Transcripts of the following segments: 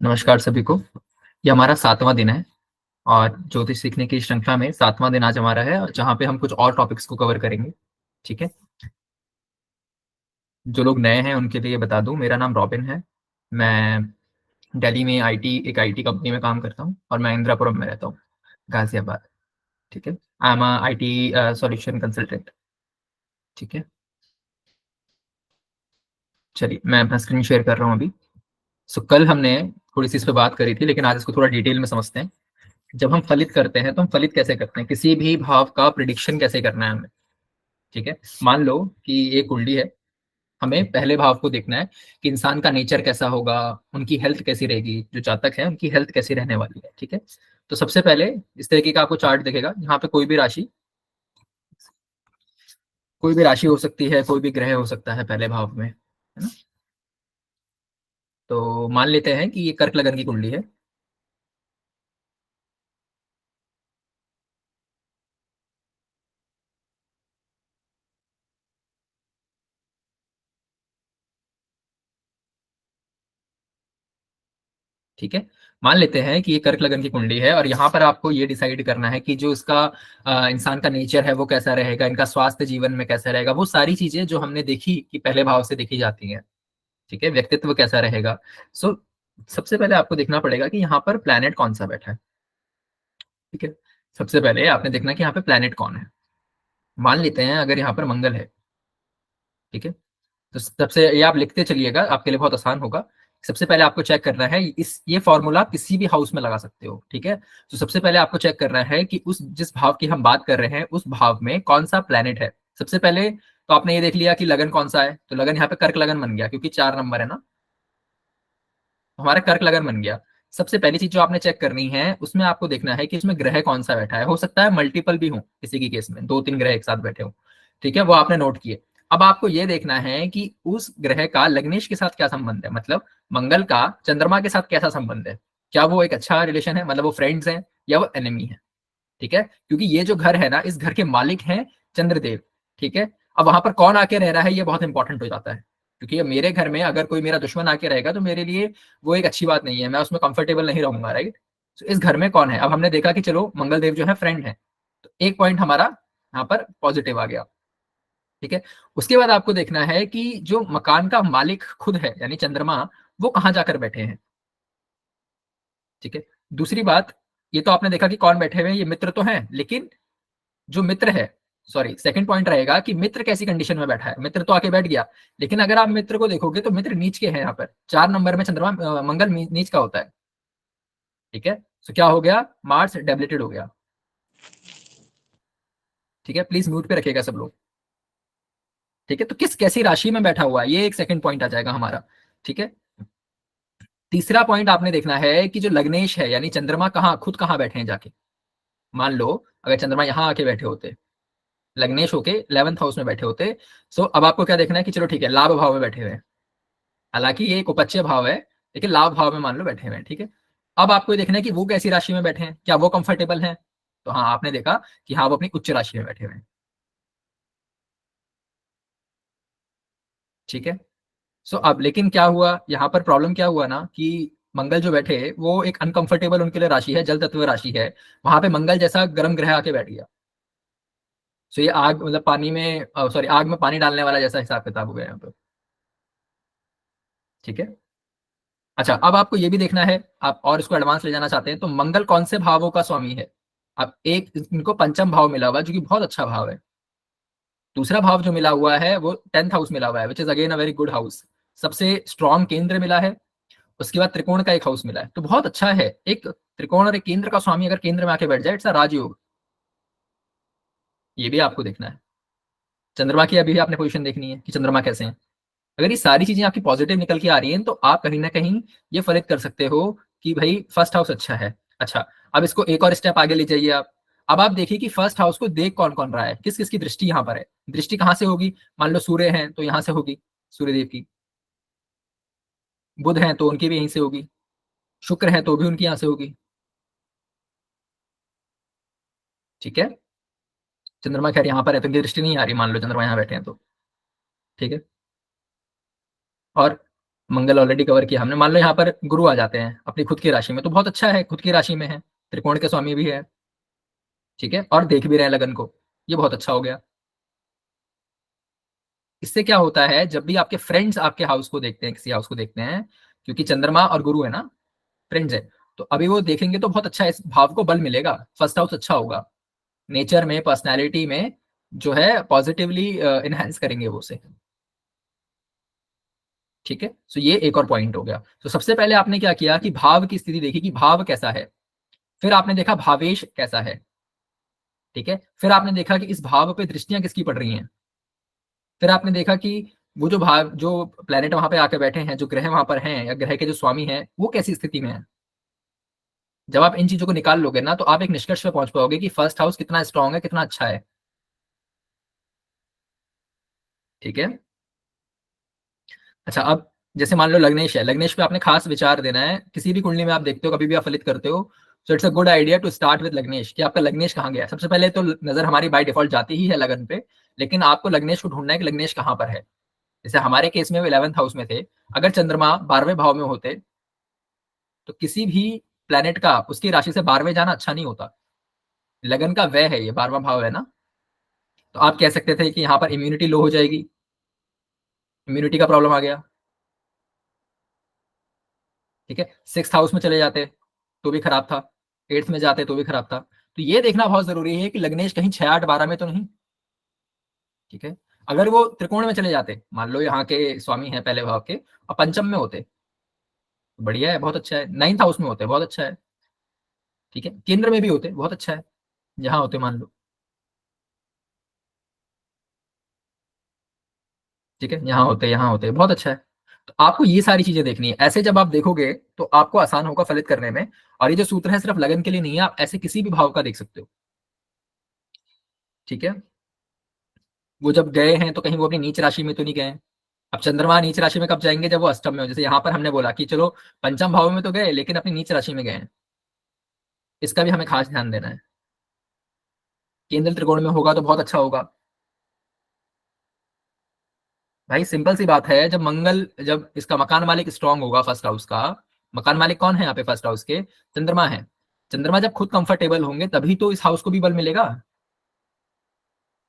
नमस्कार सभी को। ये हमारा 7वां दिन है और ज्योतिष सीखने की श्रृंखला में 7वां दिन आज हमारा है, जहाँ पे हम कुछ और टॉपिक्स को कवर करेंगे। ठीक है। जो लोग नए हैं उनके लिए बता दूं, मेरा नाम रॉबिन है। मैं दिल्ली में एक आईटी कंपनी में काम करता हूँ और मैं इंदिरापुरम में रहता हूँ, गाजियाबाद। ठीक है। I am IT solution consultant. ठीक है। चलिए, मैं अपना स्क्रीन शेयर कर रहा हूँ अभी। कल हमने थोड़ी सी इस पे बात करी थी, लेकिन आज इसको थोड़ा डिटेल में समझते हैं। जब हम फलित करते हैं तो हम फलित कैसे करते हैं, किसी भी भाव का प्रिडिक्शन कैसे करना है हमें। ठीक है। मान लो कि ये कुंडली है। हमें पहले भाव को देखना है कि इंसान का नेचर कैसा होगा, उनकी हेल्थ कैसी रहेगी, जो जातक है उनकी हेल्थ कैसी रहने वाली है। ठीक है। तो सबसे पहले इस तरीके का आपको चार्ट दिखेगा, यहाँ पे कोई भी राशि हो सकती है, कोई भी ग्रह हो सकता है पहले भाव में, है ना। तो मान लेते हैं कि ये कर्क लगन की कुंडली है। ठीक है। मान लेते हैं कि ये कर्क लगन की कुंडली है और यहाँ पर आपको ये डिसाइड करना है कि जो इसका इंसान का नेचर है वो कैसा रहेगा, इनका स्वास्थ्य जीवन में कैसा रहेगा, वो सारी चीजें जो हमने देखी कि पहले भाव से देखी जाती हैं। ठीक है। व्यक्तित्व कैसा रहेगा। सो सबसे पहले आपको देखना पड़ेगा कि यहाँ पर प्लैनेट कौन सा बैठा है। ठीक है। सबसे पहले आपने देखना कि यहाँ पे प्लैनेट कौन है। मान लेते हैं अगर यहाँ पर मंगल है। ठीक है। तो सबसे ये आप लिखते चलिएगा, आपके लिए बहुत आसान होगा। सबसे पहले आपको चेक करना है, इस ये फॉर्मूला किसी भी हाउस में लगा सकते हो। ठीक है। तो सबसे पहले आपको चेक करना है कि उस जिस भाव की हम बात कर रहे हैं उस भाव में कौन सा प्लैनेट है। सबसे पहले तो आपने ये देख लिया कि लगन कौन सा है, तो लगन यहाँ पे कर्क लगन बन गया क्योंकि 4 नंबर है ना। हमारा कर्क लगन बन गया। सबसे पहली चीज जो आपने चेक करनी है उसमें आपको देखना है कि इसमें ग्रह कौन सा बैठा है। हो सकता है मल्टीपल भी हो, किसी की केस में 2-3 ग्रह एक साथ बैठे हो। ठीक है, वो आपने नोट किए। अब आपको ये देखना है कि उस ग्रह का लग्नेश के साथ क्या संबंध है, मतलब मंगल का चंद्रमा के साथ कैसा संबंध है। क्या वो एक अच्छा रिलेशन है, मतलब वो फ्रेंड्स हैं या वो एनिमी है। ठीक है, क्योंकि ये जो घर है ना, इस घर के मालिक हैं चंद्रदेव। ठीक है। अब वहां पर कौन आके रह रहा है ये बहुत इंपॉर्टेंट हो जाता है, क्योंकि मेरे घर में अगर कोई मेरा दुश्मन आके रहेगा तो मेरे लिए वो एक अच्छी बात नहीं है, मैं उसमें कंफर्टेबल नहीं रहूंगा, राइट। तो इस घर में कौन है, अब हमने देखा कि चलो मंगल देव जो है फ्रेंड है, तो एक पॉइंट हमारा यहाँ पर पॉजिटिव आ गया। ठीक है। उसके बाद आपको देखना है कि जो मकान का मालिक खुद है यानी चंद्रमा, वो कहाँ जाकर बैठे हैं। ठीक है। दूसरी बात, ये तो आपने देखा कि कौन बैठे हुए हैं, ये मित्र तो हैं, लेकिन जो मित्र है, सॉरी, सेकंड पॉइंट रहेगा कि मित्र कैसी कंडीशन में बैठा है। मित्र तो आके बैठ गया, लेकिन अगर आप मित्र को देखोगे तो मित्र नीच के हैं। यहाँ पर 4 नंबर में चंद्रमा मंगल नीच का होता है। ठीक है। तो क्या हो गया, मार्स डेबिलिटेड हो गया। ठीक है, प्लीज म्यूट पे रखिएगा सब लोग। ठीक है। तो किस कैसी राशि में बैठा हुआ है, ये एक सेकंड पॉइंट आ जाएगा हमारा। ठीक है। तीसरा पॉइंट आपने देखना है कि जो लग्नेश है यानी चंद्रमा कहाँ खुद कहाँ बैठे हैं जाके। मान लो अगर चंद्रमा यहाँ आके बैठे होते, लग्नेश होके 11th हाउस में बैठे होते। सो अब आपको क्या देखना है कि चलो ठीक है, लाभ भाव में बैठे हुए हैं। हालांकि ये एक उपच्य भाव है, लेकिन लाभ भाव में मान लो बैठे हुए हैं। ठीक है। अब आपको ये देखना है कि वो कैसी राशि में बैठे हैं, क्या वो कंफर्टेबल हैं। तो हाँ, आपने देखा कि हाँ वो अपनी उच्च राशि में बैठे हुए हैं। ठीक है। सो अब लेकिन क्या हुआ, यहाँ पर प्रॉब्लम क्या हुआ ना कि मंगल जो बैठे वो एक अनकंफर्टेबल उनके लिए राशि है, जल तत्व राशि है। वहां पे मंगल जैसा गर्म ग्रह आके बैठ गया। सो ये आग मतलब पानी में, सॉरी, आग में पानी डालने वाला जैसा हिसाब किताब हो गया यहाँ पे। ठीक है। अच्छा, अब आपको ये भी देखना है, आप और इसको एडवांस ले जाना चाहते हैं तो मंगल कौन से भावों का स्वामी है। अब एक इनको पंचम भाव मिला हुआ है जो कि बहुत अच्छा भाव है। दूसरा भाव जो मिला हुआ है वो 10th हाउस मिला हुआ है, which is again a very good house. सबसे स्ट्रॉन्ग केंद्र मिला है। उसके बाद त्रिकोण का एक हाउस मिला है, तो बहुत अच्छा है। एक त्रिकोण और एक केंद्र का स्वामी अगर केंद्र में आके बैठ जाए, इट्स अ राजयोग। ये भी आपको देखना है। चंद्रमा की अभी आपने पोजीशन देखनी है कि चंद्रमा कैसे हैं। अगर ये सारी चीजें आपकी पॉजिटिव निकल के आ रही हैं तो आप कहीं ना कहीं ये फलित कर सकते हो कि भाई फर्स्ट हाउस अच्छा है। अच्छा, अब इसको एक और स्टेप आगे ले जाइए आप। अब आप देखिए कि फर्स्ट हाउस को देख कौन कौन रहा है, किस किस की दृष्टि यहाँ पर है। दृष्टि कहाँ से होगी, मान लो सूर्य है तो यहाँ से होगी, सूर्यदेव की। बुध है तो उनकी भी यहीं से होगी। शुक्र है तो भी उनकी यहाँ से होगी। ठीक है। चंद्रमा खैर यहाँ पर है तो इनकी दृष्टि नहीं आ रही, मान लो चंद्रमा यहाँ बैठे हैं तो। ठीक है। और मंगल ऑलरेडी कवर किया हमने। मान लो यहाँ पर गुरु आ जाते हैं अपनी खुद की राशि में, तो बहुत अच्छा है, खुद की राशि में है, त्रिकोण के स्वामी भी है, ठीक है, और देख भी रहे हैं लगन को, ये बहुत अच्छा हो गया। इससे क्या होता है, जब भी आपके फ्रेंड्स आपके हाउस को देखते हैं, किसी हाउस को देखते हैं, क्योंकि चंद्रमा और गुरु है ना, फ्रेंड्स है, तो अभी वो देखेंगे तो बहुत अच्छा है, इस भाव को बल मिलेगा, फर्स्ट हाउस अच्छा होगा, नेचर में, पर्सनैलिटी में जो है पॉजिटिवली इनहेंस करेंगे वो से, ठीक है। सो ये एक और पॉइंट हो गया। तो सबसे पहले आपने क्या किया कि भाव की स्थिति देखी कि भाव कैसा है, फिर आपने देखा भावेश कैसा है, ठीक है, फिर आपने देखा कि इस भाव पे दृष्टियां किसकी पड़ रही हैं, फिर आपने देखा कि वो जो भाव, जो प्लेनेट वहां पे आके बैठे हैं, जो ग्रह वहां पर हैं या ग्रह के जो स्वामी हैं, वो कैसी स्थिति में है। जब आप इन चीजों को निकाल लोगे ना, तो आप एक निष्कर्ष पे पहुंच पाओगे कि फर्स्ट हाउस कितना स्ट्रांग है, कितना अच्छा है, ठीक है। अच्छा, अब जैसे मान लो लग्नेश है, लग्नेश पे आपने खास विचार देना है, किसी भी कुंडली में आप देखते हो, कभी भी आप फलित करते हो, so it's a good idea to start with लग्नेश, कि आपका लग्नेश कहाँ गया। सबसे पहले तो नजर हमारी बाय डिफॉल्ट जाती ही है लगन पे, लेकिन आपको लग्नेश को ढूंढना है कि लग्नेश कहाँ पर है। जैसे हमारे केस में वो 11th हाउस में थे, अगर चंद्रमा 12वें भाव में होते, तो किसी भी प्लेनेट का उसकी राशि से 12वें जाना अच्छा नहीं होता। लगन का व्यय है, ये 12वां भाव है ना, तो आप कह सकते थे कि यहाँ पर इम्यूनिटी लो हो जाएगी, इम्यूनिटी का प्रॉब्लम आ गया, ठीक है। 6th हाउस में चले जाते तो भी खराब था, 8th में जाते तो भी खराब था। तो ये देखना बहुत जरूरी है कि लग्नेश कहीं 6, 8, 12 में तो नहीं, ठीक है। अगर वो त्रिकोण में चले जाते, मान लो यहाँ के स्वामी है पहले भाव के, और पंचम में होते, तो बढ़िया है, बहुत अच्छा है। 9th हाउस में होते, बहुत अच्छा है, ठीक है। केंद्र में भी होते, बहुत अच्छा है, जहां होते मान लो, ठीक है, यहाँ होते बहुत अच्छा है। तो आपको ये सारी चीजें देखनी है, ऐसे जब आप देखोगे तो आपको आसान होगा फलित करने में। और ये जो सूत्र है सिर्फ लगन के लिए नहीं है, आप ऐसे किसी भी भाव का देख सकते हो, ठीक है। वो जब गए हैं तो कहीं वो अपनी नीच राशि में तो नहीं गए हैं। अब चंद्रमा नीच राशि में कब जाएंगे, जब वो अष्टम में हो। जैसे यहाँ पर हमने बोला कि चलो पंचम भाव में तो गए, लेकिन अपनी नीच राशि में गए हैं, इसका भी हमें खास ध्यान देना है। केंद्र त्रिकोण में होगा तो बहुत अच्छा होगा। भाई सिंपल सी बात है, जब मंगल, जब इसका मकान मालिक स्ट्रांग होगा फर्स्ट हाउस का, मकान मालिक कौन है यहाँ पे फर्स्ट हाउस के, चंद्रमा है। चंद्रमा जब खुद कंफर्टेबल होंगे तभी तो इस हाउस को भी बल मिलेगा।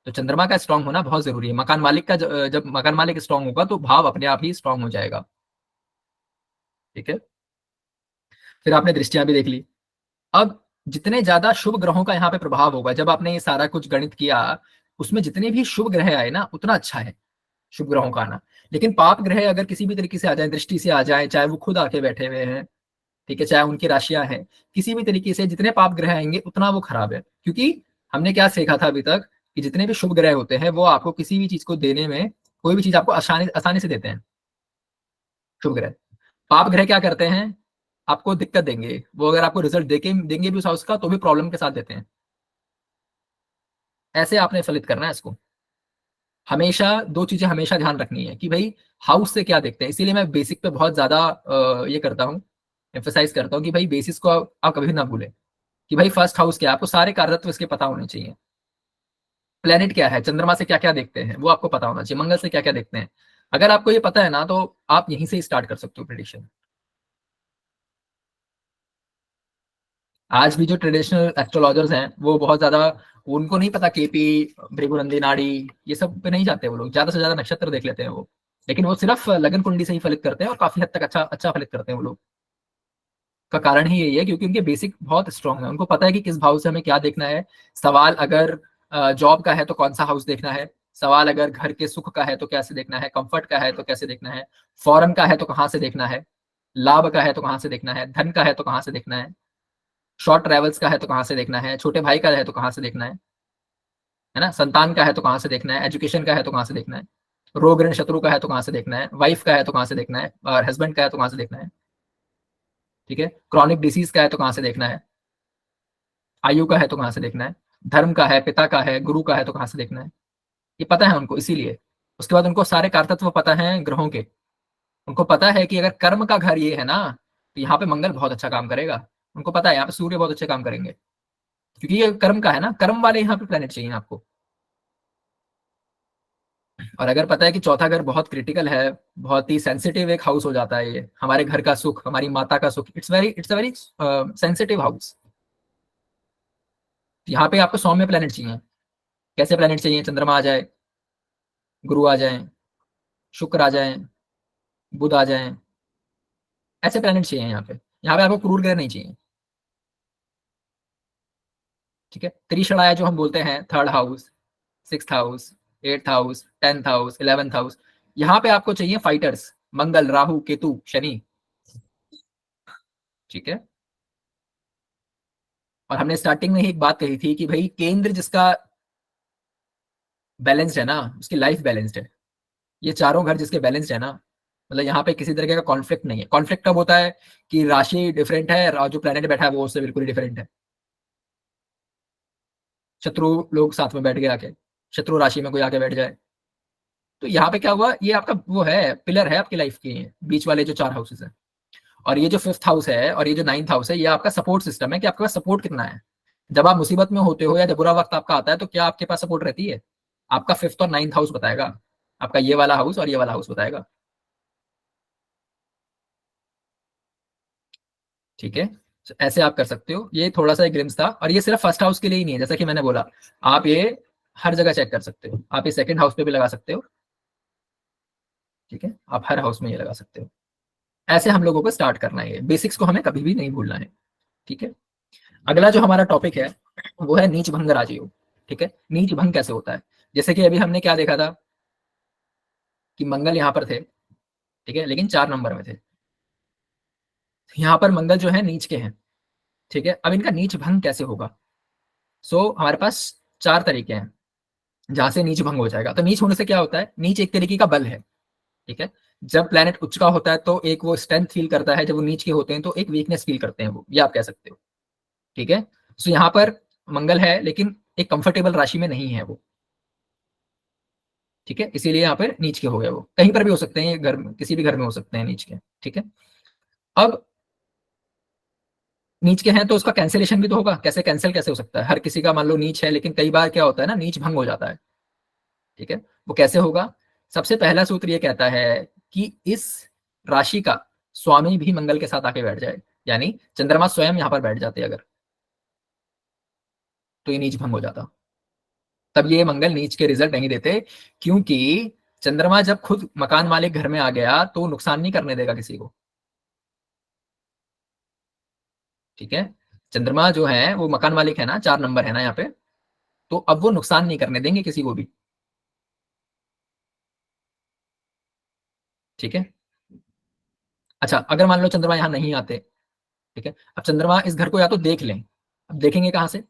तो चंद्रमा का स्ट्रांग होना बहुत जरूरी है। मकान मालिक का जब मकान मालिक स्ट्रांग होगा तो भाव अपने आप ही स्ट्रांग हो जाएगा, ठीक है। फिर आपने दृष्टियां भी देख ली। अब जितने ज्यादा शुभ ग्रहों का यहाँ पे प्रभाव होगा, जब आपने ये सारा कुछ गणित किया, उसमें जितने भी शुभ ग्रह आए ना, उतना अच्छा है शुभ ग्रहों का आना। लेकिन पाप ग्रह अगर किसी भी तरीके से आ जाए, दृष्टि से आ जाए, चाहे वो खुद आके बैठे हुए हैं, ठीक है, चाहे उनकी राशियां हैं, किसी भी तरीके से जितने पाप ग्रह आएंगे उतना वो खराब है। क्योंकि हमने क्या सीखा था अभी तक, कि जितने भी शुभ ग्रह होते हैं वो आपको किसी भी चीज को देने में, कोई भी चीज आपको आसानी आसानी से देते हैं, शुभ ग्रह। पाप ग्रह क्या करते हैं, आपको दिक्कत देंगे, वो अगर आपको रिजल्ट देके देंगे भी उस हाउस का, तो भी प्रॉब्लम के साथ देते हैं। ऐसे आपने फलित करना है इसको। हमेशा दो चीजें हमेशा ध्यान रखनी है कि भाई हाउस से क्या देखते हैं। इसीलिए मैं बेसिक पे बहुत ज्यादा ये करता हूँ, एम्फेसाइज करता हूँ कि भाई बेसिस को आप कभी ना भूलें, कि भाई फर्स्ट हाउस क्या है, आपको सारे कारकत्व इसके पता होने चाहिए। प्लेनेट क्या है, चंद्रमा से क्या क्या देखते हैं वो आपको पता होना चाहिए, मंगल से क्या क्या देखते हैं। अगर आपको ये पता है ना, तो आप यहीं से स्टार्ट कर सकते हो प्रिडिक्शन। आज भी जो ट्रेडिशनल एस्ट्रोलॉजर्स हैं वो बहुत ज्यादा, उनको नहीं पता केपी, भृगुनंदी नाड़ी, ये सब पे नहीं जाते वो लोग, ज्यादा से ज्यादा नक्षत्र देख लेते हैं वो। लेकिन वो सिर्फ लगन कुंडली से ही फलित करते हैं, और काफी हद तक अच्छा अच्छा फलित करते हैं वो लोग। का कारण ही यही है क्योंकि उनके बेसिक बहुत स्ट्रांग है, उनको पता है कि किस भाव से हमें क्या देखना है। सवाल अगर जॉब का है तो कौन सा हाउस देखना है, सवाल अगर घर के सुख का है तो कैसे देखना है, कंफर्ट का है तो कैसे देखना है, फॉरेन का है तो कहाँ से देखना है, लाभ का है तो कहाँ से देखना है, धन का है तो कहाँ से देखना है, शॉर्ट ट्रेवल्स का है तो कहाँ से देखना है, छोटे भाई का है तो कहाँ से देखना है ना, संतान का है तो कहाँ से देखना है, एजुकेशन का है तो कहाँ से देखना है, रोग ऋण शत्रु का है तो कहाँ से देखना है, वाइफ का है तो कहाँ से देखना है, और हस्बैंड का है तो कहाँ से देखना है, ठीक है, क्रॉनिक डिसीज का है तो कहाँ से देखना है, आयु का है तो कहाँ से देखना है, धर्म का है, पिता का है, गुरु का है तो कहाँ से देखना है। ये पता है उनको, इसीलिए उसके बाद उनको सारे कारतत्व पता है ग्रहों के। उनको पता है कि अगर कर्म का घर ये है ना, तो यहाँ पे मंगल बहुत अच्छा काम करेगा। उनको पता है यहाँ पे सूर्य बहुत अच्छे काम करेंगे, क्योंकि ये कर्म का है ना, कर्म वाले यहाँ पे प्लेनेट चाहिए आपको। और अगर पता है कि चौथा घर बहुत क्रिटिकल है, बहुत ही सेंसिटिव एक हाउस हो जाता है, ये हमारे घर का सुख, हमारी माता का सुख, it's a very sensitive house. यहाँ पे आपको सौम्य प्लेनेट चाहिए। कैसे प्लेनेट चाहिए? चंद्रमा आ जाए, गुरु आ जाए, शुक्र आ जाए, बुध आ जाए, ऐसे प्लेनेट चाहिए यहाँ पे। यहाँ पे आपको क्रूर ग्रह नहीं चाहिए। ठीक है, त्रिशणाया जो हम बोलते हैं, third house, sixth house, eighth house, 10th house, 11th house, यहाँ पे आपको चाहिए फाइटर्स, मंगल, राहु, केतु, शनि। ठीक है। और हमने स्टार्टिंग में ही एक बात कही थी कि भाई केंद्र जिसका बैलेंस्ड है ना, उसकी लाइफ बैलेंस्ड है। ये चारों घर जिसके बैलेंस्ड है ना, मतलब यहाँ पे किसी तरीके का कॉन्फ्लिक्ट नहीं है। कॉन्फ्लिक्ट कब होता है? कि राशि डिफरेंट है और जो प्लेनेट बैठा है वो उससे बिल्कुल ही डिफरेंट है। शत्रु लोग साथ में बैठ गए आके, शत्रु राशि में कोई आके बैठ जाए, तो यहाँ पे क्या हुआ? ये आपका वो है, पिलर है आपकी लाइफ की, बीच वाले जो चार हाउसेस है। और ये जो फिफ्थ हाउस है और ये जो नाइन्थ हाउस है, ये आपका सपोर्ट सिस्टम है कि आपके पास सपोर्ट कितना है। जब आप मुसीबत में होते हो या जब बुरा वक्त आपका आता है, तो क्या आपके पास सपोर्ट रहती है? आपका फिफ्थ और नाइन्थ हाउस बताएगा, आपका ये वाला हाउस और ये वाला हाउस बताएगा। ठीक है, तो ऐसे आप कर सकते हो। ये थोड़ा सा एक ग्लिम्स था, और ये सिर्फ फर्स्ट हाउस के लिए ही नहीं है, जैसा कि मैंने बोला। आप ये हर जगह चेक कर सकते हो, आप ये सेकंड हाउस पे भी लगा सकते हो। ठीक है, आप हर हाउस में ये लगा सकते हो। ऐसे हम लोगों को स्टार्ट करना है, ये बेसिक्स को हमें कभी भी नहीं भूलना है। ठीक है। अगला जो हमारा टॉपिक है वो है नीच भंग राजयोग। ठीक है, नीच भंग कैसे होता है? जैसे कि अभी हमने क्या देखा था कि मंगल यहाँ पर थे, ठीक है, लेकिन 4 नंबर में थे। यहाँ पर मंगल जो है नीच के हैं। ठीक है, अब इनका नीच भंग कैसे होगा? हमारे पास 4 तरीके हैं जहां से नीच भंग हो जाएगा। तो नीच होने से क्या होता है? नीच एक तरीके का बल है। ठीक है, जब प्लेनेट उच्च का होता है तो एक वो स्ट्रेंथ फील करता है, जब वो नीच के होते हैं तो एक वीकनेस फील करते हैं वो, ये आप कह सकते हो। ठीक है, यहाँ पर मंगल है लेकिन एक कंफर्टेबल राशि में नहीं है वो। ठीक है, इसीलिए यहाँ पर नीच के हो गए। वो कहीं पर भी हो सकते हैं, घर में किसी भी घर में हो सकते हैं नीच के। ठीक है। अब नीच के हैं तो उसका कैंसिलेशन भी तो होगा। कैसे कैंसिल कैसे हो सकता है? हर किसी का मान लो नीच है, लेकिन कई बार क्या होता है ना, नीच भंग हो जाता है। ठीक है, वो कैसे होगा? सबसे पहला सूत्र ये कहता है कि इस राशि का स्वामी भी मंगल के साथ आके बैठ जाए, यानी चंद्रमा स्वयं यहां पर बैठ जाते अगर, तो ये नीच भंग हो जाता। तब ये मंगल नीच के रिजल्ट नहीं देते, क्योंकि चंद्रमा जब खुद मकान मालिक घर में आ गया तो नुकसान नहीं करने देगा किसी को। ठीक है, चंद्रमा जो है वो मकान मालिक है ना, 4 नंबर है ना यहाँ पे, तो अब वो नुकसान नहीं करने देंगे किसी को भी। ठीक है। अच्छा, अगर मान लो चंद्रमा यहाँ नहीं आते, ठीक है, अब चंद्रमा इस घर को या तो देख लें। अब देखेंगे कहाँ से?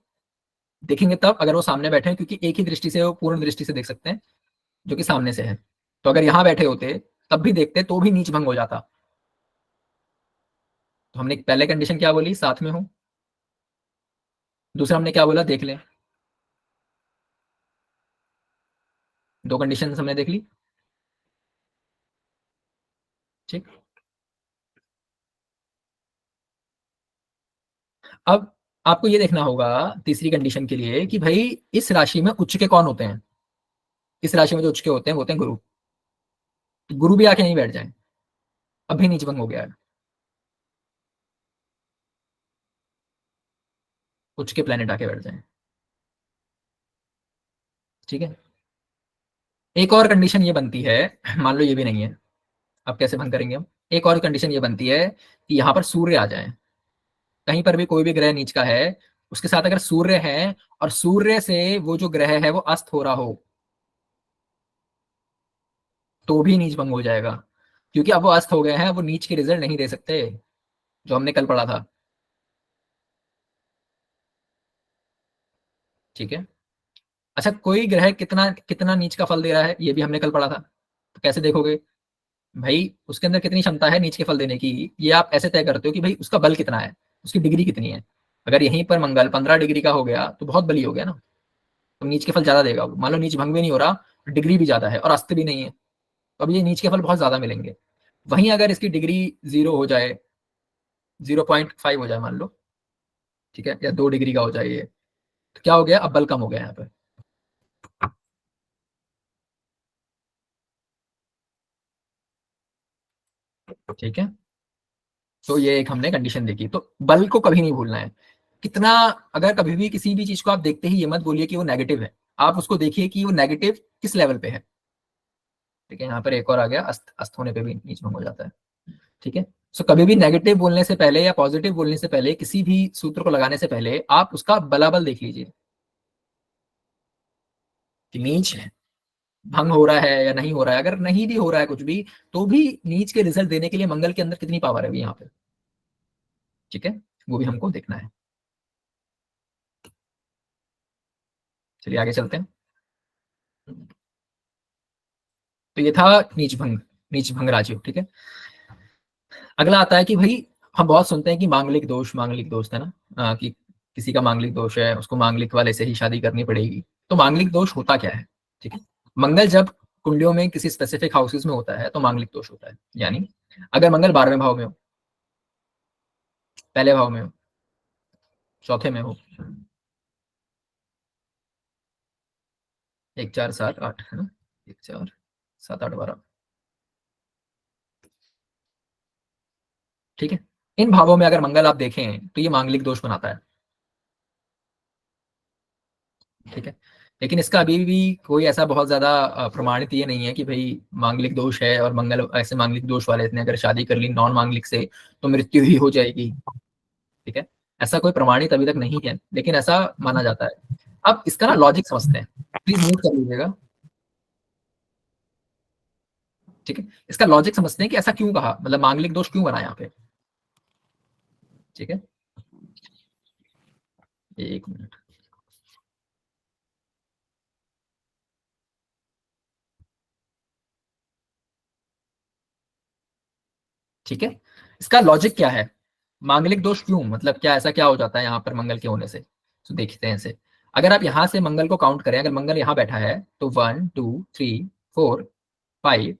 देखेंगे तब अगर वो सामने बैठे हैं, क्योंकि एक ही दृष्टि से वो पूर्ण दृष्टि से देख सकते हैं, जो कि सामने से है। तो अगर यहाँ बैठे होते तब भी देखते तो भी नीच भंग हो जाता। तो हमने पहले कंडीशन क्या बोली? साथ में हो। दूसरा हमने क्या बोला? देख लें। दो कंडीशन हमने देख ली। ठीक। अब आपको ये देखना होगा तीसरी कंडीशन के लिए कि भाई इस राशि में उच्च के कौन होते हैं। इस राशि में जो उच्च के होते हैं वो होते हैं गुरु। तो गुरु भी आके नहीं बैठ जाए, अभी नीच भंग हो गया है। उच्च के प्लेनेट आके बैठ जाए। ठीक है। एक और कंडीशन ये बनती है, मान लो ये भी नहीं है, अब कैसे भंग करेंगे हम? एक और कंडीशन ये बनती है कि यहाँ पर सूर्य आ जाए। कहीं पर भी कोई भी ग्रह नीच का है, उसके साथ अगर सूर्य है और सूर्य से वो जो ग्रह है वो अस्त हो रहा हो, तो भी नीच भंग हो जाएगा। क्योंकि अब वो अस्त हो गए हैं, वो नीच के रिजल्ट नहीं दे सकते, जो हमने कल पढ़ा था। ठीक है। अच्छा, कोई ग्रह कितना कितना नीच का फल दे रहा है, ये भी हमने कल पढ़ा था। तो कैसे देखोगे? भाई उसके अंदर कितनी क्षमता है नीच के फल देने की, ये आप ऐसे तय करते हो कि भाई उसका बल कितना है, उसकी डिग्री कितनी है। अगर यहीं पर मंगल 15 डिग्री का हो गया तो बहुत बली हो गया ना, तो नीच के फल ज्यादा देगा वो। मान लो नीच भंग भी नहीं हो रहा, डिग्री भी ज्यादा है और अस्त भी नहीं है, तो अब ये नीच के फल बहुत ज्यादा मिलेंगे। वहीं अगर इसकी डिग्री 0 हो जाए, 0.5 हो जाए मान लो, ठीक है, या 2 डिग्री का हो जाए ये, तो क्या हो गया? अब बल कम हो गया यहाँ पे। ठीक है, तो ये एक हमने कंडीशन देखी। तो बल को कभी नहीं भूलना है। कितना, अगर कभी भी किसी भी चीज को आप देखते ही ये मत बोलिए कि वो नेगेटिव है, आप उसको देखिए कि वो नेगेटिव किस लेवल पे है। ठीक है, यहाँ पर एक और आ गया, अस्त, अस्त होने पे भी नीच भंग हो जाता है। ठीक है, सो कभी भी नेगेटिव बोलने से पहले या पॉजिटिव बोलने से पहले, किसी भी सूत्र को लगाने से पहले आप उसका बलाबल देख लीजिए कि नीच है, भंग हो रहा है या नहीं हो रहा है। अगर नहीं भी हो रहा है कुछ भी, तो भी नीच के रिजल्ट देने के लिए मंगल के अंदर कितनी पावर है अभी यहाँ पे। ठीक है, वो भी हमको देखना है। चलिए आगे चलते हैं। तो ये था नीच भंग, नीच भंग राजयोग। ठीक है, अगला आता है कि भाई, हम बहुत सुनते हैं कि मांगलिक दोष, मांगलिक दोष है ना, कि किसी का मांगलिक दोष है, उसको मांगलिक वाले से ही शादी करनी पड़ेगी। तो मांगलिक दोष होता क्या है? ठीक है, मंगल जब कुंडलियों में किसी स्पेसिफिक हाउसेस में होता है तो मांगलिक दोष होता है। यानी अगर मंगल 12वें भाव में हो, पहले भाव में हो, चौथे में हो, 1 4 7 8 है ना, 1 4 7 8 12, ठीक है, इन भावों में अगर मंगल आप देखें तो ये मांगलिक दोष बनाता है। ठीक है, लेकिन इसका अभी भी कोई ऐसा बहुत ज्यादा प्रमाणित ये नहीं है कि भाई मांगलिक दोष है और मंगल ऐसे मांगलिक दोष वाले ने अगर शादी कर ली नॉन मांगलिक से तो मृत्यु ही हो जाएगी। ठीक है, ऐसा कोई प्रमाणित अभी तक नहीं है, लेकिन ऐसा माना जाता है। अब इसका ना लॉजिक समझते हैं, प्लीज म्यूट कर लीजिएगा। ठीक है, इसका लॉजिक समझते हैं कि ऐसा क्यों कहा, मतलब मांगलिक दोष क्यों बना यहाँ पे। ठीक है, एक मिनट। ठीक है, इसका लॉजिक क्या है, मांगलिक दोष क्यों, मतलब क्या ऐसा क्या हो जाता है यहाँ पर मंगल के होने से। तो देखते हैं इसे। अगर आप यहाँ से मंगल को काउंट करें, अगर मंगल यहाँ बैठा है तो 1 2 3 4 5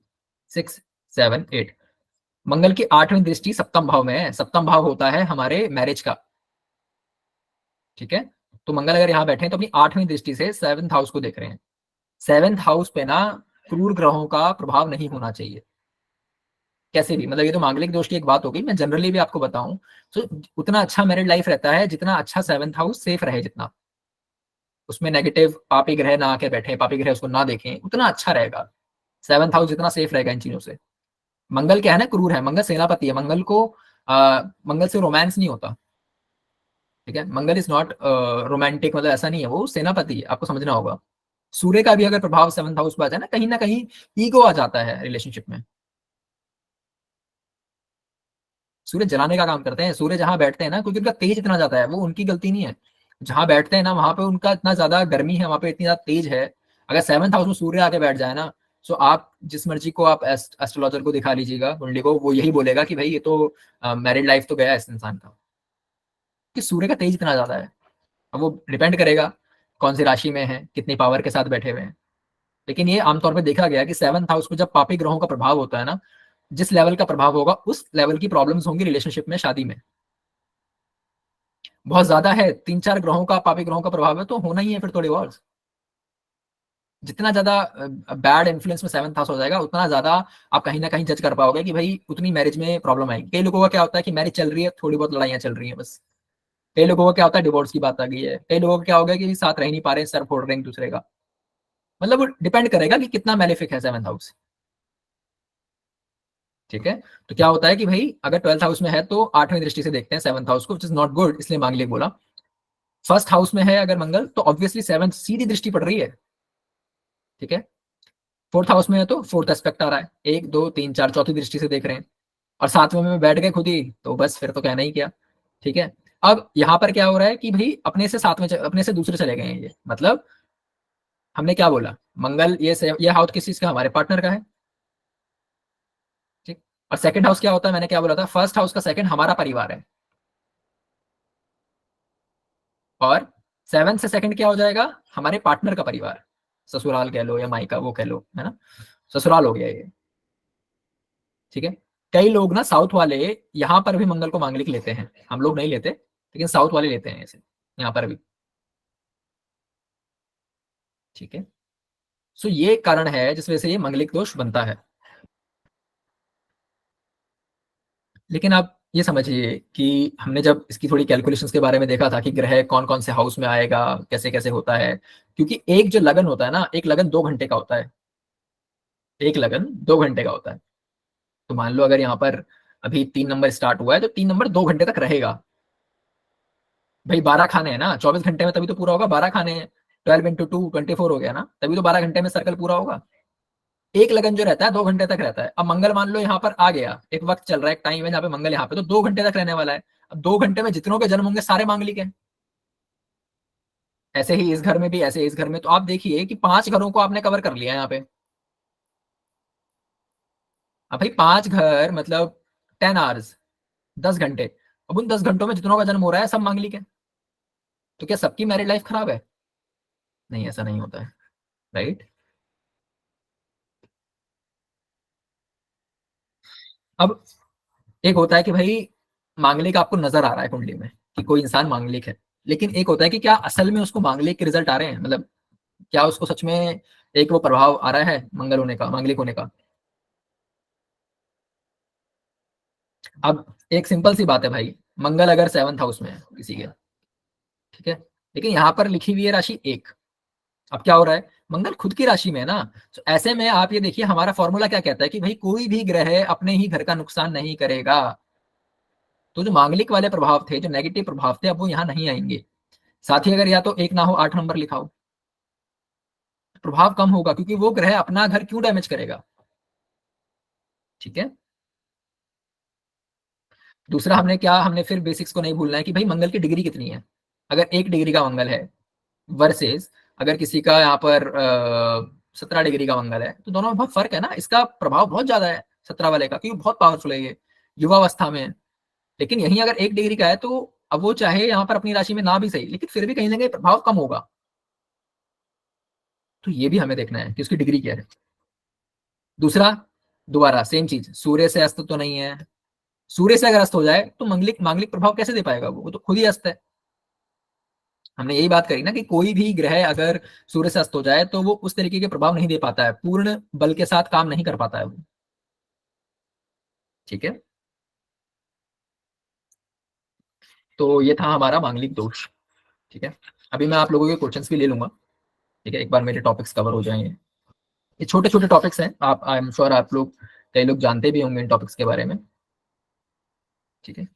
6 7 8, मंगल की 8वीं दृष्टि सप्तम भाव में है। सप्तम भाव होता है हमारे मैरिज का। ठीक है, तो मंगल अगर यहाँ बैठे हैं तो अपनी 8वीं दृष्टि से 7th हाउस को देख रहे हैं। 7th हाउस पे ना क्रूर ग्रहों का प्रभाव नहीं होना चाहिए कैसे भी, मतलब ये तो मांगलिक दोष की एक बात हो गई, मैं जनरली भी आपको बताऊं। तो उतना अच्छा मैरिड लाइफ रहता है जितना अच्छा 7th हाउस सेफ रहे, जितना उसमें नेगेटिव पापी ग्रह ना आके बैठे, पापी ग्रह उसको ना देखें, उतना अच्छा रहेगा। 7th हाउस जितना सेफ रहेगा इन चीजों से। मंगल क्या है ना, क्रूर है, मंगल सेनापति है। मंगल को मंगल से रोमांस नहीं होता। ठीक है, मंगल इज नॉट रोमांटिक, मतलब ऐसा नहीं है, वो सेनापति है, आपको समझना होगा। सूर्य का भी अगर प्रभाव 7th हाउस पर आ जाए ना कहीं ईगो आ जाता है रिलेशनशिप में। सूर्य जलाने का काम करते हैं। सूर्य जहां बैठते हैं ना, क्योंकि उनका तेज इतना ज्यादा है, वो उनकी गलती नहीं है। जहां बैठते हैं ना वहां पे उनका इतना ज्यादा गर्मी है, वहां पे इतनी ज्यादा तेज है। अगर 7th हाउस में सूर्य आके बैठ जाए ना, तो आप जिस मर्जी को आप एस्ट्रोलॉजर को दिखा लीजिएगा कुंडली को, वो यही बोलेगा कि भाई ये तो मैरिड लाइफ तो गया है इस इंसान का, कि सूर्य का तेज इतना ज्यादा है। अब वो डिपेंड करेगा कौन सी राशि में है, कितनी पावर के साथ बैठे हुए हैं। लेकिन ये आमतौर पर देखा गया कि 7th हाउस में जब पापी ग्रहों का प्रभाव होता है ना, जिस लेवल का प्रभाव होगा उस लेवल की प्रॉब्लम्स होंगी रिलेशनशिप में, शादी में। बहुत ज्यादा है, 3 4 ग्रहों का, पापी ग्रहों का प्रभाव है तो होना ही है फिर तो डिवोर्स। जितना ज्यादा बैड इन्फ्लुएंस में 7th हाउस हो जाएगा, उतना ज्यादा आप कहीं ना कहीं जज कर पाओगे कि भाई उतनी मैरिज में प्रॉब्लम आएगी। कई लोगों का क्या होता है कि मैरिज चल रही है, थोड़ी बहुत लड़ाइयां चल रही हैं बस। कई लोगों का क्या होता है डिवोर्स की बात आ गई है। कई लोगों का क्या हो गया कि साथ रह नहीं पा रहे हैं, सर फोड़ रहे हैं एक दूसरे का। मतलब वो डिपेंड करेगा कि कितना मैलेफिक है 7th हाउस। ठीक है, तो क्या होता है कि भाई अगर 12th हाउस में है तो 8वीं दृष्टि से देखते हैं 7th हाउस को, विच इज नॉट गुड, इसलिए मांगलिक बोला। फर्स्ट हाउस में है अगर मंगल तो ऑब्वियसली 7th सीधी दृष्टि पड़ रही है। ठीक है, 4th हाउस में है तो 4th एस्पेक्ट आ रहा है, 1 2 3 4 चौथी दृष्टि से देख रहे हैं। और 7वें में बैठ गए खुद ही, तो बस फिर तो कहना ही क्या। ठीक है, अब यहाँ पर क्या हो रहा है कि भाई अपने से 7वें अपने से दूसरे चले गए हैं ये, मतलब हमने क्या बोला, मंगल ये हाउस किस चीज का, हमारे पार्टनर का है। ठीक, और सेकंड हाउस क्या होता है, मैंने क्या बोला था, फर्स्ट हाउस का सेकंड हमारा परिवार है। और 7 से सेकंड क्या हो जाएगा, हमारे पार्टनर का परिवार, ससुराल कह लो या मायका वो कह लो, है ना, ससुराल हो गया ये। ठीक है, कई लोग ना साउथ वाले यहाँ पर भी मंगल को मांगलिक लेते हैं, हम लोग नहीं लेते, लेकिन साउथ वाले लेते हैं ऐसे यहाँ पर भी। ठीक है, सो ये कारण है जिस वजह से ये मंगलिक दोष बनता है। लेकिन आप ये समझिए कि हमने जब इसकी थोड़ी कैलकुलेशंस के बारे में देखा था कि ग्रह कौन-कौन से हाउस में आएगा, कैसे-कैसे होता है। क्योंकि एक जो लगन होता है ना, एक लगन 2 घंटे का होता है। एक लगन 2 घंटे का होता है। तो मान लो अगर यहाँ पर अभी 3 नंबर स्टार्ट हुआ है, तो 3 नंबर 2 घंटे तक रहेगा। भई 12 खाने हैं ना, 24 घंटे में तभी तो पूरा होगा, 12 खाने हैं। 12 इंटू 2 24 हो गया ना, तभी तो 12 घंटे में सर्कल पूरा होगा। एक लगन जो रहता है 2 घंटे तक रहता है। अब मंगल मान लो यहाँ पर आ गया, एक वक़्त चल रहा है, एक टाइम है जहाँ पे मंगल यहाँ पे तो 2 घंटे तक रहने वाला है। अब 2 घंटे में जितनों के जन्म होंगे सारे मांगलिक हैं। ऐसे ही इस घर में भी, ऐसे इस घर में, तो आप देखिए कि 5 घरों को आपने कवर कर लिया यहाँ पे। अब भाई 5 घर मतलब 10 आवर्स, 10 घंटे। अब उन 10 घंटों में जितनों का जन्म हो रहा है सब मांगलिक है। तो क्या सबकी मैरिड लाइफ खराब है? नहीं, ऐसा नहीं होता है, राइट? अब एक होता है कि भाई मांगलिक आपको नज़र आ रहा है कुंडली में कि कोई इंसान मांगलिक है। लेकिन एक होता है कि क्या असल में उसको मांगलिक के रिज़ल्ट आ रहे हैं? मतलब क्या उसको सच में एक वो प्रभाव आ रहा है मंगल होने का, मांगलिक होने का? अब एक सिंपल सी बात है भाई, मंगल अगर 7th हाउस में है किसी के, ठीक है? लेकिन यहाँ पर लिखी हुई है राशि 1। अब क्या हो रहा है? मंगल खुद की राशि में है ना, तो ऐसे में आप ये देखिए हमारा फॉर्मूला क्या कहता है कि भाई कोई भी ग्रह अपने ही घर का नुकसान नहीं करेगा। तो जो मांगलिक वाले प्रभाव थे, जो नेगेटिव प्रभाव थे, अब वो यहाँ नहीं आएंगे। साथ ही अगर या तो 1 ना हो 8 नंबर लिखा हो, प्रभाव कम होगा क्योंकि वो ग्रह अपना घर क्यों डैमेज करेगा? ठीक है। दूसरा हमने फिर बेसिक्स को नहीं भूलना है कि भाई मंगल की डिग्री कितनी है। अगर 1 डिग्री का मंगल है वर्सेस अगर किसी का यहाँ पर 17 डिग्री का मंगल है, तो दोनों में बहुत फर्क है ना, इसका प्रभाव बहुत ज्यादा है 17 वाले का, क्योंकि बहुत पावरफुल है ये, युवावस्था में है। लेकिन यहीं अगर 1 डिग्री का है तो अब वो चाहे यहाँ पर अपनी राशि में ना भी सही, लेकिन फिर भी कहीं ना कहीं प्रभाव कम होगा। तो ये भी हमें देखना है कि उसकी डिग्री क्या है। दूसरा, दोबारा सेम चीज, सूर्य से अस्त तो नहीं है। सूर्य से अगर अस्त हो जाए तो मांगलिक मांगलिक प्रभाव कैसे दे पाएगा? वो तो खुद ही अस्त है। हमने यही बात करी ना कि कोई भी ग्रह अगर सूर्य से अस्त हो जाए तो वो उस तरीके के प्रभाव नहीं दे पाता है, पूर्ण बल के साथ काम नहीं कर पाता है वो। ठीक है। तो ये था हमारा मांगलिक दोष। ठीक है। अभी मैं आप लोगों के क्वेश्चंस भी ले लूंगा। ठीक है, एक बार मेरे टॉपिक्स कवर हो जाएंगे। ये छोटे छोटे टॉपिक्स हैं, आप आई एम श्योर आप लोग, कई लोग जानते भी होंगे इन टॉपिक्स के बारे में। ठीक है।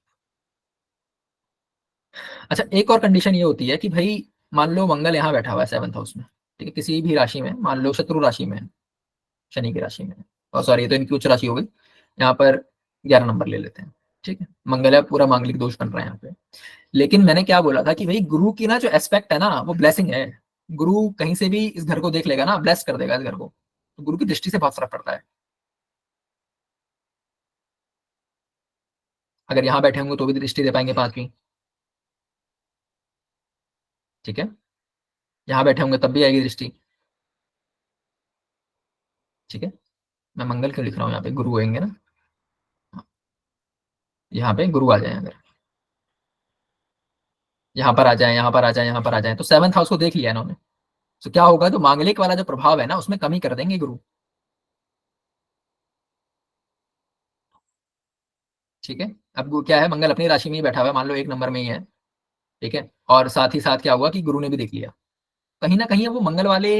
अच्छा, एक और कंडीशन ये होती है कि भाई मान लो मंगल यहाँ बैठा हुआ है 7th हाउस में, ठीक है, किसी भी राशि में, मान लो शत्रु राशि में है, शनि की राशि में है, और सॉरी ये तो इनकी उच्च राशि हो गई। यहाँ पर 11 नंबर ले लेते हैं। ठीक है, मंगल है, पूरा मांगलिक दोष बन रहा है यहाँ पे। लेकिन मैंने क्या बोला था कि भाई गुरु की ना जो एस्पेक्ट है ना वो ब्लेसिंग है। गुरु कहीं से भी इस घर को देख लेगा ना, ब्लेस कर देगा इस घर को, तो गुरु की दृष्टि से बहुत फर्क पड़ता है। अगर यहाँ बैठे होंगे तो भी दृष्टि दे पाएंगे 5वीं। ठीक है। यहाँ बैठे होंगे तब भी आएगी दृष्टि। ठीक है। मैं मंगल क्यों लिख रहा हूँ, यहाँ पे गुरु होंगे ना, यहाँ पे गुरु आ जाए अगर, यहाँ पर आ जाए, यहाँ पर आ जाए, यहाँ पर आ जाए, तो 7th हाउस को देख लिया इन्होंने। तो क्या होगा, तो मांगलिक वाला जो प्रभाव है ना उसमें कमी कर देंगे गुरु। ठीक है। अब क्या है, मंगल अपनी राशि में ही बैठा हुआ है, मान लो 1 नंबर में ही है। ठीक है, और साथ ही साथ क्या हुआ कि गुरु ने भी देख लिया। कहीं ना कहीं वो मंगल वाले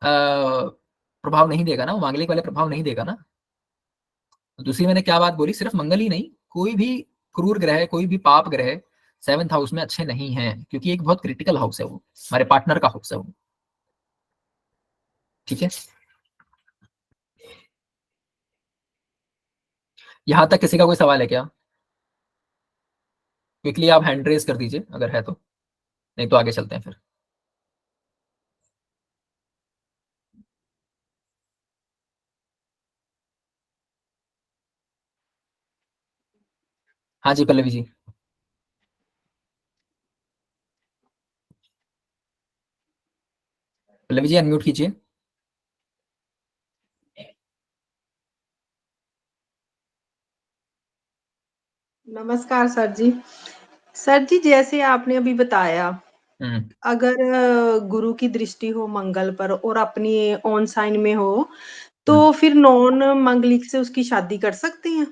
प्रभाव नहीं देगा ना, वो मांगलिक वाले प्रभाव नहीं देगा ना। दूसरी मैंने क्या बात बोली, सिर्फ मंगल ही नहीं, कोई भी क्रूर ग्रह, कोई भी पाप ग्रह 7th हाउस में अच्छे नहीं हैं, क्योंकि एक बहुत क्रिटिकल हाउस है वो, हमारे पार्टनर का हाउस है वो। ठीक है। यहाँ तक किसी का कोई सवाल है क्या? क्विकली आप हैंड रेज कर दीजिए अगर है तो, नहीं तो आगे चलते हैं फिर। हाँ जी पल्लवी जी। पल्लवी जी अनम्यूट कीजिए। नमस्कार सर जी। सर जी जैसे आपने अभी बताया, हम्म। अगर गुरु की दृष्टि हो मंगल पर और अपनी ऑन साइन में हो, हम्म। तो फिर नॉन मांगलिक से उसकी शादी कर सकते हैं?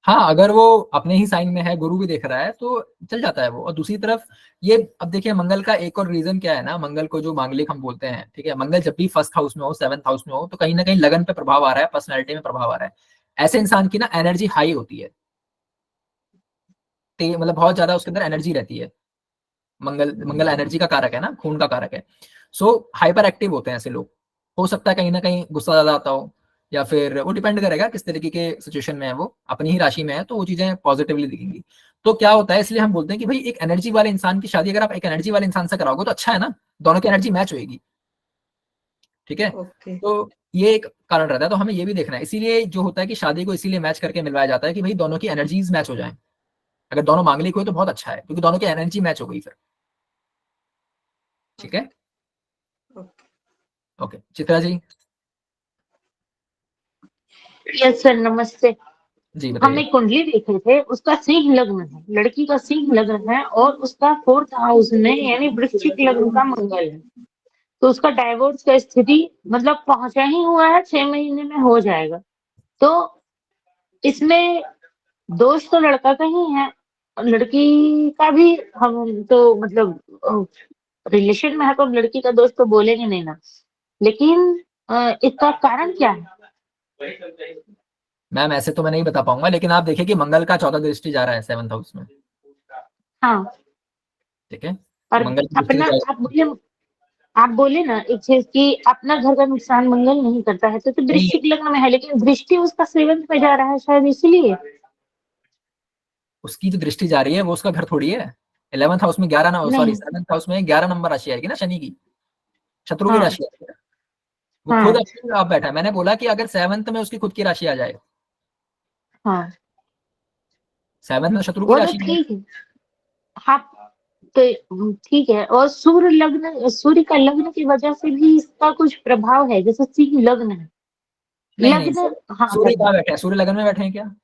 हाँ, अगर वो अपने ही साइन में है, गुरु भी देख रहा है तो चल जाता है वो। और दूसरी तरफ ये, अब देखिए मंगल का एक और रीजन क्या है ना, मंगल को जो मांगलिक हम बोलते हैं, ठीक है, मंगल जब भी फर्स्ट हाउस में हो, सेवंथ हाउस में हो, तो कहीं ना कहीं लगन पे प्रभाव आ रहा है, पर्सनैलिटी में प्रभाव आ रहा है। ऐसे इंसान की ना एनर्जी हाई होती है, मतलब बहुत ज्यादा उसके अंदर एनर्जी रहती है। मंगल मंगल एनर्जी का कारक है ना, खून का कारक है। सो हाइपर एक्टिव होते हैं ऐसे लोग। हो सकता है कहीं ना कहीं गुस्सा ज्यादा आता हो, या फिर वो डिपेंड करेगा किस तरीके के सिचुएशन में है वो, अपनी ही राशि में है तो वो चीजें पॉजिटिवली दिखेंगी। तो क्या होता है, इसलिए हम बोलते हैं कि भाई एक एनर्जी वाले इंसान की शादी अगर आप एक एनर्जी वाले इंसान से कराओगे तो अच्छा है ना, दोनों की एनर्जी मैच होगी। ठीक है, ओके। तो ये एक कारण रहता है। तो हमें ये भी देखना है, इसीलिए जो होता है कि शादी को इसीलिए मैच करके मिलवाया जाता है कि भाई दोनों की एनर्जीज मैच हो जाए। अगर दोनों मांगलिक हुए तो बहुत अच्छा है, क्योंकि दोनों की एनर्जी मैच हो गई फिर। ठीक है, okay. Okay Chitra ji. Yes sir, नमस्ते। जी हम बताइए। एक कुंडली देखे थे, उसका सिंह लग्न है, लड़की का सिंह लग्न है, और उसका फोर्थ हाउस में यानी वृश्चिक लग्न का मंगल है। तो उसका डाइवोर्स का स्थिति मतलब पहुंचा ही हुआ है, 6 महीने में हो जाएगा। तो इसमें दोष तो लड़का का ही है, और लड़की का भी। हम तो मतलब रिलेशन में है, तो हम लड़की का दोष तो बोलेंगे नहीं ना। लेकिन इसका कारण क्या है? मैम ऐसे तो मैं नहीं बता पाऊंगा, लेकिन आप देखिए कि मंगल का 14 दृष्टि जा रहा है सेवंथ हाउस में। हाँ, ठीक है, और मंगल की दृष्टि अपना तो आप बोले ना एक चीज कि अपना घर का नुकसान मंगल नहीं करता है, तो नहीं, वृश्चिक लग्न में है, लेकिन दृष्टि उसका सेवंथ में जा रहा है, शायद इसलिए। उसकी जो दृष्टि जा रही है वो उसका घर थोड़ी है। 11th हाउस में 11 ना, सॉरी नहीं। 7th हाउस में 11 नंबर राशि आएगी ना शनि की, शत्रु की हाँ। राशि आएगी। वो खुद हाँ। अपनी आप बैठा है, मैंने बोला कि अगर 7th में उसकी खुद की राशि आ जाए, हाँ, 7th में शत्रु की वो तो राशि में। ठीक है। हाँ, तो ठीक है। और सूर्य का लग्न की वजह से भी इसका कुछ प्रभाव है, जैसे सिंह लग्न है। नहीं नहीं, लग्न। हाँ, सूर्य लग्न। कहाँ बैठे हैं, सूर्य लगन में बैठे हैं क्या?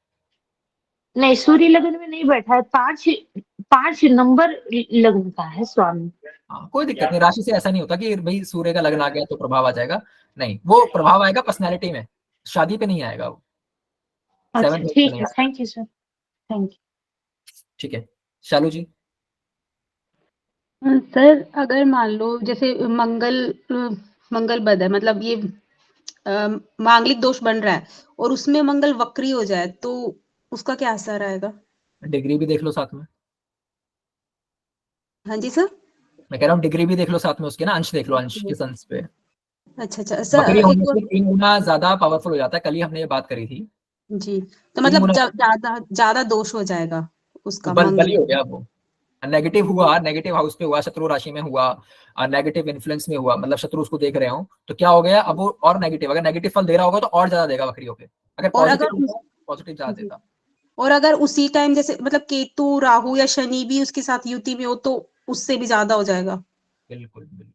नहीं, सूर्य लग्न में नहीं बैठा है, 5 नंबर लग्न का है स्वामी। हाँ कोई दिक्कत नहीं, राशि से ऐसा नहीं होता कि भाई सूर्य का लगन आ गया तो प्रभाव आ जाएगा। नहीं, वो प्रभाव आएगा पर्सनैलिटी में, शादी पे नहीं आएगा वो। अच्छा, 7th हाउस पे ठीक नहीं है, आएगा। थैंक यू सर, थैंक ठीक है, शालू जी। सर अगर मान लो जैसे मंगल बद है, मतलब ये मांगलिक दोष बन रहा है और उसमें मंगल वक्री हो जाए तो उसका क्या असर आएगा? डिग्री भी देख लो साथ में। हाँ जी सर। मैं कह रहा हूँ डिग्री भी देख लो साथ में उसके ना, अंश देख लो, अंश ओके। किस अंश पे। अच्छा अच्छा बकरी सर, होने एक और। से 3 गुना ज्यादा पावरफुल हो जाता है, कल ही हमने ये बात करी थी। जी, तो तीन मतलब गुना ज्यादा ज्यादा दोष हो जाएगा उसका बली मंगल हो का। गया वो। नेगेटिव हुआ, नेगेटिव हाउस पे हुआ, शत्रु राशि में हुआ, और नेगेटिव इन्फ्लुएंस में हुआ, मतलब शत्रु उसको देख रहे हो तो क्या हो गया, अब वो और नेगेटिव, अगर नेगेटिव फल दे रहा होगा तो और ज्यादा देगा बकरियों पे। अगर और अगर पॉजिटिव होगा, पॉजिटिव ज्यादा जी, देता। और अगर उसी टाइम जैसे मतलब केतु राहु या शनि भी उसके साथ युति में हो तो उससे भी ज्यादा हो जाएगा। बिल्कुल बिल्कुल।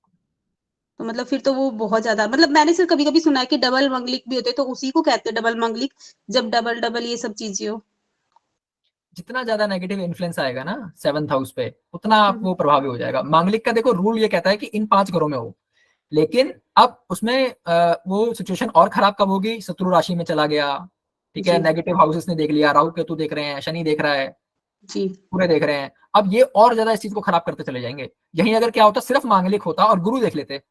तो मतलब फिर तो वो बहुत ज्यादा, मतलब मैंने सिर्फ कभी कभी सुना है कि डबल मंगलिक भी होते हैं, तो उसी को कहते हैं डबल मंगलिक, जब डबल डबल ये सब चीजें हो। जितना ज्यादा नेगेटिव इन्फ्लुएंस आएगा ना 7th हाउस पे, उतना आप हम्म, वो प्रभावी हो जाएगा। मांगलिक का देखो रूल ये कहता है कि इन 5 घरों में हो, लेकिन अब उसमें वो सिचुएशन और खराब कब होगी, शत्रु राशि में चला गया, ठीक है, जी नेगेटिव हाउसेस ने देख लिया, राहु केतु देख रहे हैं, शनि देख रहा है, जी पूरे देख रहे हैं, अब ये और ज्यादा इस चीज को खराब करते चले जाएंगे। यहीं अगर क्या होता, सिर्फ मांगलिक होता और गुरु देख लेते,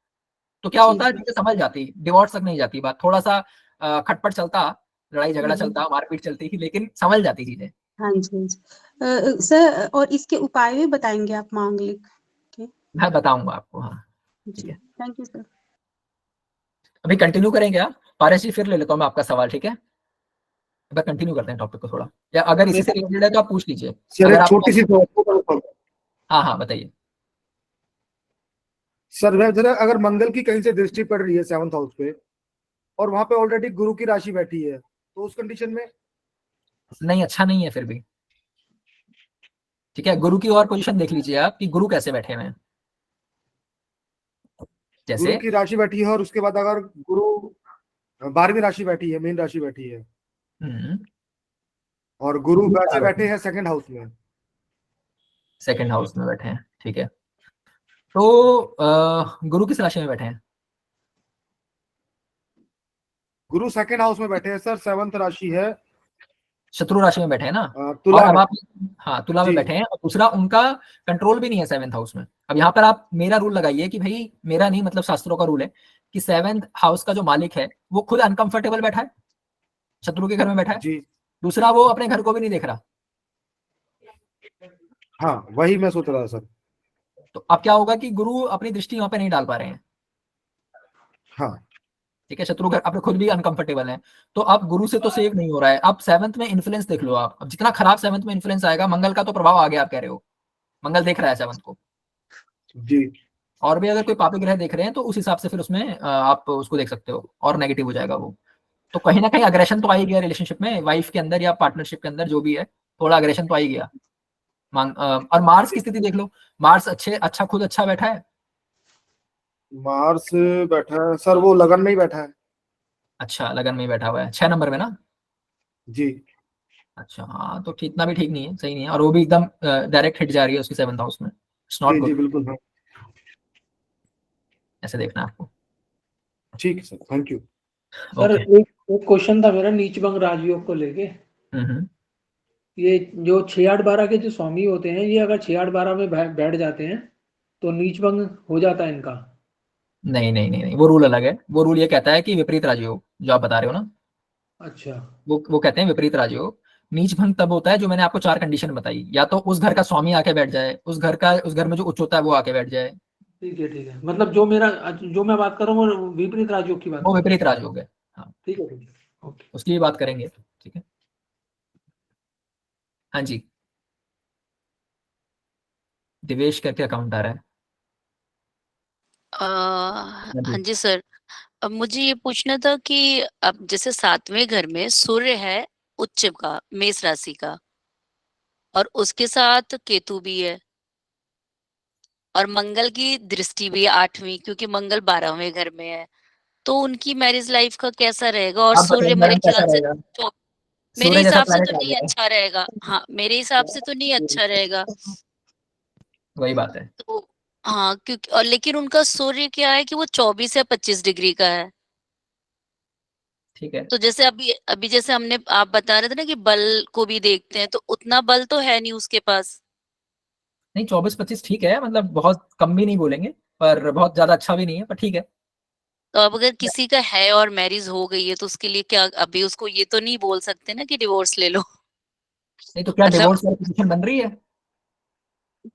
तो क्या जी होता है, चीजें समझ जाती, डिवोर्स तक नहीं जाती बात, थोड़ा सा खटपट चलता, लड़ाई झगड़ा हम्म, चलता, मारपीट चलती, लेकिन समझ जाती चीजें। हाँ जी हाँ जी। सर, और इसके उपाय भी बताएंगे आप मांगलिक के? मैं बताऊंगा आपको, हाँ। ठीक जी, है, थैंक यू सर। अभी कंटिन्यू करेंगे आप, पारस जी फिर ले लेता हूँ मैं आपका सवाल, ठीक है। अगर कंटिन्यू करते हैं टॉपिक को थोड़ा, या अगर इसी से रिलेटेड है तो आप पूछ लीजिए। सर अगर एक आप, छोटी सी तो हाँ हाँ बताइए। सर मैं जरा, अगर मंगल की कहीं से दृष्टि पड़ रही है 7th हाउस पे, और वहां पे ऑलरेडी गुरु की राशि बैठी है, तो उस कंडीशन में नहीं, अच्छा नहीं है फिर भी। ठीक है, गुरु की और पोजीशन देख लीजिए आप कि गुरु कैसे बैठे हुए हैं। गुरु जैसे, की राशि बैठी है, और उसके बाद अगर गुरु 12वीं राशि बैठी है, मेन राशि बैठी है, हम्म, और गुरु गुरु वैसे कहाँ बैठे बैठे हैं? हैं 2nd हाउस में। 2nd हाउस में बैठे हैं, ठीक है। तो गुरु किस राशि में बैठे हैं? गुरु 2nd हाउस में बैठे हैं सर, 7th राशि है शत्रु राशि में बैठे हैं ना, तुला और अब में। आप हाँ तुला में जी। बैठे हैं, और दूसरा उनका कंट्रोल भी नहीं है 7th हाउस में। अब यहाँ पर आप मेरा रूल लगाइए कि भाई, मेरा नहीं मतलब शास्त्रों का रूल है कि 7th हाउस का जो मालिक है वो खुद अनकंफर्टेबल बैठा है, शत्रु के घर में बैठा है, जी दूसरा वो अपने घर को भी नहीं देख रहा। हाँ, वही मैं सोच रहा था सर। तो अब क्या होगा कि गुरु अपनी दृष्टि वहां पे नहीं डाल पा रहे हैं। हाँ ठीक है, शत्रु घर अपने खुद भी अनकंफर्टेबल है, तो अब गुरु से तो सेव नहीं हो रहा है। अब 7th में इन्फ्लुएंस देख लो आप, अब जितना खराब 7th में इन्फ्लुएंस आएगा, मंगल का तो प्रभाव आ गया, आप कह रहे हो मंगल देख रहा है 7th को, जी और भी अगर कोई पापी ग्रह देख रहे हैं तो उस हिसाब से फिर उसमें आप उसको देख सकते हो, और नेगेटिव हो जाएगा वो। तो कहीं ना कहीं अग्रेशन तो आ ही गया रिलेशनशिप में, वाइफ के अंदर या पार्टनरशिप के अंदर, जो भी है, थोड़ा अग्रेशन तो आ ही गया। और मार्स की स्थिति देख लो, मार्स खुद अच्छा बैठा है। मार्स बैठा है सर, वो लगन में ही बैठा है। अच्छा, लगन में ही बैठा हुआ है 6 नंबर में ना। जी अच्छा हाँ, तो इतना भी ठीक नहीं है, सही नहीं है, और वो भी एकदम डायरेक्ट हिट जा रही है उसकी 7th हाउस में। इट्स नॉट जी जी गुड, बिल्कुल हाँ। ऐसे देखना है आपको। ठीक है sir, thank you. Sir okay. एक क्वेश्चन था मेरा नीच भंग राजयोग को लेके। हम्म। ये जो 6-8-12 के जो स्वामी होते हैं, ये अगर 6-8-12 में बैठ जाते हैं तो नीच भंग हो जाता है इनका? नहीं नहीं नहीं नहीं, वो रूल अलग है। वो रूल ये कहता है कि विपरीत राजयोग, जो आप बता रहे हो ना, अच्छा वो कहते हैं विपरीत राजयोग। नीच भंग तब होता है जो मैंने आपको 4 कंडीशन बताई, या तो उस घर का स्वामी आके बैठ जाए, उस घर में जो उच्च होता है वो आके बैठ जाए। ठीक है, मतलब जो मैं बात कर रहा हूँ वो विपरीत राजयोग की बात वो कर विपरीत राजयोग है। हाँ, ठीक है ओके। उसकी भी बात करेंगे। ठीक है, हाँ जी, दिवेश करके अकाउंट आ रहा है। हाँ हाँ जी। जी सर, अब मुझे ये पूछना था कि अब जैसे 7वें घर में सूर्य है उच्च का, मेष राशि का, और उसके साथ केतु भी है, और मंगल की दृष्टि भी है 8वीं, क्योंकि मंगल 12वें घर में है। तो उनकी मैरिज लाइफ का कैसा रहेगा? और आप सूर्य बताइए मेरे मैडम ख्याल कैसा से रहेगा? तो मेरे सूर्य जैसा हिसाब से तो प्लैनेट आ नहीं गया है। अच्छा रहेगा। हाँ, मेरे हिसाब से तो नहीं अच्छा रहेगा। वही बात है। तो हाँ, क्योंकि और लेकिन उनका सूर्य क्या है कि वो 24 या 25 डिग्री का है। ठीक है, तो जैसे अभी अभी जैसे हमने आप बता रहे थे ना कि बल को भी देखते हैं, तो उतना बल तो है नहीं उसके पास। नहीं 24-25 ठीक है, मतलब बहुत कम भी नहीं बोलेंगे, पर बहुत ज्यादा अच्छा भी नहीं है, पर ठीक है। तो अब अगर किसी का है और मैरिज हो गई है, तो उसके लिए क्या अभी उसको ये तो नहीं बोल सकते ना कि डिवोर्स ले लो। नहीं तो क्या मतलब डिवोर्स वाली पोजीशन बन रही है?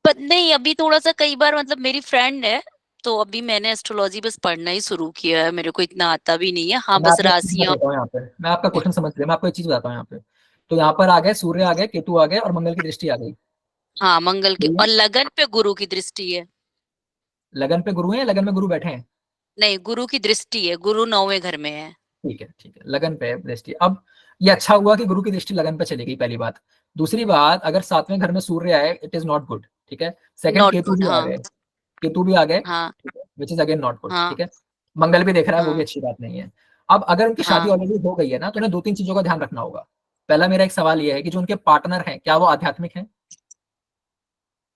पर नहीं, अभी थोड़ा सा कई बार मतलब मेरी फ्रेंड है, तो अभी मैंने एस्ट्रोलॉजी बस पढ़ना ही शुरू किया है, मेरे को इतना आता भी नहीं है। हाँ, मैं बस आपको एक चीज राशियां। बताता हूँ यहाँ पे, मैं आपका क्वेश्चन समझ गया, मैं आपको एक चीज बताता हूँ यहाँ पे। तो यहाँ पर आ गए सूर्य, आ गए केतु, आ गए, और मंगल की दृष्टि आ गई। हाँ, मंगल के, सही है? और लगन पे गुरु की दृष्टि है। लगन पे गुरु है, लगन में गुरु बैठे हैं। नहीं, गुरु की दृष्टि है, गुरु 9वें घर में है। ठीक है ठीक है, लगन पे दृष्टि। अब ये अच्छा हुआ कि गुरु की दृष्टि लगन पे चली गई, पहली बात। दूसरी बात, अगर 7वें घर में सूर्य आए, इट इज नॉट गुड। ठीक है, सेकंड नॉट केतु गुड। भी आ हाँ गए, केतु भी आ गए, हाँ which is again not good. हाँ ठीक है, मंगल भी देख रहा है, वो भी हाँ अच्छी बात नहीं है। अब अगर उनकी शादी हाँ। ऑलरेडी हो गई है ना, तो उन्हें 2-3 चीजों का ध्यान रखना होगा। पहला मेरा एक सवाल ये है कि जो उनके पार्टनर हैं, क्या वो आध्यात्मिक हैं,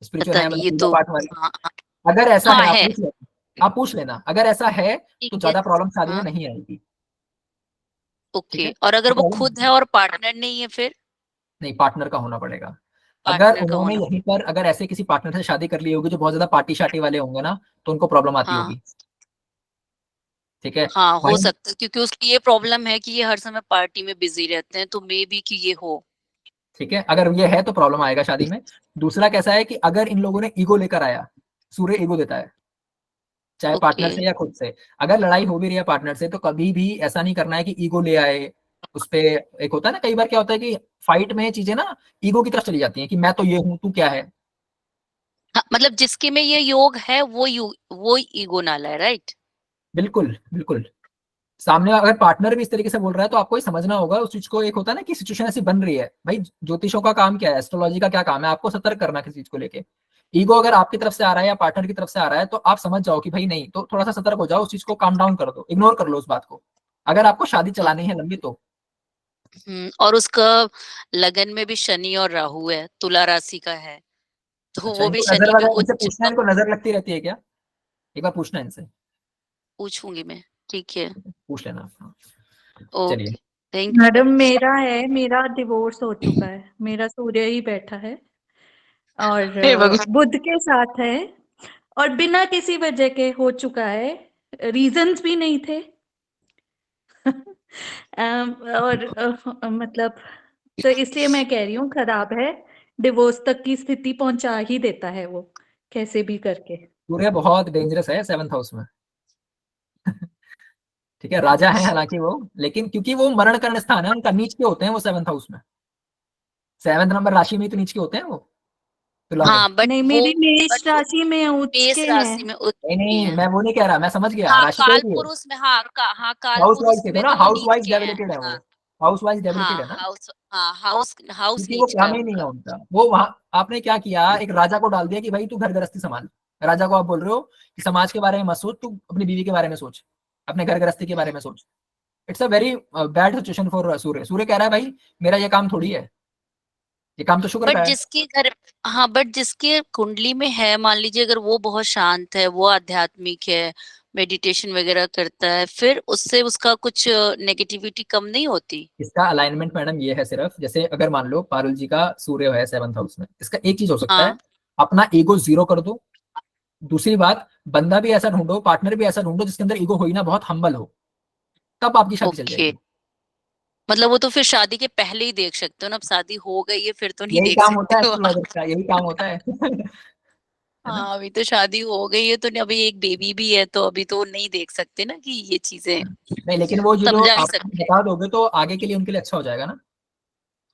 स्पिरिचुअल पता है, नहीं, मतलब ये पूजा तो। पाठ वाले? हाँ हाँ अगर ऐसा है, हाँ, है। आप पूछ लेना, अगर ऐसा है ठीक तो है। ज्यादा प्रॉब्लम शादी में हाँ, नहीं आएगी। ठीक ओके। है, और अगर तो वो खुद है और पार्टनर नहीं है, फिर नहीं, पार्टनर का होना पड़ेगा। अगर पार्टनर का उन्होंने होना। यहीं पर अगर ऐसे किसी पार्टनर से शादी कर ली होगी जो बहुत ज्यादा पार्टी शार्टी वाले होंगे ना, तो उनको प्रॉब्लम आती हाँ होगी। ठीक है, हाँ, हो वहीं सकता है, क्योंकि उसकी ये प्रॉब्लम है कि ये हर समय पार्टी में बिजी रहते हैं, तो मे बी कि ये हो। ठीक है, अगर ये है तो प्रॉब्लम आएगा शादी में। दूसरा कैसा है कि अगर इन लोगों ने ईगो लेकर आया, सूर्य ईगो देता है, चाहे ओके। पार्टनर से या खुद से। अगर लड़ाई हो भी रही है पार्टनर से, तो कभी भी ऐसा नहीं करना है कि ईगो ले आए उस पे। एक होता है ना, कई बार क्या होता है कि फाइट में चीजें ना ईगो की तरफ चली जाती हैं, कि मैं तो ये हूं, तू क्या है। हाँ, मतलब जिसके में ये योग है वो ईगो नाला है, राइट? बिल्कुल बिल्कुल। सामने अगर पार्टनर भी इस तरीके से बोल रहा है, तो आपको ये समझना होगा उस चीज को। एक होता है ना कि सिचुएशन ऐसी बन रही है, भाई ज्योतिषों का काम क्या है, एस्ट्रोलॉजी का क्या काम है, आपको सतर्क करना किसी चीज को लेके। ईगो अगर आपकी तरफ से आ रहा है या पार्टनर की तरफ से आ रहा है, तो आप समझ जाओ कि भाई नहीं, तो थोड़ा सा सतर्क हो जाओ, उस चीज को काम डाउन कर दो, इग्नोर कर लो उस बात को, अगर आपको शादी चलानी है लंबी तो। और उसका लगन में भी शनि और राहु है, तुला राशि का है, तो अच्छा, वो भी इनको नजर शनि भी वगैरह, इनसे उच्च पूछना है, इनको नजर लगती रहती है क्या? एक बार पूछना है इनसे, पूछूंगी मैं। ठीक है। पूछ लेना आप। हाँ, चलिए। Okay. Thank you madam sir. मेरा डिवोर्स हो चुका है, मेरा सूर्य ही बैठा है और हे भगवान। बुध के साथ है और बिना किसी वजह के हो चुका है, रीजंस भी नहीं थे। और मतलब तो इसलिए मैं कह रही हूँ खराब है, डिवोर्स तक की स्थिति पहुंचा ही देता है वो कैसे भी करके। सूर्य बहुत डेंजरस है 7th हाउस में। ठीक है, राजा है हालांकि वो, लेकिन क्योंकि वो मरण करण स्थान है उनका, नीच के होते हैं वो 7th हाउस में। 7th नंबर राशि में ही तो नीच के होते हैं वो तुला में। हाँ बट नहीं, वो मेरी मेष बट वो राशि में उच्च मेष के राशि हैं। में उच्च नहीं नहीं नहीं, है। मैं वो नहीं कह रहा, मैं समझ गया हाँ राशि काल कैसी है। पुरुष में, हाँ काल हाउस पुरुष वाइज थे में ना, तो वो हाउस नीच वाइज के हैं। डेबिलिटेड है वो। हाँ हाउस वाइज डेबिलिटेड हाँ है ना, हाउस क्योंकि वो नीच का काम है ही नहीं है उनका। उनका। वो वहां आपने क्या किया, एक राजा को डाल दिया कि भाई तू घर गृहस्थी संभाल। राजा को आप बोल रहे हो कि समाज के बारे में मत सोच, तू अपनी बीवी के बारे में सोच, अपने घर गृहस्थी के बारे में सोच। It's a very bad situation for Surya. Surya कह रहा है भाई मेरा ये काम थोड़ी है, ये काम तो शुक्र बट का है। जिसके घर, हाँ बट जिसके कुंडली में है, मान लीजिए अगर वो बहुत शांत है, वो आध्यात्मिक है, मेडिटेशन वगैरह करता है, फिर उससे उसका कुछ नेगेटिविटी कम नहीं होती। इसका अलाइनमेंट मैडम ये है सिर्फ, जैसे अगर मान लो पारुल जी का सूर्य है 7th हाउस में, इसका एक चीज हो सकता है, हाँ अपना ईगो जीरो कर दो। दूसरी बात, बंदा भी ऐसा ढूंढो, पार्टनर भी ऐसा ढूंढो जिसके अंदर ईगो हो ही ना, बहुत हम्बल हो, तब आपकी शादी चल ओके। जाएगी। मतलब वो तो फिर शादी के पहले ही देख सकते हो ना, अब शादी हो गई है फिर तो नहीं यही देख काम होता है सकते हो आप। एस्ट्रोलॉजर का, यही काम होता है। है ना। हाँ अभी तो शादी हो गई है तो अभी एक बेबी भी है, तो अभी तो नहीं देख सकते ना कि ये चीजें, नहीं, लेकिन वो जो समझा नहीं आप सकते। बता दोगे तो आगे के लिए उनके लिए अच्छा हो जाएगा ना।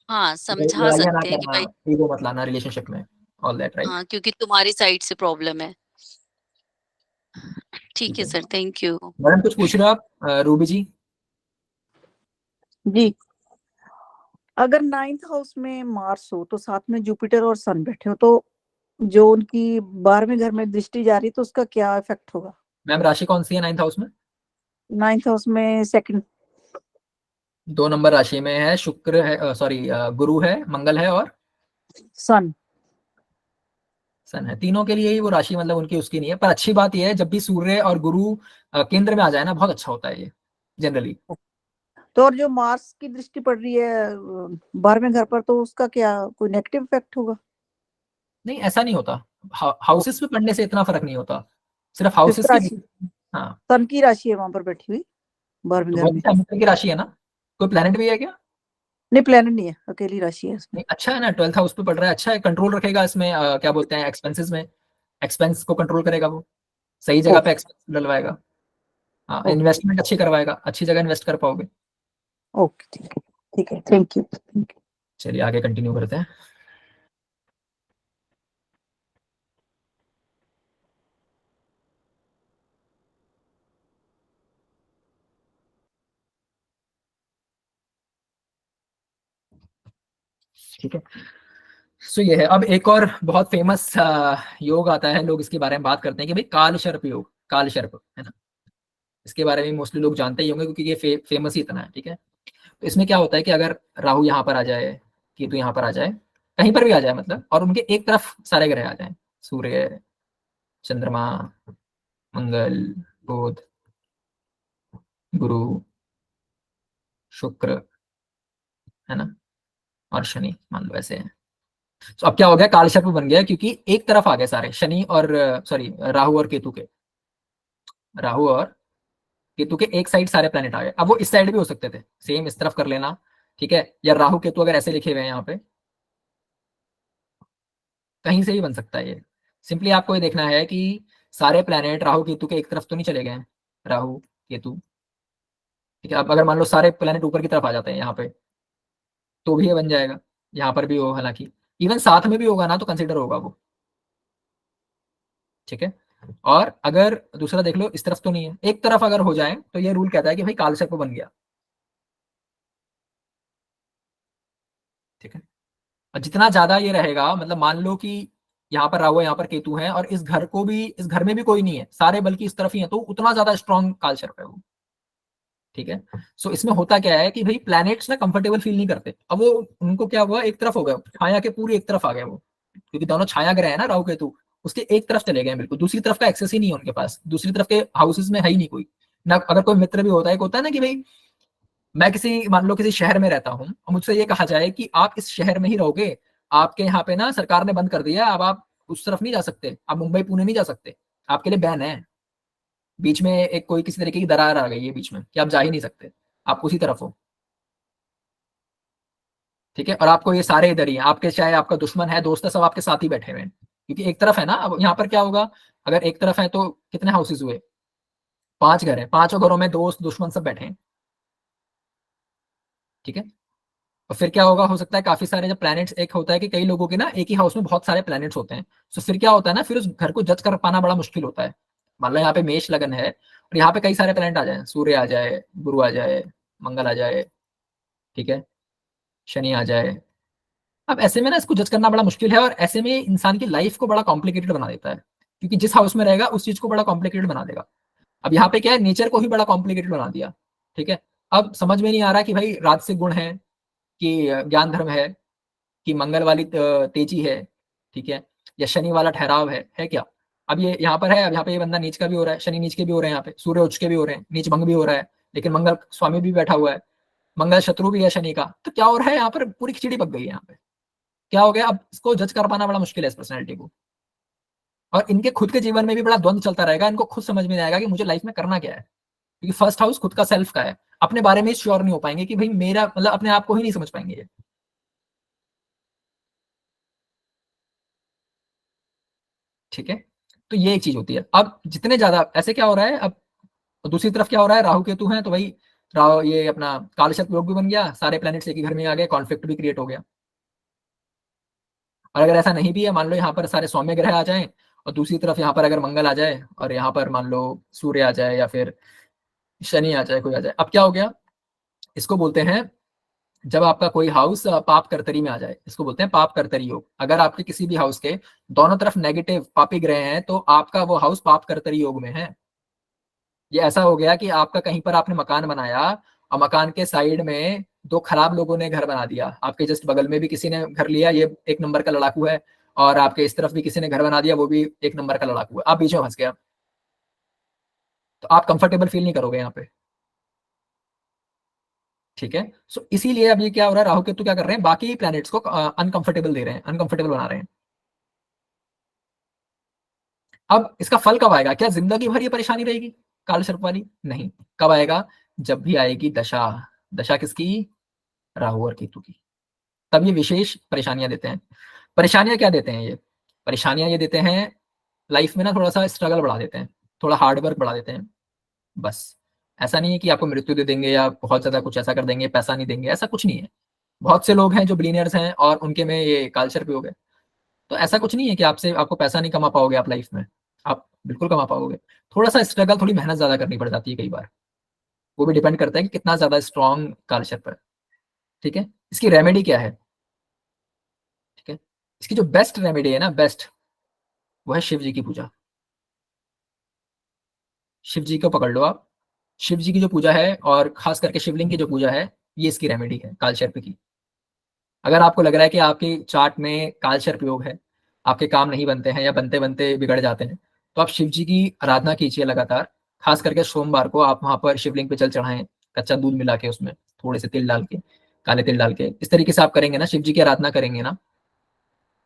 हाँ समझा लड़ाइयाँ ना सकते हैं कि करना, भाई, ईगो मत लाना रिलेशनशिप में, ऑल दैट राइट। हाँ क्योंकि तुम्हारी साइड से प्रॉब्लम है। ठीक ठीक है है सर, थैंक यू। मैडम, कुछ पूछ रहे हो आप रूबी जी। जी, अगर 9th हाउस में मार्स हो तो साथ में जुपिटर और सन बैठे हो तो जो उनकी 12वें घर में दृष्टि जा रही तो उसका क्या इफेक्ट होगा? मैम राशि कौन सी है 9th हाउस में? 9th हाउस में सेकंड 2 नंबर राशि में है, शुक्र है, सॉरी गुरु है, मंगल है और सन। सन है। तीनों के लिए ही वो राशि मतलब उनकी उसकी नहीं है, पर अच्छी बात यह है जब भी सूर्य और गुरु केंद्र में आ जाए ना, बहुत अच्छा होता है ये जनरली। तो और जो मार्स की दृष्टि पड़ रही है 12वें घर पर तो उसका क्या कोई नेगेटिव इफेक्ट होगा? नहीं ऐसा नहीं होता, हाउसेस में पढ़ने से इतना फर्क नहीं होता, सिर्फ फिफ्थ हाउसेस की। राशि, हाँ सन की राशि है वहां पर बैठी हुई तो 12वें घर वो में। भी मित्र की राशि है ना, कोई प्लेनेट भी है क्या? नहीं, प्लेनेट नहीं है, अकेली राशि है इसमें। नहीं अच्छा है ना, 12th हाउस पे पढ़ रहा है, अच्छा है, कंट्रोल रखेगा इसमें, क्या बोलते हैं एक्सपेंसेस में, एक्सपेंस को कंट्रोल करेगा वो, सही जगह पे ओके एक्सपेंस डलवाएगा। हाँ ओके इन्वेस्टमेंट अच्छी करवाएगा, अच्छी जगह इन्वेस्ट कर पाओगे। ओके, ठीक है, थैंक यू। चलिए आगे कंटिन्यू करते हैं। ठीक है, सो ये है। अब एक और बहुत फेमस योग आता है, लोग इसके बारे में बात करते हैं कि भाई काल सर्प योग, काल सर्प है ना, इसके बारे में मोस्टली लोग जानते ही होंगे क्योंकि ये फेमस ही इतना है। ठीक है, तो इसमें क्या होता है कि अगर राहु यहाँ पर आ जाए, केतु यहाँ पर आ जाए, कहीं पर भी आ जाए मतलब, और उनके एक तरफ सारे ग्रह आ जाए, सूर्य, चंद्रमा, मंगल, बुध, गुरु, शुक्र, है ना, और शनि मान लो ऐसे है। तो अब क्या हो गया, काल सर्प बन गया क्योंकि एक तरफ आ गए सारे, शनि और सॉरी राहु और केतु के, राहु और केतु के एक साइड सारे प्लेनेट आ गए। अब वो इस साइड भी हो सकते थे, सेम इस तरफ कर लेना, ठीक है, या राहु केतु अगर ऐसे लिखे हुए हैं यहाँ पे, कहीं से भी बन सकता है ये। सिंपली आपको ये देखना है कि सारे प्लेनेट राहु केतु के एक तरफ तो नहीं चले गए हैं, राहु केतु, ठीक है। अब अगर मान लो सारे प्लेनेट ऊपर की तरफ आ जाते हैं यहाँ पे, तो भी ये बन जाएगा, यहाँ पर भी हो, हालांकि इवन साथ में भी होगा ना तो कंसिडर होगा वो, ठीक है। और अगर दूसरा देख लो, इस तरफ तो नहीं है, एक तरफ अगर हो जाए तो ये रूल कहता है कि भाई कालसर्प बन गया, ठीक है। और जितना ज्यादा ये रहेगा, मतलब मान लो कि यहाँ पर राहु है, यहाँ पर केतु है, और इस घर को भी, इस घर में भी कोई नहीं है, सारे बल्कि इस तरफ ही है, तो उतना ज्यादा स्ट्रॉन्ग कालसर्प है वो, ठीक है। सो इसमें होता क्या है कि भाई प्लैनेट्स ना कंफर्टेबल फील नहीं करते। अब वो उनको क्या हुआ, एक तरफ हो गया, छाया के पूरी एक तरफ आ गए वो, क्योंकि दोनों छाया ग्रह है ना राहु केतु, उसके एक तरफ चले गए बिल्कुल, दूसरी तरफ का एक्सेस ही नहीं है उनके पास, दूसरी तरफ के हाउसेस में है ही नहीं कोई ना। अगर कोई मित्र भी होता है, एक होता है ना कि भाई मैं किसी मान लो किसी शहर में रहता हूँ और मुझसे ये कहा जाए कि आप इस शहर में ही रहोगे, आपके यहाँ पे ना सरकार ने बंद कर दिया, अब आप उस तरफ नहीं जा सकते, आप मुंबई पुणे नहीं जा सकते, आपके लिए बैन है, बीच में एक कोई किसी तरीके की दरार आ गई है बीच में कि आप जा ही नहीं सकते, आप उसी तरफ हो, ठीक है। और आपको ये सारे इधर ही हैं, आपके चाहे आपका दुश्मन है दोस्त है सब आपके साथ ही बैठे हुए हैं, क्योंकि एक तरफ है ना। अब यहाँ पर क्या होगा, अगर एक तरफ है तो कितने हाउसेज हुए, 5 घर हैं, 5 घरों में दोस्त दुश्मन सब बैठे हैं, ठीक है। और फिर क्या होगा, हो सकता है काफी सारे जब प्लैनेट्स, एक होता है कि कई लोगों के ना एक ही हाउस में बहुत सारे प्लैनेट्स होते हैं, तो फिर क्या होता है ना, फिर उस घर को जज कर पाना बड़ा मुश्किल होता है। मान लो यहाँ पे मेष लगन है और यहाँ पे कई सारे प्लैनेट आ जाए, सूर्य आ जाए, गुरु आ जाए, मंगल आ जाए, ठीक है, शनि आ जाए। अब ऐसे में ना इसको जज करना बड़ा मुश्किल है, और ऐसे में इंसान की लाइफ को बड़ा कॉम्प्लिकेटेड बना देता है, क्योंकि जिस हाउस में रहेगा उस चीज को बड़ा कॉम्प्लिकेटेड बना देगा। अब यहाँ पे क्या है, नेचर को ही बड़ा कॉम्प्लिकेटेड बना दिया, ठीक है। अब समझ में नहीं आ रहा कि भाई राजसिक गुण है कि ज्ञान धर्म है कि मंगल वाली तेजी है, ठीक है, या शनि वाला ठहराव है क्या। अब ये यहाँ पर है, अब यहाँ पे ये बंदा नीच का भी हो रहा है, शनि नीच के भी हो रहे हैं, यहाँ पे सूर्य उच्च के भी हो रहे हैं, नीच भंग भी हो रहा है, लेकिन मंगल स्वामी भी बैठा हुआ है, मंगल शत्रु भी है शनि का, तो क्या हो रहा है यहाँ पर, पूरी खिचड़ी पक गई है यहाँ पे। क्या हो गया, अब इसको जज कर पाना बड़ा मुश्किल है इस पर्सनैलिटी को, और इनके खुद के जीवन में भी बड़ा द्वंद चलता रहेगा, इनको खुद समझ में नहीं आएगा कि मुझे लाइफ में करना क्या है, क्योंकि फर्स्ट हाउस खुद का सेल्फ का है, अपने बारे में श्योर नहीं हो पाएंगे कि भाई मेरा मतलब, अपने आप को ही नहीं समझ पाएंगे ये, ठीक है। तो ये एक चीज होती है। अब जितने ज्यादा ऐसे क्या हो रहा है, अब दूसरी तरफ क्या हो रहा है, राहु केतु है तो भाई राहु ये अपना कालशर्प योग भी बन गया, सारे प्लैनेट्स एक ही घर में आ गए, कॉन्फ्लिक्ट भी क्रिएट हो गया। और अगर ऐसा नहीं भी है, मान लो यहाँ पर सारे सौम्य ग्रह आ जाएं और दूसरी तरफ यहाँ पर अगर मंगल आ जाए और यहाँ पर मान लो सूर्य आ जाए या फिर शनि आ जाए, कोई आ जाए, अब क्या हो गया, इसको बोलते हैं, जब आपका कोई हाउस पाप कर्तरी में आ जाए, इसको बोलते हैं पाप कर्तरी योग। अगर आपके किसी भी हाउस के दोनों तरफ नेगेटिव पापी ग्रह हैं तो आपका वो हाउस पाप कर्तरी योग में है। ये ऐसा हो गया कि आपका कहीं पर आपने मकान बनाया और मकान के साइड में 2 खराब लोगों ने घर बना दिया, आपके जस्ट बगल में भी किसी ने घर लिया, ये 1 नंबर का लड़ाकू है, और आपके इस तरफ भी किसी ने घर बना दिया, वो भी 1 नंबर का लड़ाकू है, आप बीच में फंस गया, तो आप कंफर्टेबल फील नहीं करोगे यहाँ पे, ठीक है। सो इसीलिए अब ये क्या हो रहा है, राहु केतु क्या कर रहे हैं, बाकी प्लैनेट्स को अनकंफर्टेबल दे रहे हैं, अनकंफर्टेबल बना रहे हैं। अब इसका फल कब आएगा, क्या जिंदगी भर ये परेशानी रहेगी काल सर्प वाली, नहीं। कब आएगा, जब भी आएगी दशा, दशा किसकी, राहु और केतु की, तब ये विशेष परेशानियां देते हैं। परेशानियां क्या देते हैं ये, परेशानियां ये देते हैं लाइफ में ना थोड़ा सा स्ट्रगल बढ़ा देते हैं, थोड़ा हार्ड वर्क बढ़ा देते हैं, बस। ऐसा नहीं है कि आपको मृत्यु दे देंगे या बहुत ज्यादा कुछ ऐसा कर देंगे, पैसा नहीं देंगे, ऐसा कुछ नहीं है। बहुत से लोग हैं जो बिलीनियर्स हैं और उनके में ये कालसर्प योग है, तो ऐसा कुछ नहीं है कि आपसे आपको पैसा नहीं कमा पाओगे आप लाइफ में, आप बिल्कुल कमा पाओगे। थोड़ा सा स्ट्रगल, थोड़ी मेहनत ज्यादा करनी पड़ जाती है कई बार, वो भी डिपेंड करता है कि कितना ज्यादा स्ट्रॉन्ग कालसर्प है, ठीक है। इसकी रेमेडी क्या है, ठीक है, इसकी जो बेस्ट रेमेडी है ना, बेस्ट, वो है शिव जी की पूजा। शिव जी को पकड़ लो आप, शिव जी की जो पूजा है और खास करके शिवलिंग की जो पूजा है, ये इसकी रेमेडी है कालसर्प की। अगर आपको लग रहा है कि आपकी चार्ट में कालसर्प योग है, आपके काम नहीं बनते हैं या बनते बनते बिगड़ जाते हैं, तो आप शिव जी की आराधना कीजिए लगातार। खास करके सोमवार को आप वहां पर शिवलिंग पे जल चढ़ाएं, कच्चा दूध मिला के उसमें थोड़े से तिल डाल के, काले तिल डाल के, इस तरीके से आप करेंगे ना, शिव जी की आराधना करेंगे ना,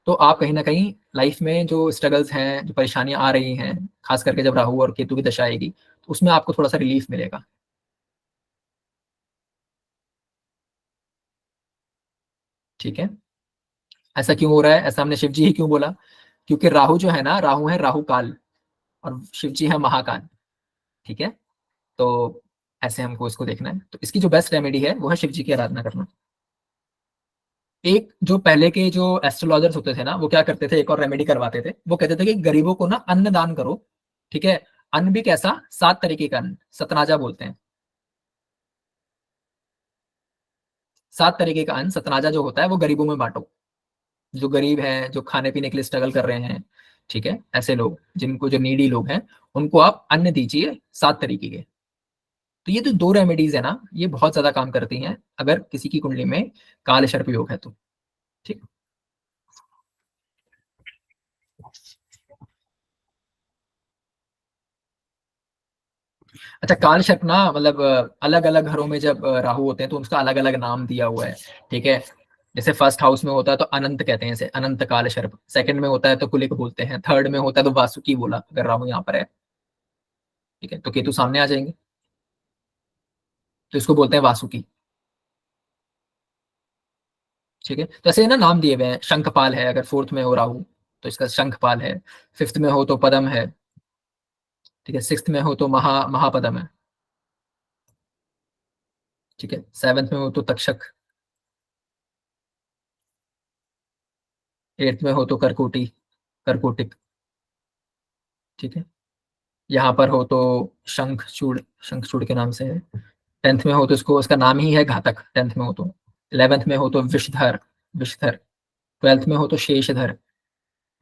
तो आप कहीं ना कहीं लाइफ में जो स्ट्रगल्स हैं, जो परेशानियां आ रही हैं, खास करके जब राहु और केतु की दशा आएगी, तो उसमें आपको थोड़ा सा रिलीफ मिलेगा, ठीक है। ऐसा क्यों हो रहा है, ऐसा हमने शिव जी ही क्यों बोला, क्योंकि राहु जो है ना, राहु है राहु काल और शिव जी है महाकाल, ठीक है। तो ऐसे हमको इसको देखना है, तो इसकी जो बेस्ट रेमेडी है वो है शिव जी की आराधना करना। एक जो पहले के जो एस्ट्रोलॉजर्स होते थे ना, वो क्या करते थे, एक और रेमेडी करवाते थे, वो कहते थे कि गरीबों को ना अन्न दान करो, ठीक है। अन्न भी कैसा, 7 तरीके का अन्न, सतनाजा बोलते हैं, 7 तरीके का अन्न सतनाजा जो होता है वो गरीबों में बांटो, जो गरीब हैं, जो खाने पीने के लिए स्ट्रगल कर रहे हैं, ठीक है, ऐसे लोग जिनको, जो नीडी लोग हैं, उनको आप अन्न दीजिए 7 तरीके के। तो ये जो 2 रेमेडीज है ना, ये बहुत ज्यादा काम करती हैं अगर किसी की कुंडली में काल सर्प योग है तो, ठीक। अच्छा, काल सर्प ना मतलब अलग अलग घरों में जब राहु होते हैं तो उसका अलग अलग नाम दिया हुआ है, ठीक है। जैसे फर्स्ट हाउस में होता है तो अनंत कहते हैं, इसे अनंत काल सर्प। सेकंड में होता है तो कुलिक बोलते हैं। थर्ड में होता है तो वासुकी बोला, अगर राहु यहाँ पर है, ठीक है। तो केतु सामने आ जाएंगे, तो इसको बोलते हैं वासुकी, ठीक है। तो ऐसे ना नाम दिए हुए हैं। शंखपाल है अगर फोर्थ में हो राहु, तो इसका शंखपाल है। फिफ्थ में हो तो पदम है, ठीक है। सिक्स्थ में हो तो महापदम है, ठीक है। सेवंथ में हो तो तक्षक, एट्थ में हो तो करकोटिक, ठीक है। यहाँ पर हो तो शंखचूड़ के नाम से है। टेंथ में हो तो इसको, इसका नाम ही है घातक, टेंथ में हो तो। 11th में हो तो विषधर। 12th में हो तो शेषधर,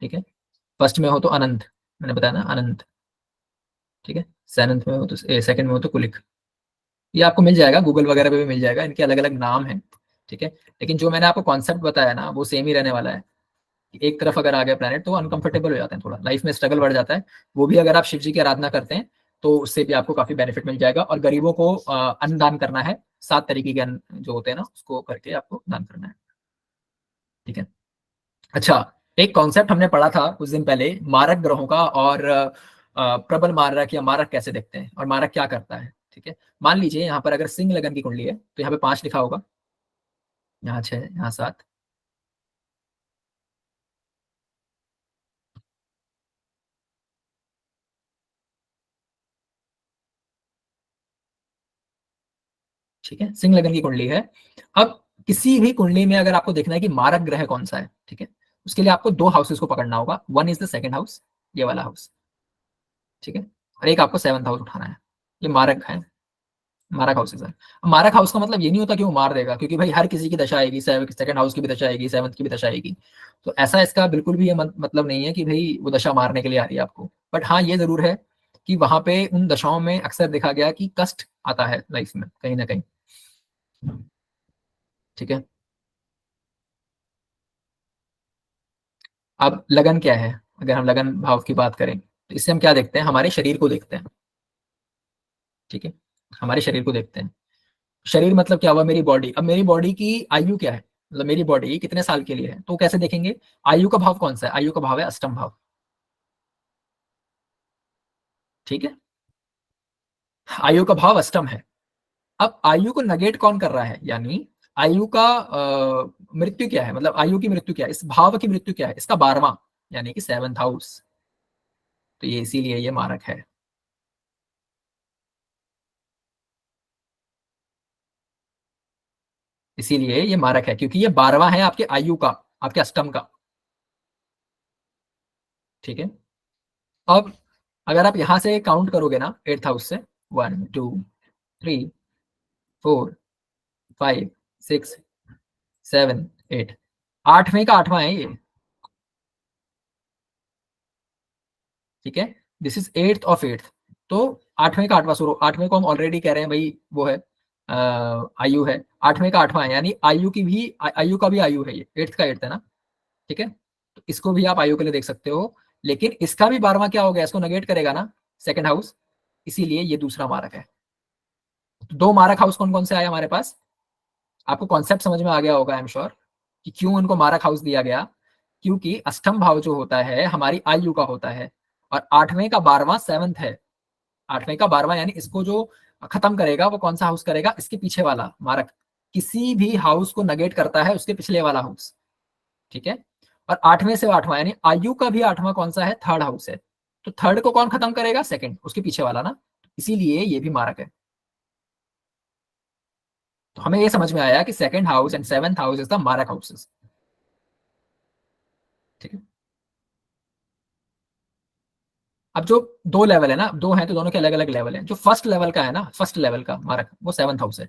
ठीक है। फर्स्ट में हो तो अनंत, मैंने बताया ना अनंत, ठीक है। सेवंथ में हो तो सेकंड में हो तो कुलिक। ये आपको मिल जाएगा, गूगल वगैरह पे भी मिल जाएगा, इनके अलग अलग नाम हैं, ठीक है। लेकिन जो मैंने आपको कॉन्सेप्ट बताया ना वो सेम ही रहने वाला है। एक तरफ अगर आ गया प्लैनेट तो अनकंफर्टेबल हो जाते हैं, थोड़ा लाइफ में स्ट्रगल बढ़ जाता है। वो भी अगर आप शिव जी की आराधना करते हैं तो उससे भी आपको काफी बेनिफिट मिल जाएगा। और गरीबों को अन्न दान करना है, 7 तरीके के अन्न जो होते हैं ना उसको करके आपको दान करना है, ठीक है। अच्छा, एक कॉन्सेप्ट हमने पढ़ा था कुछ दिन पहले मारक ग्रहों का, और प्रबल मारक या मारक कैसे देखते हैं और मारक क्या करता है, ठीक है। मान लीजिए यहाँ पर अगर सिंह लगन की कुंडली है तो यहाँ पे 5 लिखा होगा, यहाँ 6, यहाँ 7, ठीक है। सिंह लगन की कुंडली है। अब किसी भी कुंडली में अगर आपको देखना है कि मारक ग्रह कौन सा है, ठीक है, उसके लिए आपको 2 हाउसेस को पकड़ना होगा। One is the second house, ये वाला हाउस, ठीक है। और एक आपको 7th हाउस उठाना है, ये मारक है, मारक हाउसेस है। मारक हाउस का मतलब ये नहीं होता कि वो मार देगा, क्योंकि भाई हर किसी की दशा आएगी, सेकंड हाउस की भी दशा आएगी, 7th की भी दशा आएगी। तो ऐसा इसका बिल्कुल भी ये मतलब नहीं है कि भाई वो दशा मारने के लिए आ रही है आपको। बट हाँ, ये जरूर है कि वहां पे उन दशाओं में अक्सर देखा गया कि कष्ट आता है लाइफ में कहीं ना कहीं, ठीक है। अब लगन क्या है, अगर हम लगन भाव की बात करें तो इससे हम क्या देखते हैं, हमारे शरीर को देखते हैं, ठीक है। हमारे शरीर को देखते हैं। शरीर मतलब क्या हुआ, मेरी बॉडी। अब मेरी बॉडी की आयु क्या है, मतलब मेरी बॉडी कितने साल के लिए है, तो कैसे देखेंगे। आयु का भाव कौन सा है, आयु का भाव है अष्टम भाव, ठीक है। आयु का भाव अष्टम है। अब आयु को नगेट कौन कर रहा है, यानी आयु का मृत्यु क्या है, मतलब आयु की मृत्यु क्या है, इस भाव की मृत्यु क्या है, इसका 12वां, यानी कि 7th हाउस। तो ये इसीलिए ये मारक है। इसीलिए ये मारक है क्योंकि ये 12वां है आपके आयु का, आपके अष्टम का, ठीक है। अब अगर आप यहां से काउंट करोगे ना 8th हाउस से, 1 2 3 4 5 6 7 8, 8वें का 8वां है ये, ठीक है। This is 8th of 8th। तो 8वें का 8वां, सो 8वें को हम ऑलरेडी कह रहे हैं भाई वो है आयु है। 8वें का 8वां है, यानी आयु की भी आयु का भी आयु है, ये 8th का 8th है ना, ठीक है। तो इसको भी आप आयु के लिए देख सकते हो। लेकिन इसका भी 12वां क्या हो गया, इसको नेगेट करेगा ना सेकंड हाउस, इसीलिए ये दूसरा मारक है। तो 2 मारक हाउस कौन कौन से आए हमारे पास, आपको कॉन्सेप्ट समझ में आ गया होगा आई एम श्योर कि क्यों उनको मारक हाउस दिया गया। क्योंकि अष्टम भाव जो होता है हमारी आयु का होता है, और 8वें का 12वां 7th है। 8वें का 12वां यानी इसको जो खत्म करेगा वो कौन सा हाउस करेगा, इसके पीछे वाला मारक किसी भी हाउस को नेगेट करता है उसके पिछले वाला हाउस, ठीक है। और 8वें से 8वां यानी आयु का भी 8वां कौन सा है, थर्ड हाउस है। तो थर्ड को कौन खत्म करेगा, सेकंड, उसके पीछे वाला ना, इसीलिए ये भी मारक है। तो हमें ये समझ में आया कि second house and 7th house is the मारक हाउसेस, ठीक है। अब जो 2 लेवल है ना, 2 हैं तो दोनों के अलग अलग लेवल है। जो फर्स्ट लेवल का है ना, फर्स्ट लेवल का मारक वो 7th हाउस है,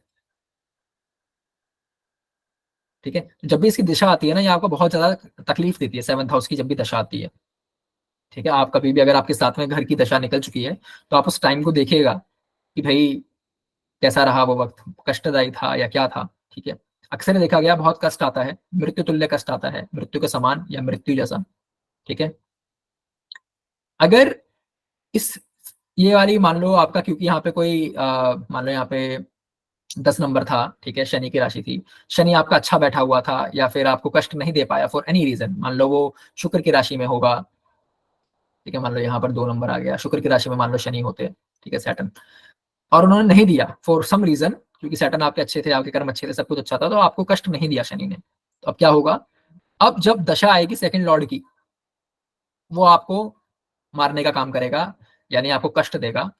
ठीक है। जब भी इसकी दिशा आती है ना, ये आपको बहुत ज्यादा तकलीफ देती है 7th हाउस की जब भी दशा आती है, ठीक है। आप कभी भी अगर आपके साथ में घर की दशा निकल चुकी है तो आप उस टाइम को देखिएगा कि भाई कैसा रहा वो वक्त, कष्टदायी था या क्या था, ठीक है। अक्सर देखा गया बहुत कष्ट आता है, मृत्यु तुल्य कष्ट आता है, मृत्यु के समान या मृत्यु जैसा, ठीक है। अगर इस ये वाली मान लो आपका, क्योंकि यहाँ पे कोई मान लो यहाँ पे 10 नंबर था, ठीक है, शनि की राशि थी, शनि आपका अच्छा बैठा हुआ था या फिर आपको कष्ट नहीं दे पाया फॉर एनी रीजन, मान लो वो शुक्र की राशि में होगा, ठीक है, मान लो यहाँ पर 2 नंबर आ गया, शुक्र की राशि में मान लो शनि होते, ठीक है, सैटर्न, और उन्होंने नहीं दिया फॉर सम रीजन, क्योंकि सैटर्न आपके अच्छे थे, आपके कर्म अच्छे थे, सब कुछ अच्छा था, तो आपको कष्ट नहीं दिया शनि ने, तो अब क्या होगा, अब जब दशा आएगी सेकंड लॉर्ड की, वो आपको मारने का काम करेगा, यानी आपको कष्ट देगा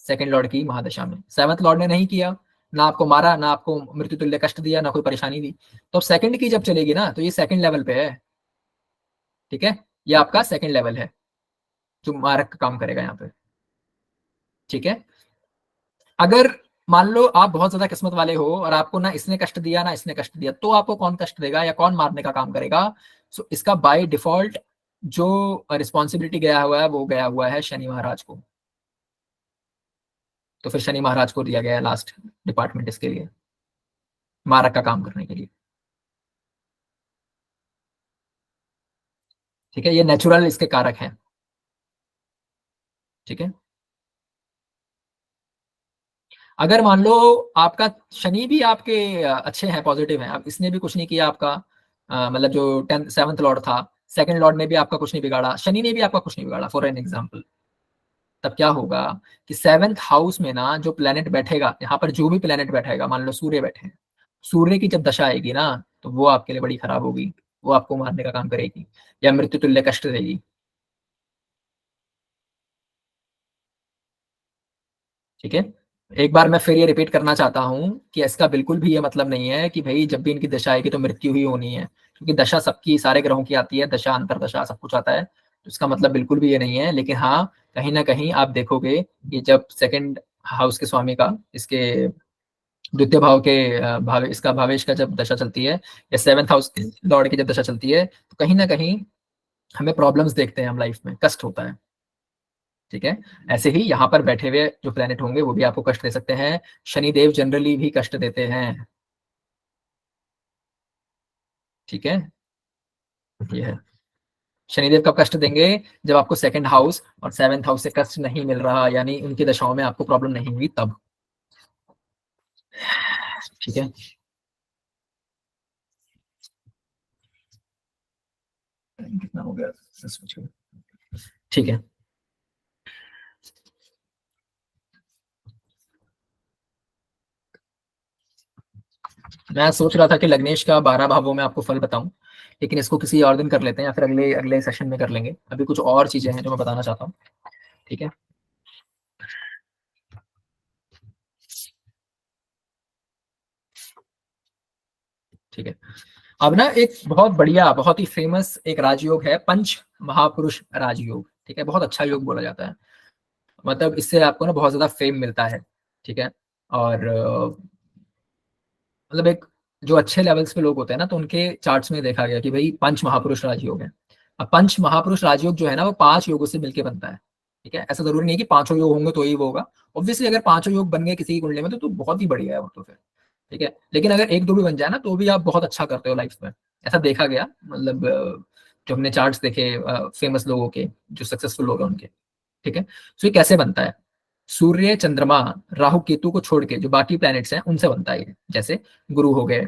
सेकंड लॉर्ड की महादशा में। सेवंथ लॉर्ड ने नहीं किया, ना आपको मारा, ना आपको मृत्यु तुल्य कष्ट दिया, ना कोई परेशानी दी, तो अब सेकंड की जब चलेगी ना, तो ये सेकंड लेवल पे है, ठीक है, ये आपका सेकंड लेवल है जो मारक का काम करेगा यहाँ पे, ठीक है। अगर मान लो आप बहुत ज्यादा किस्मत वाले हो और आपको ना इसने कष्ट दिया ना इसने कष्ट दिया, तो आपको कौन कष्ट देगा या कौन मारने का काम करेगा? सो इसका बाय डिफॉल्ट जो रिस्पॉन्सिबिलिटी गया हुआ है वो गया हुआ है शनि महाराज को, तो फिर शनि महाराज को दिया गया है लास्ट डिपार्टमेंट इसके लिए, मारक का काम करने के लिए, ठीक है, ये नेचुरल इसके कारक हैं, ठीक है। अगर मान लो आपका शनि भी आपके अच्छे हैं, पॉजिटिव हैं, अब इसने भी कुछ नहीं किया आपका, मतलब जो 10th 7th लॉर्ड था, सेकंड लॉर्ड ने भी आपका कुछ नहीं बिगाड़ा, शनि ने भी आपका कुछ नहीं बिगाड़ा फॉर एन एग्जाम्पल, तब क्या होगा कि 7th हाउस में ना जो प्लेनेट बैठेगा, यहाँ पर जो भी प्लेनेट बैठेगा, मान लो सूर्य बैठे हैं, सूर्य की जब दशा आएगी ना, तो वो आपके लिए बड़ी खराब होगी, वो आपको मारने का काम करेगी या मृत्यु तुल्य कष्ट देगी, ठीक है। एक बार मैं फिर ये रिपीट करना चाहता हूं कि इसका बिल्कुल भी ये मतलब नहीं है कि भाई जब भी इनकी दशा आएगी तो मृत्यु ही होनी है, क्योंकि दशा सबकी सारे ग्रहों की आती है, दशा अंतरदशा सब कुछ आता है, तो इसका मतलब बिल्कुल भी ये नहीं है। लेकिन हाँ, कहीं ना कहीं आप देखोगे कि जब सेकंड हाउस के स्वामी का, इसके द्वितीय भाव के भाव, इसका भावेश का जब दशा चलती है या 7th हाउस लॉर्ड की जब दशा चलती है, तो कहीं ना कहीं हमें प्रॉब्लम्स देखते हैं, हम लाइफ में कष्ट होता है, ठीक है। ऐसे ही यहाँ पर बैठे हुए जो प्लेनेट होंगे वो भी आपको कष्ट दे सकते हैं, शनिदेव जनरली भी कष्ट देते हैं, ठीक है, ये है। शनिदेव कब कष्ट देंगे? जब आपको सेकंड हाउस और 7th हाउस से कष्ट नहीं मिल रहा, यानी उनकी दशाओं में आपको प्रॉब्लम नहीं हुई तब, ठीक है। कितना हो गया? ठीक है। मैं सोच रहा था कि लग्नेश का 12 भावों में आपको फल बताऊं, लेकिन इसको किसी और दिन कर लेते हैं या फिर अगले अगले सेशन में कर लेंगे, अभी कुछ और चीजें हैं जो मैं बताना चाहता हूँ, ठीक है। ठीक है, अब ना एक बहुत बढ़िया, बहुत ही फेमस एक राजयोग है, पंच महापुरुष राजयोग, ठीक है, बहुत अच्छा योग बोला जाता है, मतलब इससे आपको ना बहुत ज्यादा फेम मिलता है, ठीक है। और मतलब एक जो अच्छे लेवल्स पे लोग होते हैं ना, तो उनके चार्ट्स में देखा गया कि भाई पंच महापुरुष राजयोग है। अब पंच महापुरुष राजयोग जो है ना, वो 5 योगों से मिलकर बनता है, ठीक है। ऐसा जरूरी नहीं कि 5 योग होंगे तो ही वो होगा, ऑब्वियसली अगर 5 योग बन गए किसी की कुंडली में तो बहुत ही बढ़िया है वो तो फिर, ठीक है। लेकिन अगर 1-2 भी बन जाए ना, तो भी आप बहुत अच्छा करते हो लाइफ में, ऐसा देखा गया, मतलब जो हमने चार्ट्स देखे फेमस लोगों के, जो सक्सेसफुल लोग हैं उनके, ठीक है। तो ये कैसे बनता है? सूर्य, चंद्रमा, राहु केतु को छोड़ के जो बाकी प्लैनेट्स हैं उनसे बनता है ये, जैसे गुरु हो गए,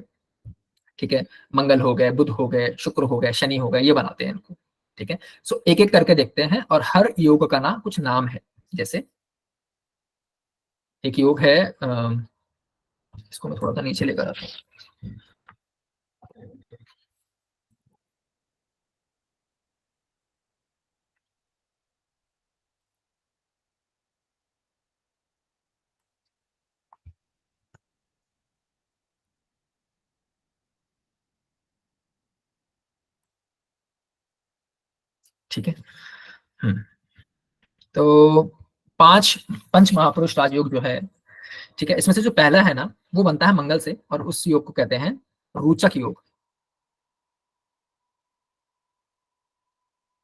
ठीक है, मंगल हो गए, बुध हो गए, शुक्र हो गए, शनि हो गए, ये बनाते हैं इनको, ठीक है। सो एक एक करके देखते हैं, और हर योग का ना कुछ नाम है, जैसे एक योग है, इसको मैं थोड़ा सा नीचे लेकर आता हूँ, ठीक है। तो 5 पंच महापुरुष राजयोग जो है, ठीक है, इसमें से जो पहला है ना, वो बनता है मंगल से, और उस योग को कहते हैं रोचक योग।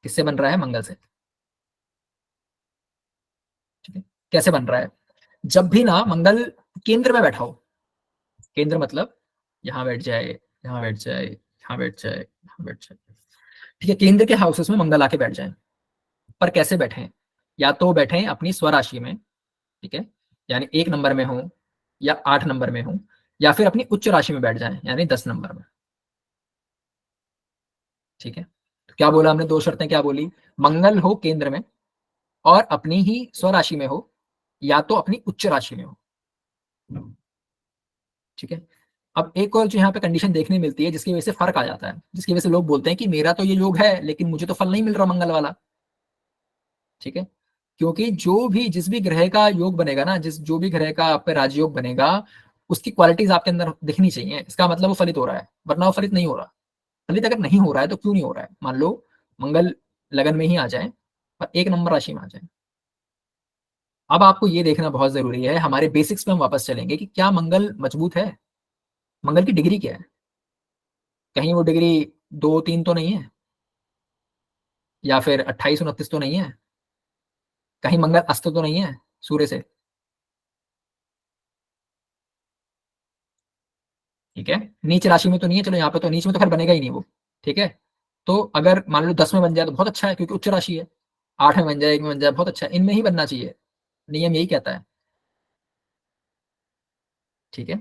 किससे बन रहा है? मंगल से, ठीक है। कैसे बन रहा है? जब भी ना मंगल केंद्र में बैठा हो, केंद्र मतलब यहाँ बैठ जाए, यहाँ बैठ जाए, यहाँ बैठ जाए, यहाँ बैठ जाए, ठीक है, केंद्र के हाउसेस में मंगल आके बैठ जाए, पर कैसे बैठे? या तो बैठे अपनी स्वराशि में, ठीक है, यानी 1 नंबर में हो या 8 नंबर में हो, या फिर अपनी उच्च राशि में बैठ जाए यानी 10 नंबर में, ठीक है। तो क्या बोला हमने, 2 शर्तें क्या बोली, मंगल हो केंद्र में और अपनी ही स्वराशि में हो या तो अपनी उच्च राशि में हो, ठीक है। अब एक और जो यहाँ पे कंडीशन देखने मिलती है जिसकी वजह से फर्क आ जाता है, जिसकी वजह से लोग बोलते हैं कि मेरा तो ये योग है लेकिन मुझे तो फल नहीं मिल रहा मंगल वाला, ठीक है। क्योंकि जो भी जिस भी ग्रह का योग बनेगा ना, जो भी ग्रह का आप पे राजयोग बनेगा, उसकी क्वालिटीज आपके अंदर दिखनी चाहिए, इसका मतलब वो फलित हो रहा है, वरना वो फलित नहीं हो रहा। फलित अगर नहीं हो रहा है तो क्यों नहीं हो रहा है, मान लो मंगल लगन में ही आ जाए और 1 नंबर राशि में आ जाए। अब आपको ये देखना बहुत जरूरी है, हमारे बेसिक्स पे हम वापस चलेंगे कि क्या मंगल मजबूत है, मंगल की डिग्री क्या है, कहीं वो डिग्री 2-3 तो नहीं है, या फिर 28-29 तो नहीं है, कहीं मंगल अस्त तो नहीं है सूर्य से, ठीक है। नीच राशि में तो नहीं है, चलो यहाँ पे तो नीच में तो खैर बनेगा ही नहीं वो, ठीक है। तो अगर मान लो 10 में बन जाए तो बहुत अच्छा है क्योंकि उच्च राशि है, 8 में बन जाए, 1 में बन जाए, बहुत अच्छा है, इनमें ही बनना चाहिए, नियम यही कहता है, ठीक है।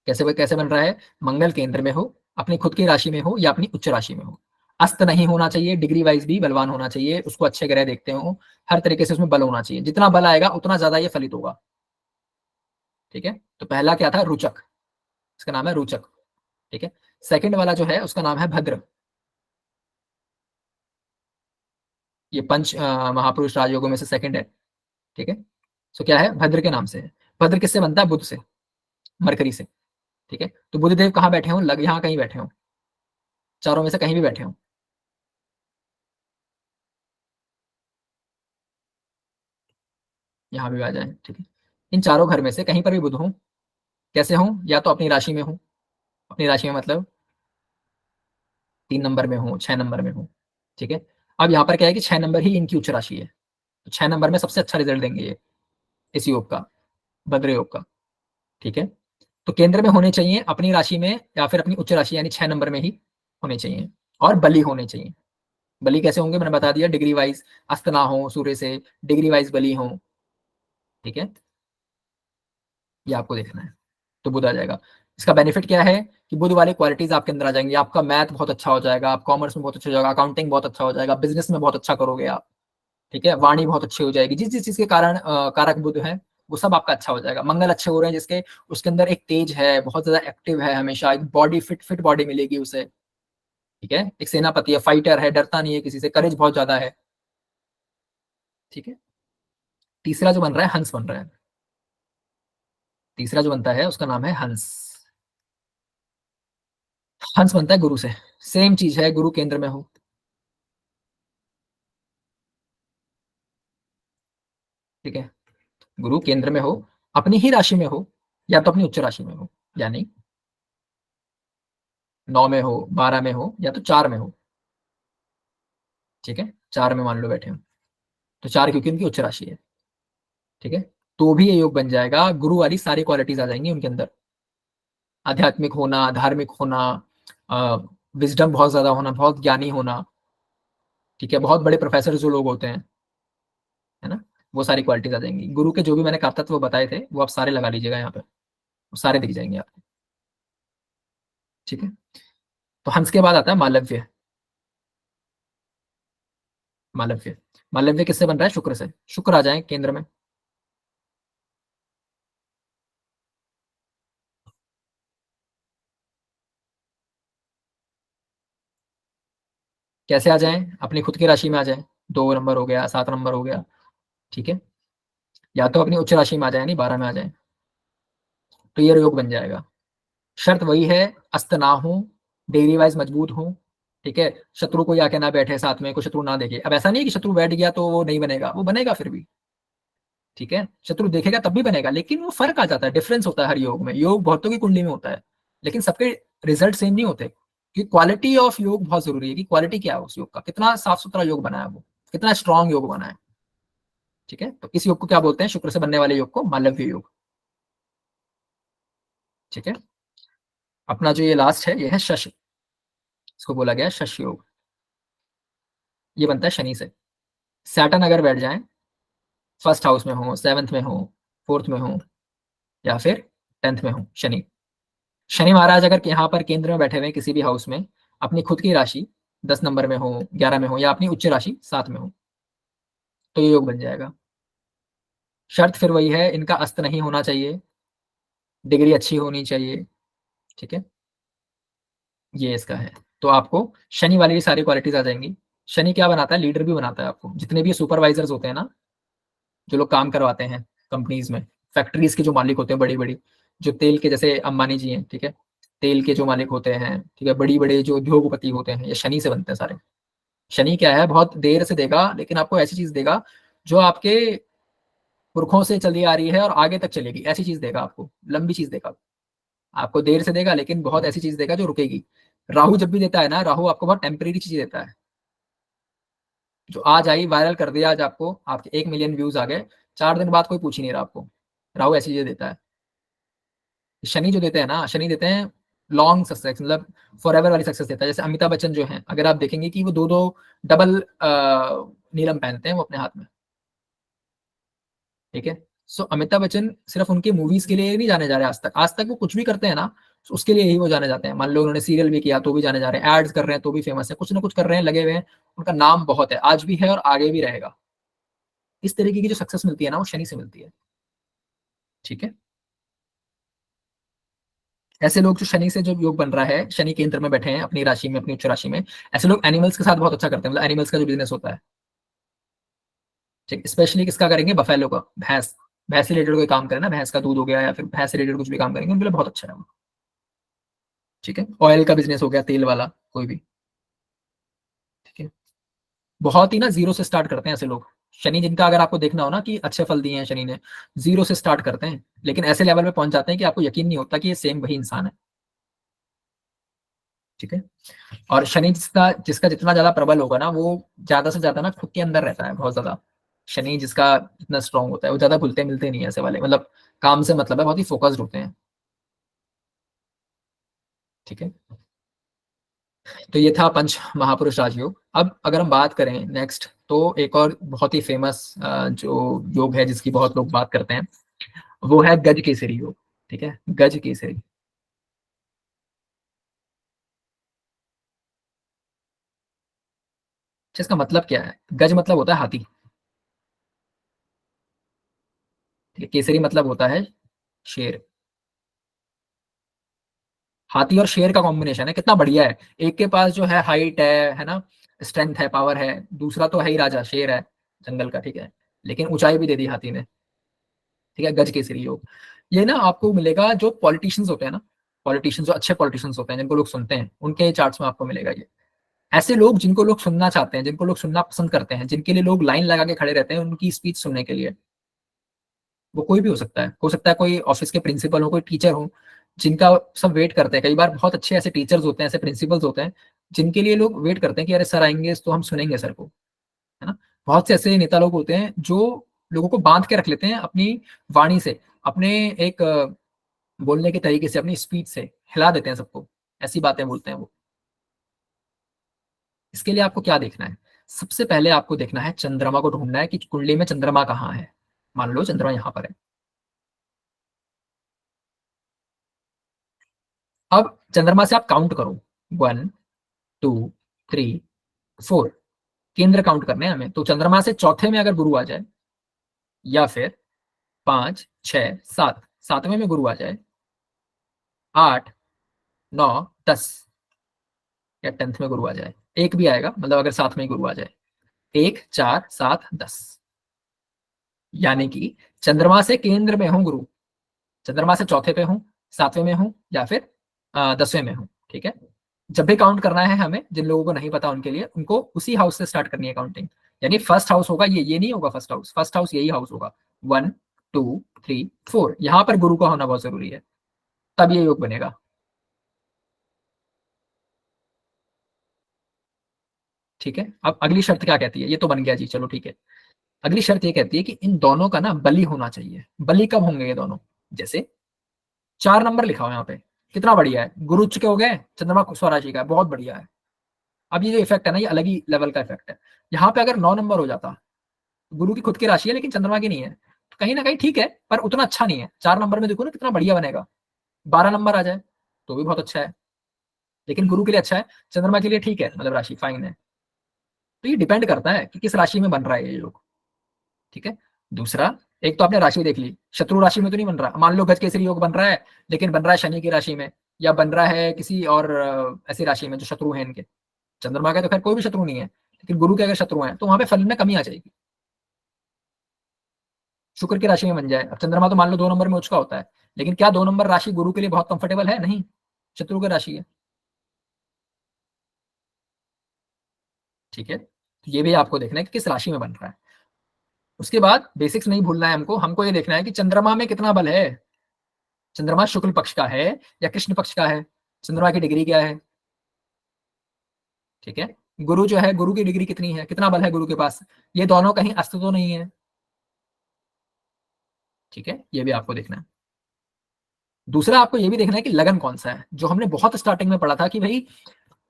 कैसे कैसे बन रहा है, मंगल केंद्र में हो, अपनी खुद की राशि में हो या अपनी उच्च राशि में हो, अस्त नहीं होना चाहिए, डिग्री वाइज भी बलवान होना चाहिए, उसको अच्छे ग्रह देखते हो, हर तरीके से उसमें बल होना चाहिए, जितना बल आएगा उतना ज्यादा ये फलित होगा, ठीक है। तो पहला क्या था, रुचक, इसका नाम है रुचक, ठीक है। सेकंड वाला जो है उसका नाम है भद्र, ये पंच महापुरुष राजयोगों में से सेकंड है, ठीक है। सो क्या है, भद्र के नाम से है। भद्र किससे बनता है, बुध से, मरकरी से, ठीक है। तो बुधदेव कहाँ बैठे हो, लग यहाँ कहीं बैठे हो, चारों में से कहीं भी बैठे हो, यहाँ भी आ जाए, ठीक है। इन चारों घर में से कहीं पर भी बुध हो, कैसे हो, या तो अपनी राशि में हो, अपनी राशि में मतलब 3 नंबर में हो, 6 नंबर में हो, ठीक है। अब यहाँ पर क्या है कि 6 नंबर ही इनकी उच्च राशि है, तो 6 नंबर में सबसे अच्छा रिजल्ट देंगे ये, इस योग का, भद्र योग का, ठीक है। तो केंद्र में होने चाहिए अपनी राशि में या फिर अपनी उच्च राशि यानी 6 नंबर में ही होने चाहिए, और बली होने चाहिए। बली कैसे होंगे, मैंने बता दिया, डिग्री वाइज अस्त ना हो सूर्य से, डिग्री वाइज बली हो, ठीक है। ये आपको देखना है, तो बुध आ जाएगा। इसका बेनिफिट क्या है कि बुध वाली क्वालिटीज आपके अंदर आ जाएंगी, आपका मैथ बहुत अच्छा हो जाएगा, आप कॉमर्स में बहुत अच्छा हो जाएगा, अकाउंटिंग बहुत अच्छा हो जाएगा, बिजनेस में बहुत अच्छा करोगे आप, ठीक है। वाणी बहुत अच्छी हो जाएगी, जिस जिस चीज के कारण कारक बुध है वो सब आपका अच्छा हो जाएगा। मंगल अच्छे हो रहे हैं जिसके, उसके अंदर एक तेज है, बहुत ज्यादा एक्टिव है, हमेशा एक बॉडी फिट बॉडी मिलेगी उसे, ठीक है। एक सेनापति है, फाइटर है, डरता नहीं है किसी से, करेज बहुत ज्यादा है, ठीक है। तीसरा जो बन रहा है, हंस बन रहा है, तीसरा जो बनता है उसका नाम है हंस। हंस बनता है गुरु से, सेम चीज है, गुरु केंद्र में हो, ठीक है। गुरु केंद्र में हो, अपनी ही राशि में हो या तो अपनी उच्च राशि में हो, यानी 9 में हो, 12 में हो या तो 4 में हो, ठीक है। 4 में मान लो बैठे हो, तो 4 क्योंकि उनकी उच्च राशि है, ठीक है। तो भी ये योग बन जाएगा, गुरु वाली सारी क्वालिटीज आ जाएंगी उनके अंदर, आध्यात्मिक होना, धार्मिक होना, विजडम बहुत ज्यादा होना, बहुत ज्ञानी होना, ठीक है, बहुत बड़े प्रोफेसर जो लोग होते हैं, है ना, वो सारी क्वालिटीज आ जाएंगी। गुरु के जो भी मैंने कारतत्व बताए थे वो आप सारे लगा लीजिएगा यहाँ पे, वो सारे दिख जाएंगे आपको, ठीक है। तो हंस के बाद आता है मालव्य। मालव्य, मालव्य किससे बन रहा है, शुक्र से, शुक्र आ जाए केंद्र में, कैसे आ जाए, अपनी खुद की राशि में आ जाए, 2 नंबर हो गया, 7 नंबर हो गया, ठीक है। या तो अपनी उच्च राशि में आ जाए यानी 12 में आ जाए, तो ये योग बन जाएगा। शर्त वही है, अस्त ना हो, डिग्री वाइज मजबूत हो, ठीक है। शत्रु कोई आके ना बैठे साथ में, कोई शत्रु ना देखे। अब ऐसा नहीं है कि शत्रु बैठ गया तो वो नहीं बनेगा, वो बनेगा फिर भी, ठीक है। शत्रु देखेगा तब भी बनेगा, लेकिन वो फर्क आ जाता है, डिफरेंस होता है हर योग में। योग बहुतों की कुंडली में होता है लेकिन सबके रिजल्ट सेम नहीं होते, कि क्वालिटी ऑफ योग बहुत जरूरी है, कि क्वालिटी क्या है उस योग का, कितना साफ सुथरा योग बना है वो, कितना स्ट्रांग योग बना है, ठीक है। तो इस योग को क्या बोलते हैं, शुक्र से बनने वाले योग को मालव्य योग, ठीक है। अपना जो ये लास्ट है ये है शश, इसको बोला गया है शश योग, ये बनता है शनि से, सैटर्न अगर बैठ जाए फर्स्ट हाउस में हो, 7th में हो, 4th में हो, या फिर 10th में हो, शनि शनि महाराज अगर यहाँ पर केंद्र में बैठे हुए किसी भी हाउस में, अपनी खुद की राशि 10 नंबर में हो, 11 में हो, या अपनी उच्च राशि 7 में हो, तो ये योग बन जाएगा। शर्त फिर वही है, इनका अस्त नहीं होना चाहिए, डिग्री अच्छी होनी चाहिए, ठीक है, ये इसका है। तो आपको शनि वाली भी सारी क्वालिटीज आ जाएंगी। शनि क्या बनाता है, लीडर भी बनाता है आपको। जितने भी सुपरवाइजर्स होते हैं ना, जो लोग काम करवाते हैं कंपनीज में, फैक्ट्रीज के जो मालिक होते हैं बड़ी बड़ी, जो तेल के, जैसे अंबानी जी हैं, ठीक है, तेल के जो मालिक होते हैं, ठीक है, बड़ी बड़े जो उद्योगपति होते हैं, ये शनि से बनते हैं सारे। शनि क्या है, बहुत देर से देगा लेकिन आपको ऐसी चीज देगा जो आपके पुरखों से चली आ रही है और आगे तक चलेगी, ऐसी चीज देगा आपको, लंबी चीज देगा आपको, देर से देगा लेकिन बहुत ऐसी चीज देगा जो रुकेगी। राहु जब भी देता है ना, राहु आपको बहुत टेम्परेरी चीज देता है, जो आज आई वायरल कर दिया, आज आपको आपके 1 मिलियन व्यूज आ गए, 4 दिन बाद कोई पूछ ही नहीं रहा आपको। राहु ऐसी चीजें देता है। शनि जो देते हैं ना, शनि देते हैं लॉन्ग सक्सेस, मतलब फॉर एवर वाली सक्सेस देता है। जैसे अमिताभ बच्चन जो है, अगर आप देखेंगे कि वो दो दो डबल नीलम पहनते हैं वो अपने हाथ में, ठीक है। सो अमिताभ बच्चन सिर्फ उनके मूवीज के लिए नहीं जाने जा रहे, आज तक वो कुछ भी करते हैं ना, तो उसके लिए ही वो जाने जाते हैं। मान लो उन्होंने सीरियल भी किया तो भी जाने जा रहे हैं, एड्स कर रहे हैं तो भी फेमस है, कुछ ना कुछ कर रहे हैं, लगे हुए हैं, उनका नाम बहुत है, आज भी है और आगे भी रहेगा। इस तरीके की जो सक्सेस मिलती है ना, वो शनि से मिलती है, ठीक है। ऐसे लोग जो शनि से जो योग बन रहा है, शनि केंद्र में बैठे हैं अपनी राशि में, अपनी उच्च राशि में, ऐसे लोग एनिमल्स के साथ बहुत अच्छा करते हैं, मतलब एनिमल्स का जो बिजनेस होता है, ठीक, स्पेशली किसका करेंगे, बफेलो का, भैंस, भैंस से रिलेटेड कोई काम करें ना, भैंस का दूध हो गया या फिर भैंस से रिलेटेड कुछ भी काम करेंगे, उनके लिए बहुत अच्छा है वो, ठीक है। ऑयल का बिजनेस हो गया, तेल वाला कोई भी, ठीक है। बहुत ही ना जीरो से स्टार्ट करते हैं ऐसे लोग। शनि जिनका अगर आपको देखना हो ना कि अच्छे फल दिए हैं शनि ने, जीरो से स्टार्ट करते हैं, लेकिन ऐसे लेवल पे पहुंच जाते हैं कि आपको यकीन नहीं होता कि ये सेम वही इंसान है, ठीक है। और शनि जिसका जिसका जितना ज्यादा प्रबल होगा ना, वो ज्यादा से ज्यादा ना खुद के अंदर रहता है बहुत ज्यादा। शनि जिसका जितना स्ट्रांग होता है, वो ज्यादा घुलते मिलते नहीं है ऐसे वाले, मतलब काम से मतलब है, बहुत ही फोकस्ड होते हैं, ठीक है। तो ये था पंच महापुरुष राजयोग। अब अगर हम बात करें नेक्स्ट, तो एक और बहुत ही फेमस जो योग है जिसकी बहुत लोग बात करते हैं, वो है गज केसरी योग, ठीक है, गज केसरी। इसका मतलब क्या है, गज मतलब होता है हाथी, ठीक है, केसरी मतलब होता है शेर। हाथी और शेर का कॉम्बिनेशन है, कितना बढ़िया है। एक के पास जो है हाइट है ना, स्ट्रेंथ है, पावर है, दूसरा तो है ही राजा, शेर है जंगल का, ठीक है, लेकिन ऊंचाई भी दे दी हाथी ने, ठीक है। गज केसरी योग ये ना आपको मिलेगा जो पॉलिटिशियंस होते हैं ना, पॉलिटिशियंस जो अच्छे पॉलिटिशियंस होते हैं जिनको लोग सुनते हैं, उनके चार्ट्स में आपको मिलेगा ये। ऐसे लोग जिनको लोग सुनना चाहते हैं, जिनको लोग सुनना पसंद करते हैं, जिनके लिए लोग लाइन लगा के खड़े रहते हैं उनकी स्पीच सुनने के लिए, वो कोई भी हो सकता है कोई ऑफिस के प्रिंसिपल हो, कोई टीचर हो, जिनका सब वेट करते हैं। कई बार बहुत अच्छे ऐसे टीचर्स होते हैं, ऐसे प्रिंसिपल्स होते हैं जिनके लिए लोग वेट करते हैं कि अरे सर आएंगे तो हम सुनेंगे सर को, है ना। बहुत से ऐसे नेता लोग होते हैं जो लोगों को बांध के रख लेते हैं अपनी वाणी से, अपने एक बोलने के तरीके से, अपनी स्पीच से हिला देते हैं सबको, ऐसी बातें बोलते हैं वो। इसके लिए आपको क्या देखना है, सबसे पहले आपको देखना है, चंद्रमा को ढूंढना है कि कुंडली में चंद्रमा कहाँ है। मान लो चंद्रमा यहाँ पर है, अब चंद्रमा से आप काउंट करो, 1 2 3 4, केंद्र काउंट करने हैं हमें। तो चंद्रमा से चौथे में अगर गुरु आ जाए, या फिर 5 6 7, 7वें में गुरु आ जाए, 8 9 10, या 10th में गुरु आ जाए, एक भी आएगा, मतलब अगर 7 में गुरु आ जाए, 1 4 7 10, यानी कि चंद्रमा से केंद्र में हूं गुरु, चंद्रमा से चौथे पे हूं, 7वें में हूं, या फिर 10वें में हूं, ठीक है। जब भी काउंट करना है हमें, जिन लोगों को नहीं पता उनके लिए, उनको उसी हाउस से स्टार्ट करनी है काउंटिंग। यानी फर्स्ट हाउस होगा ये नहीं होगा फर्स्ट हाउस यही हाउस होगा, 1 2 3 4, यहां पर गुरु का होना बहुत जरूरी है, तब ये योग बनेगा। ठीक है, अब अगली शर्त क्या कहती है, ये तो बन गया जी, चलो ठीक है। अगली शर्त ये कहती है कि इन दोनों का ना बलि होना चाहिए। बलि कब होंगे ये दोनों, जैसे 4 नंबर लिखा हो यहाँ पे, कितना बढ़िया है, गुरु उच्च के हो गए, चंद्रमा स्वराशि का है, बहुत बढ़िया है। अब ये जो इफेक्ट है ना, ये अलग ही लेवल का इफेक्ट है। यहाँ पे अगर 9 नंबर हो जाता, गुरु की खुद की राशि है लेकिन चंद्रमा की नहीं है, तो कहीं ना कहीं ठीक है पर उतना अच्छा नहीं है। 4 नंबर में देखो ना कितना बढ़िया बनेगा, 12 नंबर आ जाए तो भी बहुत अच्छा है, लेकिन गुरु के लिए अच्छा है, चंद्रमा के लिए ठीक है, मतलब राशि फाइन है। तो ये डिपेंड करता है कि किस राशि में बन रहा है ये योग। ठीक है। दूसरा, एक तो आपने राशि देख ली, शत्रु राशि में तो नहीं बन रहा। मान लो गजकेसरी योग बन रहा है लेकिन बन रहा है शनि की राशि में, या बन रहा है किसी और ऐसी राशि में जो शत्रु है इनके। चंद्रमा के तो खैर कोई भी शत्रु नहीं है, लेकिन गुरु के अगर शत्रु हैं तो वहां पे फल में कमी आ जाएगी। शुक्र की राशि में बन जाए, अब चंद्रमा तो मान लो 2 नंबर में उचका होता है, लेकिन क्या 2 नंबर राशि गुरु के लिए बहुत कंफर्टेबल है? नहीं, शत्रु की राशि है। ठीक है, तो ये भी आपको देखना है कि किस राशि में बन रहा है। उसके बाद बेसिक्स नहीं भूलना है हमको, हमको ये देखना है कि चंद्रमा में कितना बल है। चंद्रमा शुक्ल पक्ष का है या कृष्ण पक्ष का है, चंद्रमा की डिग्री क्या है। ठीक है, गुरु जो है, गुरु की डिग्री कितनी है, कितना बल है गुरु के पास, ये दोनों कहीं अस्त तो नहीं है। ठीक है, ये भी आपको देखना है। दूसरा, आपको ये भी देखना है कि लगन कौन सा है, जो हमने बहुत स्टार्टिंग में पढ़ा था कि भाई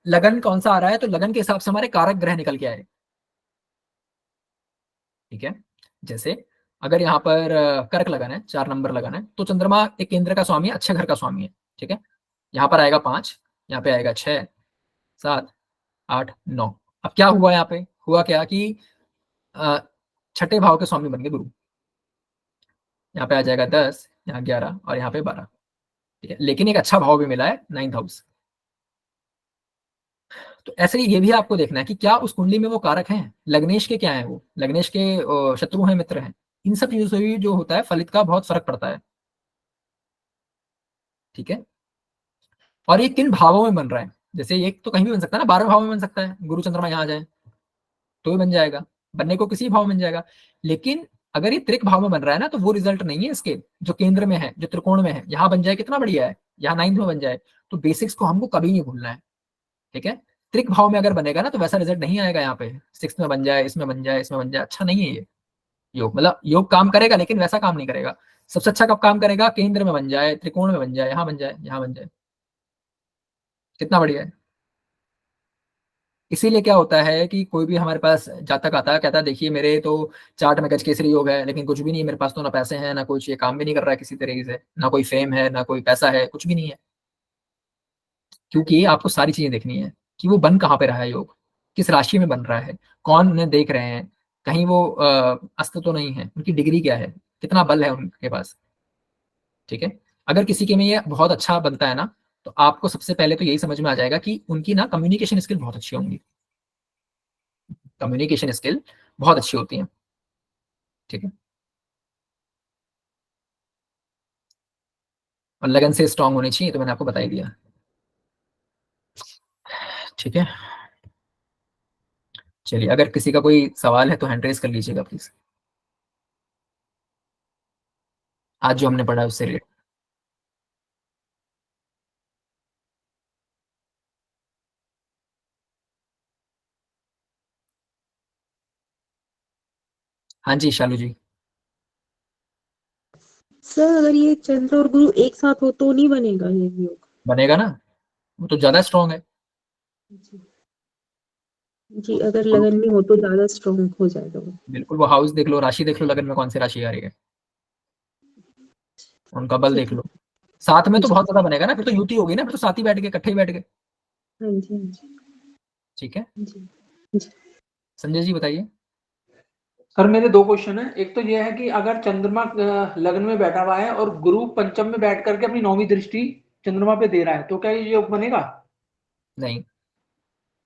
लगन कौन सा आ रहा है, तो लगन के हिसाब से हमारे कारक ग्रह निकल के आए। ठीक है, जैसे अगर यहाँ पर कर्क लगन है, 4 नंबर लगन है, तो चंद्रमा एक केंद्र का स्वामी है, अच्छे घर का स्वामी है। ठीक है, यहाँ पर आएगा 5, यहाँ पे आएगा 6, 7, 8, 9। अब क्या हुआ यहाँ पे, हुआ क्या कि छठे भाव के स्वामी बन गए गुरु। यहाँ पे आ जाएगा 10, यहाँ 11 और यहाँ पे 12। ठीक है, लेकिन एक अच्छा भाव भी मिला है, 9th हाउस। तो ऐसे ही ये भी आपको देखना है कि क्या उस कुंडली में वो कारक हैं, लग्नेश के क्या है, वो लग्नेश के शत्रु हैं, मित्र हैं। इन सब चीजों से भी जो होता है फलित का बहुत फर्क पड़ता है। ठीक है, और ये किन भावों में बन रहा है, जैसे एक तो कहीं भी बन सकता है ना, 12वें भाव में बन सकता है, गुरु चंद्रमा यहाँ आ जाए तो भी बन जाएगा, बनने को किसी भाव में बन जाएगा। लेकिन अगर ये त्रिक भाव में बन रहा है ना, तो वो रिजल्ट नहीं है इसके, जो केंद्र में है, जो त्रिकोण में है, यहाँ बन जाए कितना बढ़िया है, यहाँ 9th में बन जाए। तो बेसिक्स को हमको कभी नहीं भूलना है। ठीक है, त्रिक भाव में अगर बनेगा ना तो वैसा रिजल्ट नहीं आएगा। यहाँ पे 6th में बन जाए, इसमें बन जाए, इसमें बन जाए, अच्छा नहीं है ये योग। मतलब योग काम करेगा लेकिन वैसा काम नहीं करेगा। सबसे अच्छा कब काम करेगा, केंद्र में बन जाए, त्रिकोण में बन जाए, यहाँ बन जाए, यहाँ बन जाए, कितना बढ़िया है। इसीलिए क्या होता है कि कोई भी हमारे पास जातक आता है, कहता है देखिए मेरे तो चार्ट में गजकेसरी योग है, लेकिन कुछ भी नहीं है मेरे पास, तो ना पैसे हैं ना कुछ, ये काम भी नहीं कर रहा है किसी तरीके से, ना कोई फेम है ना कोई पैसा है, कुछ भी नहीं है। क्योंकि आपको सारी चीजें देखनी है कि वो बन कहाँ पे रहा है योग, किस राशि में बन रहा है, कौन उन्हें देख रहे हैं, कहीं वो अस्त तो नहीं है, उनकी डिग्री क्या है, कितना बल है उनके पास। ठीक है, अगर किसी के में ये बहुत अच्छा बनता है ना, तो आपको सबसे पहले तो यही समझ में आ जाएगा कि उनकी ना कम्युनिकेशन स्किल बहुत अच्छी होंगी, कम्युनिकेशन स्किल बहुत अच्छी होती है। ठीक है, और लगन से स्ट्रांग होनी चाहिए, तो मैंने आपको बता ही दिया। ठीक है, चलिए अगर किसी का कोई सवाल है तो हैंड रेज कर लीजिएगा प्लीज, आज जो हमने पढ़ा है उससे रिलेटेड। हाँ जी शालू जी। सर अगर ये चंद्र और गुरु एक साथ हो तो नहीं बनेगा ये योग? बनेगा ना, वो तो ज्यादा स्ट्रांग है। जी जी, अगर लगन में हो तो ज्यादा स्ट्रॉन्ग हो जाएगा वो। बिल्कुल, वो हाउस देख लो, राशि देख लो, लगन में कौन सी राशि आ रही है, उनका बल देख ठीक है। लो। साथ में तो जी बहुत ज्यादा बनेगा ना, फिर तो युति होगी ना, फिर तो साथ ही बैठ गए, इकट्ठे ही बैठ गए। हाँ जी हाँ जी ठीक है, जी जी। संजय जी बताइए। सर मेरे 2 क्वेश्चन है। एक तो ये है कि अगर चंद्रमा लग्न में बैठा हुआ है और गुरु पंचम में बैठ करके अपनी 9वीं दृष्टि चंद्रमा पे दे रहा है, तो क्या ये योग बनेगा? नहीं,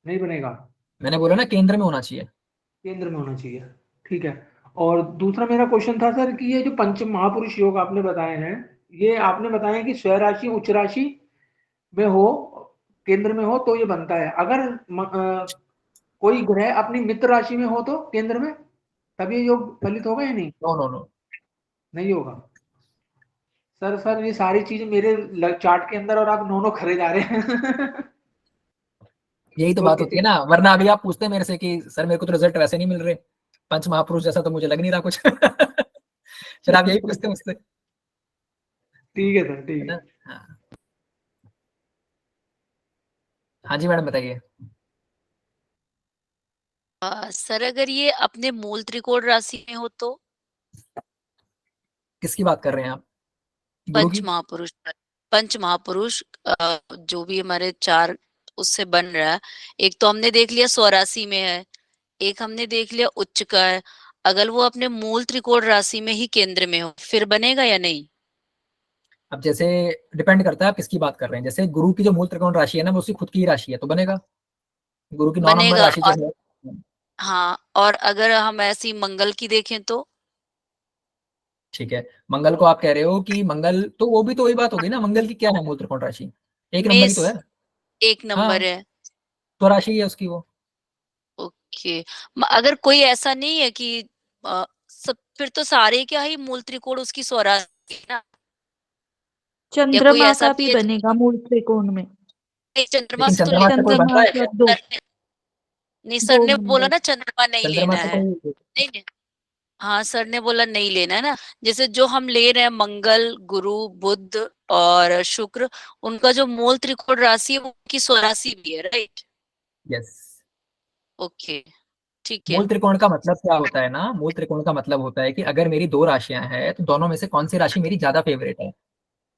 नहीं बनेगा, मैंने बोला ना केंद्र में होना चाहिए। केंद्र में होना चाहिए। ठीक है। और दूसरा मेरा क्वेश्चन था सर कि ये जो पंच महापुरुष योग आपने बताए हैं, ये आपने बताया कि स्वय राशि उच्च राशि में हो, केंद्र में हो तो ये बनता है। अगर कोई ग्रह अपनी मित्र राशि में हो तो केंद्र में, तब ये योग फलित होगा या नहीं? नो नो नो, नहीं होगा। सर ये सारी चीज मेरे चार्ट के अंदर और आप नो खरे जा रहे हैं। यही तो बात ओके होती है ना, वरना अभी आप पूछते हैं मेरे से कि सर मेरे को तो रिजल्ट वैसे नहीं मिल रहे, पंच महापुरुष जैसा तो मुझे लग नहीं रहा कुछ। फिर आप यही पूछते मुझसे, ठीक है सर, ठीक है है। ना। हाँ, हाँ जी मैडम बताइए। सर अगर ये अपने मूल त्रिकोण राशि में हो तो किसकी बात कर रहे हैं आप? गुरु की? पंच महापुरुष जो भी हमारे 4 उससे बन रहा है। एक तो हमने देख लिया स्वराशि में है, एक हमने देख लिया उच्च का है। अगर वो अपने मूल त्रिकोण राशि में ही केंद्र में हो फिर बनेगा या नहीं? अब जैसे डिपेंड करता है आप किसकी बात कर रहे हैं। जैसे गुरु की जो मूल त्रिकोण राशि है ना, वो उसकी खुद की ही राशि है, तो बनेगा। गुरु की 9 नंबर बनेगा। राशि जो और है। हाँ, और अगर हम ऐसी मंगल की देखें तो ठीक है, मंगल को आप कह रहे हो कि मंगल, तो वो भी तो वही बात होगी ना, मंगल की क्या है मूल त्रिकोण राशि? एक नंबर ही मेष तो है। 1 नंबर हाँ, है। तो राशि है उसकी वो। ओके। अगर कोई ऐसा नहीं है कि सब फिर तो सारे क्या ही मूल त्रिकोण उसकी स्वराशि है ना, या कोई चंद्रमा ऐसा का भी भी है बनेगा मूल त्रिकोण में। चंद्रमा लेकिन से तो चंद्रमा से कोई बन चंद्रमा रहा है क्या? का 2 नहीं, सर 2 ने बोला नंबर। ना चंद्रमा नहीं चंद्रमा लेना से है। कोई। नहीं नहीं, हाँ सर ने बोला नहीं लेना है ना। जैसे जो हम ले रहे हैं मंगल, गुरु, बुध और शुक्र, उनका जो मूल त्रिकोण राशि है वो उनकी स्वराशि भी है, राइट? यस। ओके, ठीक है। मूल त्रिकोण का मतलब क्या होता है ना, मूल त्रिकोण का मतलब होता है कि अगर मेरी 2 राशियां हैं तो दोनों में से कौन सी राशि मेरी ज्यादा फेवरेट है,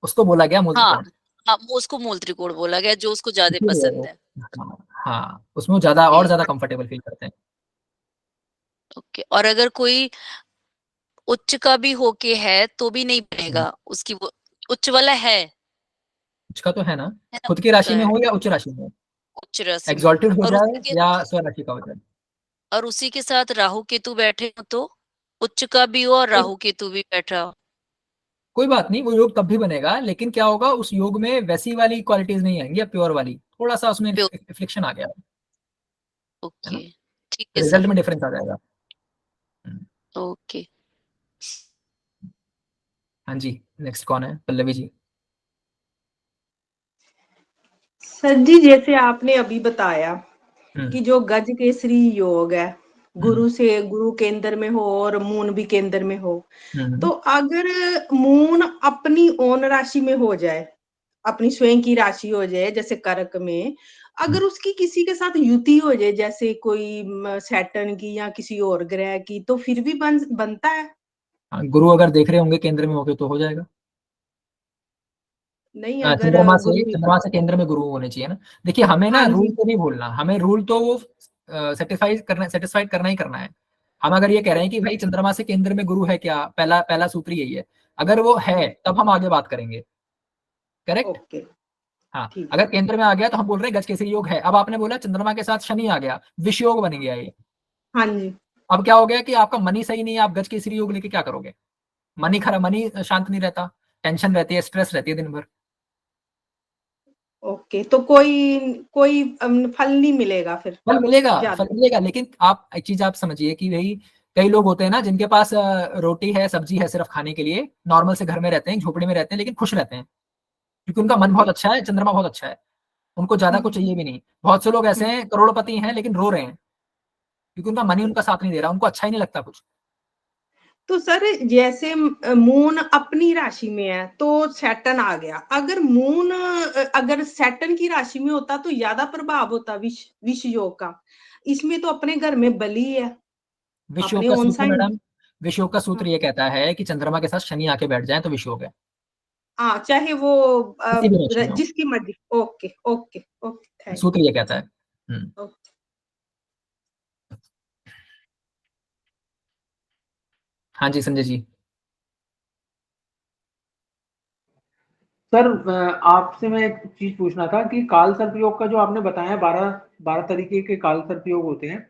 उसको बोला गया मूल हाँ त्रिकोण। हाँ, वो उसको मूल त्रिकोण बोला गया जो उसको ज्यादा इसीलिए पसंद वो, है। हाँ हाँ, उसमें वो ज्यादा और ओके ज्यादा कंफर्टेबल फील करते हैं। ओके। और अगर कोई उच्च का भी होके है तो भी नहीं हम्म, बनेगा उसकी वो उच्च वाला उसका तो है ना, है ना, खुद की उसका राशि में है हो या उच्च राशि में हो, उच्च राशि में। एग्जॉल्टेड हो और जाए उसी के या स्वराशि का हो जाए। और उसी के साथ राहु केतु बैठे हो तो उच्च का भी हो और कोई राहु केतु भी बैठा हो। कोई बात नहीं, वो योग तब भी बनेगा, लेकिन क्या होगा, उस योग में वैसी वाली क्वालिटीज नहीं आएंगी, प्योर वाली, थोड़ा सा उसमें प्यो- फ्रिक्शन आ गया है ओके, ना, ठीक है रिजल्ट सर। में डिफरेंस आ जाएगा। ओके। हाँ जी, नेक्स्ट कौन है? पल्लवी जी। सर जी जैसे आपने अभी बताया हम्म कि जो गज केसरी योग है, हम्म गुरु केंद्र में हो और मून भी केंद्र में हो, हम्म तो अगर मून अपनी ओन राशि में हो जाए, अपनी स्वयं की राशि हो जाए जैसे कर्क में, हम्म। अगर उसकी किसी के साथ युति हो जाए जैसे कोई सैटर्न की या किसी और ग्रह की, तो फिर भी बनता है? हाँ, गुरु अगर देख रहे होंगे केंद्र में होके तो हो जाएगा। नहीं अगर गुरु। चंद्रमा से केंद्र में गुरु होने चाहिए ना। देखिए, हमें ना हाँ रूल जी। तो नहीं बोलना, हमें रूल तो वो सेटिस्फाइड करना ही करना है। हम अगर ये कह रहे हैं कि भाई चंद्रमा से केंद्र में गुरु है क्या, पहला पहला सूत्र यही है। अगर वो है तब हम आगे बात करेंगे। करेक्ट। ओके। हाँ, ठीक है। अगर केंद्र में आ गया तो हम बोल रहे हैं गज केसरी योग है। अब आपने बोला चंद्रमा के साथ शनि आ गया, विष योग बन गया ये। हाँ जी। अब क्या हो गया कि आपका मन ही सही नहीं है, आप गज केसरी योग लेके क्या करोगे? मन ही खराब, मन ही शांत नहीं रहता, टेंशन रहती है, स्ट्रेस रहती है दिन भर। ओके, तो कोई कोई फल नहीं मिलेगा फिर फल मिलेगा, फल ज्यादा? मिलेगा, लेकिन आप एक चीज आप समझिए कि भाई कई लोग होते हैं ना जिनके पास रोटी है, सब्जी है सिर्फ खाने के लिए, नॉर्मल से घर में रहते हैं, झोपड़ी में रहते हैं, लेकिन खुश रहते हैं क्योंकि उनका मन ओके। बहुत अच्छा है, चंद्रमा बहुत अच्छा है, उनको ज्यादा कुछ हम्म, चाहिए भी नहीं। बहुत से लोग ऐसे हम्म। हैं करोड़पति हैं लेकिन रो रहे हैं क्योंकि उनका मन ही उनका साथ नहीं दे रहा, उनको अच्छा ही नहीं लगता कुछ। तो सर जैसे मून अपनी राशि में है तो सैटर्न आ गया, अगर मून अगर सैटर्न की राशि में होता तो ज्यादा प्रभाव होता विष योग का। इसमें तो अपने घर में बलि है, विष योग अपने का ओन सूत्र साइन। मैडम, विष योग का सूत्र ये कहता है कि चंद्रमा के साथ शनि आके बैठ जाए तो विष योग है, हाँ, चाहे वो किसी भी राशि में हो। जिसकी मर्जी। ओके ओके ओके, थैंक सूत्र ये कहता है। यू। हाँ जी, संजय जी। सर आपसे मैं एक चीज पूछना था कि काल सर्प योग का जो आपने बताया 12 तरीके के काल सर्प योग होते हैं,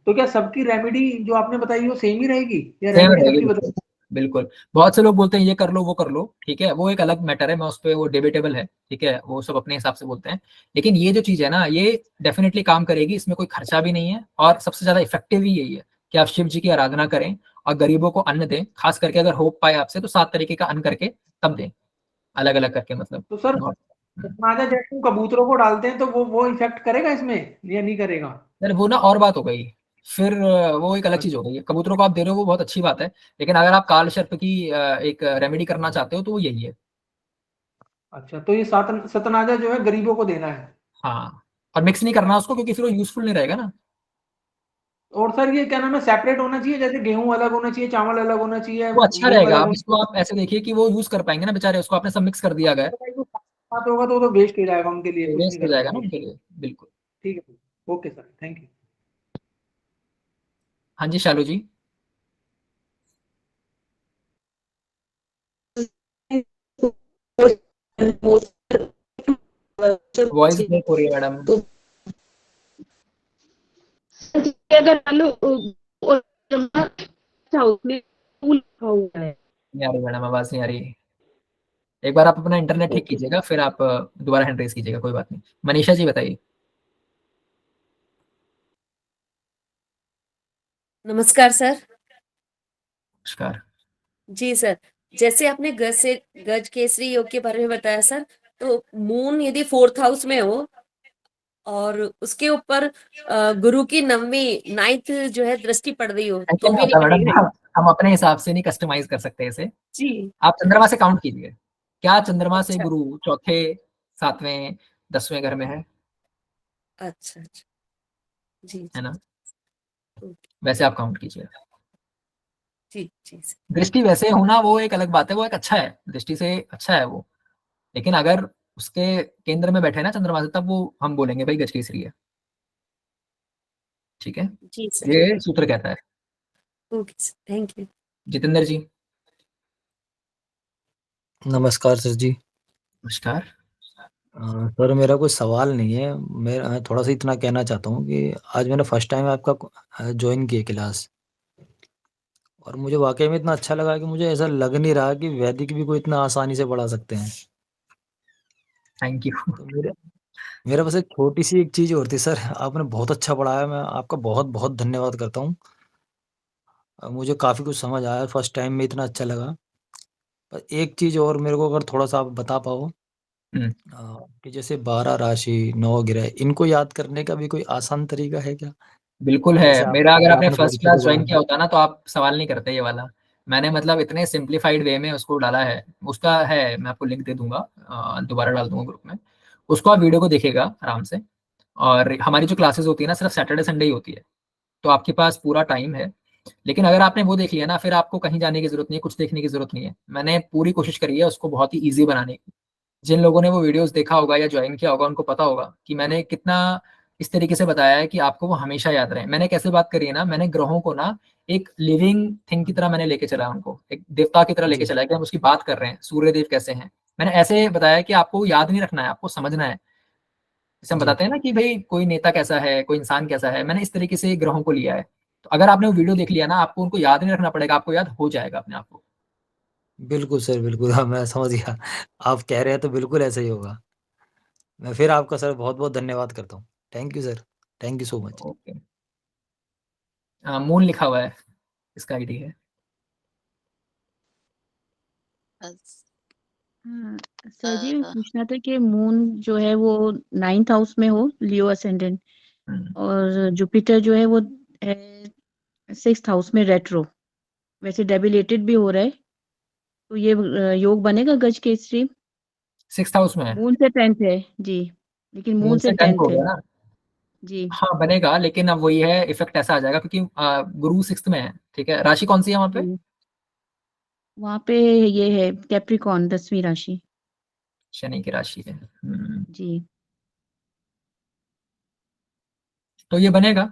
तो क्या सबकी रेमेडी जो आपने बताई वो सेम ही रहेगी या सेम रेमेडी रहेगी, सबकी बिल्कुल। बदल? बिल्कुल, बहुत से लोग बोलते हैं ये कर लो वो कर लो, ठीक है, वो एक अलग मैटर है, मैं उस पर, वो डिबेटेबल है, ठीक है, वो सब अपने हिसाब से बोलते हैं। लेकिन ये जो चीज है ना, ये डेफिनेटली काम करेगी, इसमें कोई खर्चा भी नहीं है, और सबसे ज्यादा इफेक्टिव ही यही है कि आप शिव जी की आराधना करें और गरीबों को अन्न दें, खास करके अगर हो पाए आपसे तो 7 तरीके का अन्न करके तब दें, अलग अलग करके, मतलब तो सर बहुत। राजा जैसे हम कबूतरों को डालते हैं तो वो इफेक्ट करेगा इसमें या नहीं करेगा? यार वो ना और बात हो गई, फिर वो एक अलग चीज हो गई है। कबूतरों को आप दे रहे हो वो बहुत अच्छी बात है, लेकिन अगर आप काल सर्प की एक रेमेडी करना चाहते हो तो वो यही है। अच्छा, तो ये सतनाजा जो है गरीबों को देना है? हाँ, और मिक्स नहीं करना उसको क्योंकि फिर वो यूजफुल नहीं रहेगा ना। और सर ये क्या नाम है, सेपरेट होना चाहिए, जैसे गेहूं अलग होना चाहिए, चावल अलग होना चाहिए, वो अच्छा मूंग रहेगा। अलग आप होना इसको आप ऐसे देखिए कि वो यूज कर पाएंगे ना बेचारे, उसको आपने सब मिक्स कर दिया गया, चाहिए? बात होगा तो वेस्ट हो जाएगा उनके लिए, कुछ नहीं वेस्ट हो कर जाएगा ना पाएंगे। उनके लिए। बिल्कुल। ठीक है, ओके सर, थैंक यू। हाँ जी शालू जी, वॉइस ब्रेक हो रही है मैडम। तो अगर मान लो उसमें फूल लिखा हुआ है, नहीं आ रही मैडम, आवाज नहीं आ रही। एक बार आप अपना इंटरनेट ठीक ओके कीजिएगा, फिर आप दोबारा हैंड रेस कीजिएगा, कोई बात नहीं। मनीषा जी बताइए। नमस्कार सर। नमस्कार। जी सर, जैसे आपने गज केसरी योग के बारे में बताया सर, तो मून यदि 4th हाउस में हो और उसके ऊपर गुरु की 9वीं 9th जो है दृष्टि पड़ रही हो, ऐसे तो नहीं भी नहीं होता मैडम, बनेगा। हम अपने हिसाब से नहीं कस्टमाइज कर सकते इसे। जी। आप चंद्रमा से काउंट कीजिए, क्या चंद्रमा से अच्छा गुरु चौथे, सातवें, 10वें घर में है अच्छा अच्छा। जी है जी। ना? ओके। वैसे आप काउंट कीजिए। जी जी सर। दृष्टि वैसे होना वो एक अलग बात है, वो एक अच्छा है, दृष्टि से अच्छा है वो। लेकिन अगर उसके केंद्र में बैठे ना चंद्रमा से, तब वो हम बोलेंगे भाई गज केसरी है। ठीक है, जी सर। ये सूत्र कहता है। Okay sir, thank you. Jitendra ji. नमस्कार सर जी। नमस्कार। सर मेरा कोई सवाल नहीं है, मैं थोड़ा सा इतना कहना चाहता हूँ कि आज मैंने फर्स्ट टाइम आपका ज्वाइन किया क्लास, और मुझे वाकई में इतना अच्छा लगा कि मुझे ऐसा लग नहीं रहा कि वैदिक भी कोई इतना आसानी से पढ़ा सकते हैं। Thank you. तो मेरा मेरा बस एक छोटी सी एक चीज़ और थी सर, आपने बहुत अच्छा पढ़ाया, मैं आपका बहुत बहुत धन्यवाद करता हूँ। मुझे काफ़ी कुछ समझ आया, फर्स्ट टाइम में इतना अच्छा लगा। पर एक चीज़ और मेरे को अगर थोड़ा सा आप बता पाओ, हम्म, कि जैसे 12 राशि, 9 ग्रह, इनको याद करने का भी कोई आसान तरीका है क्या? बिल्कुल है जैसे आप मेरा। अगर आपने आपने फर्स्ट क्लास परीक्षा के ज्वाइन बारे किया में। होता ना, तो आप सवाल नहीं करते ये वाला। मैंने मतलब इतने सिंप्लीफाइड वे में उसको डाला है। उसका है, मैं आपको लिंक दे दूंगा, दोबारा डाल दूंगा ग्रुप में। उसको आप वीडियो को देखिएगा आराम से। और हमारी जो क्लासेस होती है ना, सिर्फ सैटरडे संडे ही होती है, तो आपके पास पूरा टाइम है। लेकिन अगर आपने वो देख लिया ना, फिर आपको कहीं जाने की जरूरत नहीं है, कुछ देखने की जरूरत नहीं है। मैंने पूरी कोशिश करी है उसको बहुत ही ईजी बनाने की। जिन लोगों ने वो वीडियोस देखा होगा या ज्वाइन किया होगा, उनको पता होगा कि मैंने कितना इस तरीके से बताया है कि आपको वो हमेशा याद रहे। मैंने कैसे बात करी है ना, मैंने ग्रहों को ना एक लिविंग थिंग की तरह मैंने लेके चला है, उनको एक देवता की तरह लेके जी, चला है कि हम उसकी बात कर रहे हैं, सूर्य देव कैसे हैं। मैंने ऐसे बताया कि आपको याद नहीं रखना है, आपको समझना है। जैसे हम जी, बताते हैं ना कि भाई कोई नेता कैसा है, कोई इंसान कैसा है, मैंने इस तरीके से ग्रहों को लिया है। तो अगर आपने वो वीडियो देख लिया ना, आपको उनको याद नहीं रखना पड़ेगा, आपको याद हो जाएगा अपने आप को। बिल्कुल सर, बिल्कुल। हाँ, मैं समझ गया। आप कह रहे हैं तो बिल्कुल ऐसा ही होगा। मैं फिर आपका सर बहुत-बहुत धन्यवाद करता हूँ। Thank you sir. Thank you so much. Okay. Moon लिखा हुआ है, इसका आईडी है। बस, सर जी अ, पूछना था कि मून जो है वो 9th हाउस में हो, लियो असेंडेंट, हम्म, और जुपिटर जो है वो 6th हाउस में रेट्रो, वैसे डेबिलेटेड भी हो रहा है, तो ये योग बनेगा गज केसरी। 6th हाउस में है। मून से 10th है जी, लेकिन मून मून से से 10th हो 10th है गया ना। जी। हाँ बनेगा, लेकिन अब वही है, इफेक्ट ऐसा आ जाएगा क्योंकि गुरु 6th में है। ठीक है, राशि कौन सी है वहां पे? जी वहाँ पे ये है कैप्रिकॉन 10वीं राशि। शनि की राशि है। जी तो ये बनेगा।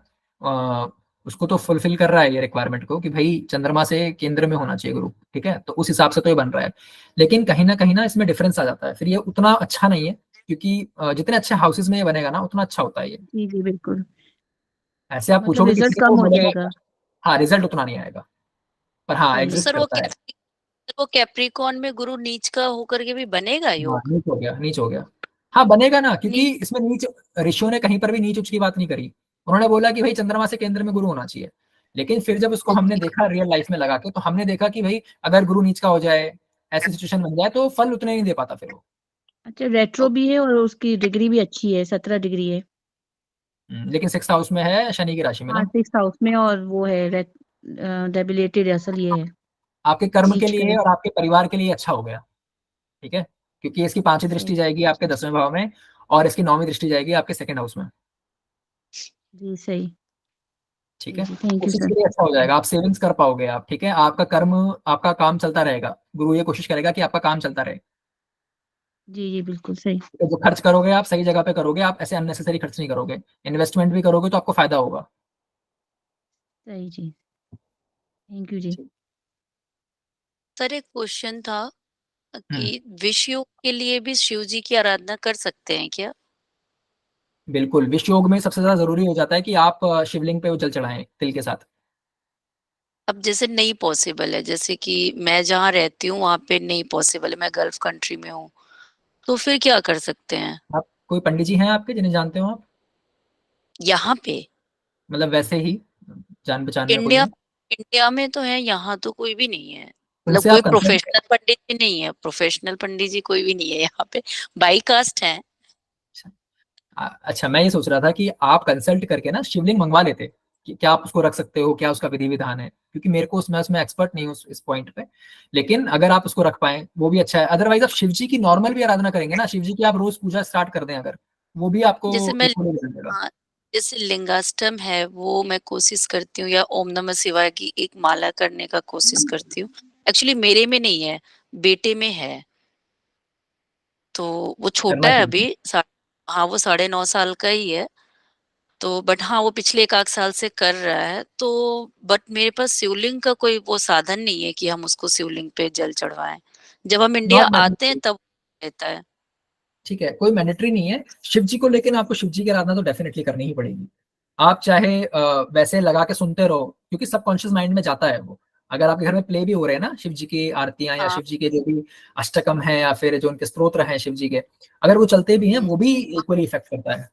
अ, उसको तो फुलफिल कर रहा है ये रिक्वायरमेंट को कि भाई चंद्रमा से केंद्र में होना चाहिए गुरु। ठीक है, तो उस हिसाब से तो ये बन रहा है। लेकिन कहीं ना इसमें डिफरेंस आ जाता है, फिर ये उतना अच्छा नहीं है, क्योंकि जितने अच्छे हाउसेस में ये बनेगा ना, उतना अच्छा होता है ये। जी जी बिल्कुल, ऐसे आप मतलब पूछोगे किसी रिजल्ट से कम तो हो मिलेगा जाएगा। क्या? हाँ, रिजल्ट उतना नहीं आएगा, पर हाँ सही। तो एग्जिस्ट सर वो करता है। वो कैप्रिकॉर्न में गुरु नीच का होकर के भी बनेगा हाँ, योग? नीच हो गया, नीच हो गया। हाँ बनेगा ना, क्योंकि नीच। इसमें नीच, ऋषियों ने कहीं पर भी नीच उच्च की बात नहीं करी। उन्होंने बोला कि भाई चंद्रमा से केंद्र में गुरु होना चाहिए। लेकिन फिर जब उसको हमने ओके। देखा रियल लाइफ में लगा के, तो हमने देखा कि भाई अगर गुरु नीच का हो जाए, ऐसी सिचुएशन बन जाए, तो फल उतने नहीं दे पाता फिर वो। अच्छा रेट्रो भी है और उसकी डिग्री भी अच्छी है, 17 डिग्री है। लेकिन 6th हाउस में है, शनि की राशि में हाँ ना। 6th हाउस में, और वो है डेबिलेटेड, असल ये है, आपके कर्म के नीच का लिए है। और आपके परिवार के लिए अच्छा हो गया। ठीक है, क्योंकि इसकी 5वीं सही। दृष्टि जाएगी आपके 10वें भाव में, और इसकी 9वीं दृष्टि जाएगी आपके 2nd हाउस में। जी सही। ठीक ठीक है, जी थैंक यू कोशिश सर। करिए अच्छा हो जाएगा, आप सेविंग्स कर पाओगे आप, ठीक है, आपका कर्म, आपका काम चलता रहेगा, गुरु ये कोशिश करेगा कि आपका काम चलता रहे। जी बिल्कुल सही। तो जो खर्च करोगे आप सही जगह पे करोगे, आप ऐसे अननेसेसरी खर्च नहीं करोगे, इन्वेस्टमेंट भी करोगे तो आपको फायदा होगा। सही जी, थैंक यू जी। सर एक क्वेश्चन था हम्म, कि विष योग के लिए भी शिव जी की आराधना कर सकते हैं क्या? बिल्कुल, विष योग में सबसे ज्यादा जरूरी हो जाता है कि आप शिवलिंग पे वो जल चढ़ाएं तिल के साथ। अब जैसे नहीं पॉसिबल है, जैसे कि मैं जहाँ रहती हूँ वहां पे नहीं पॉसिबल है, मैं गल्फ कंट्री में हूँ, तो फिर क्या कर सकते हैं आप कोई पंडित जी हैं आपके जिन्हें जानते हो आप, यहाँ पे? मतलब वैसे ही जान पहचान में कोई इंडिया है, इंडिया में तो है, यहाँ तो कोई भी नहीं है, मतलब उनसे कोई आप कंसल्ट, प्रोफेशनल पंडित जी नहीं है, प्रोफेशनल पंडित जी कोई भी नहीं है यहाँ पे, बाई कास्ट है। अच्छा मैं ये सोच रहा था कि आप कंसल्ट करके ना शिवलिंग मंगवा लेते, कि क्या आप उसको रख सकते हो, क्या उसका विधि विधान है, क्योंकि मेरे को उसमें एक्सपर्ट नहीं हूँ इस पॉइंट पे, लेकिन अगर आप उसको रख पाए वो भी अच्छा है। अदरवाइज आप शिव जी की नॉर्मल भी आराधना करेंगे ना, शिव जी की आप रोज पूजा स्टार्ट कर दें अगर, वो भी आपको जैसे मैं इक्वली मिलेगा। हाँ, जैसे लिंगाष्टम है वो मैं कोशिश करती हूँ, या ओम नमः शिवाय की एक माला करने का कोशिश करती हूँ। एक्चुअली मेरे में नहीं है, बेटे में है, तो वो छोटा करना है चाहिए। अभी, हाँ वो 9.5 साल का ही है, तो बट हाँ वो पिछले 1 आध साल से कर रहा है, तो बट मेरे पास शिवलिंग का कोई वो साधन नहीं है कि हम उसको शिवलिंग पे जल चढ़वाएं। जब हम इंडिया नॉट आते हैं मैंडेटरी, तब रहता है। ठीक है, कोई मैंडेटरी नहीं है शिव जी को, लेकिन आपको शिव जी की आराधना तो डेफिनेटली करनी ही पड़ेगी। आप चाहे वैसे लगा के सुनते रहो, क्योंकि सबकॉन्शियस माइंड में जाता है वो। अगर आपके घर में प्ले भी हो रहे हैं ना शिव जी की आरतियां, या हाँ। शिव जी के जो भी अष्टकम है, या फिर जो उनके स्तोत्र हैं शिव जी के, अगर वो चलते भी हैं वो भी इक्वली इफेक्ट करता है।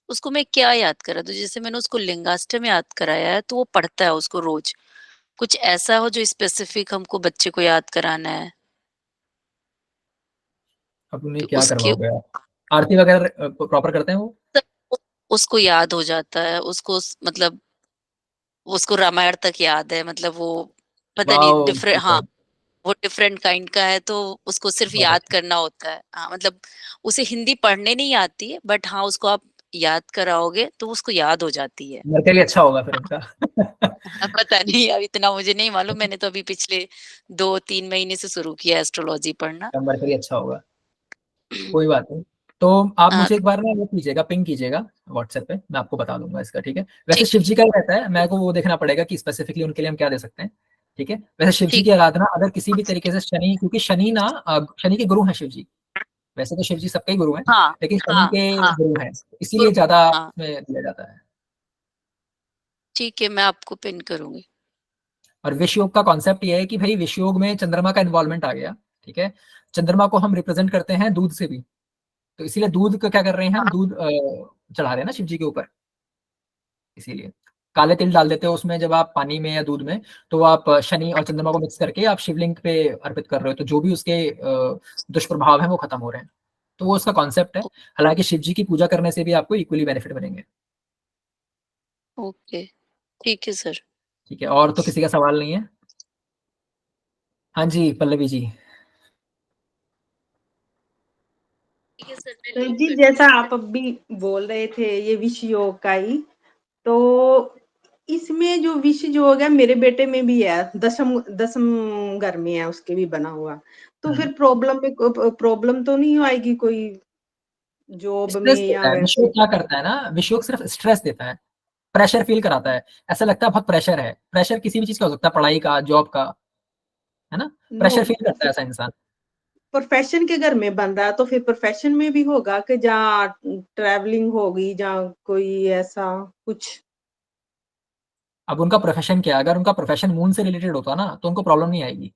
उसको मैं क्या याद करा, तो जैसे मैंने उसको लिंगाष्टम याद कराया है, तो वो पढ़ता है उसको रोज। कुछ ऐसा हो जो स्पेसिफिक हमको बच्चे को याद कराना है, अब उन्हें तो क्या उसके करवाओगे आप, आरती वगैरह प्रॉपर करते हैं वो? उसको याद हो जाता है, उसको मतलब उसको रामायण तक याद है, मतलब वो पता नहीं वाओ, डिफरेंट, हाँ वो डिफरेंट काइंड का है, तो उसको सिर्फ बहुत याद अच्छा। करना होता है। हाँ मतलब उसे हिंदी पढ़ने नहीं आती है, बट हाँ उसको आप याद कराओगे तो उसको याद हो जाती है। मेरे के लिए अच्छा होगा फिर उनका। पता नहीं, अब इतना मुझे नहीं मालूम, मैंने तो अभी पिछले 2-3 महीने से शुरू किया एस्ट्रोलॉजी पढ़ना। नंबर के लिए अच्छा होगा, कोई बात नहीं। तो आप हाँ, मुझे एक बार ना वो कीजिएगा, पिंग कीजिएगा व्हाट्सएप पे, मैं आपको बता दूंगा इसका, ठीक है। वैसे ठीक शिव जी का ही रहता है, मेरे को वो देखना पड़ेगा कि स्पेसिफिकली उनके लिए हम क्या दे सकते हैं, ठीक है। वैसे शिव जी ठीक की आराधना अगर किसी भी तरीके से शनि, क्योंकि शनि ना शनि के गुरु हैं शिव जी, वैसे तो शिव जी सबके ही गुरु हैं, हाँ लेकिन शनि हाँ के हाँ गुरु हैं, इसीलिए गुरु, ज्यादा हाँ उसमें दिया जाता है। ठीक है, मैं आपको पिन करूंगी। और विश्व योग का कॉन्सेप्ट ये है कि भाई विश्व योग में चंद्रमा का इन्वॉल्वमेंट आ गया, ठीक है। चंद्रमा को हम रिप्रेजेंट करते हैं दूध से भी, तो इसीलिए दूध का क्या कर रहे हैं हम, दूध चढ़ा रहे हैं ना शिव जी के ऊपर, इसीलिए काले तिल डाल देते हो उसमें जब आप पानी में या दूध में, तो आप शनि और चंद्रमा को मिक्स करके आप शिवलिंग पे अर्पित कर रहे हो, तो जो भी उसके दुष्प्रभाव हैं वो खत्म हो रहे हैं। तो वो उसका कॉन्सेप्ट है। हालांकि शिव जी की पूजा करने से भी आपको इक्वली बेनिफिट मिलेंगे। ओके, ठीक है सर। ठीक है, और तो किसी का सवाल नहीं है? हाँ जी पल्लवी जी। ठीक है सर, मैं तो लिंक जी कर जैसा आप अभी बोल रहे थे ये विष योग का ही, तो इसमें जो विष योग है मेरे बेटे में भी है, दसम दसम घर में है उसके भी बना हुआ, तो फिर प्रॉब्लम तो नहीं आएगी कोई जॉब में स्ट्रेस या देता है विश्व वैसे? क्या करता है ना, विश्व सिर्फ स्ट्रेस देता है, प्रेशर फील कराता है, ऐसा लगता है बहुत प्रेशर है। प्रेशर किसी भी चीज का हो सकता है, पढ़ाई का, जॉब का, है ना। नो, प्रेशर फील करता है ऐसा इंसान। प्रोफेशन के घर में बन रहा है तो फिर प्रोफेशन में भी होगा कि जहाँ ट्रैवलिंग होगी, जहाँ कोई ऐसा कुछ? अब उनका प्रोफेशन क्या है, अगर उनका प्रोफेशन मून से रिलेटेड होता ना तो उनको प्रॉब्लम नहीं आएगी।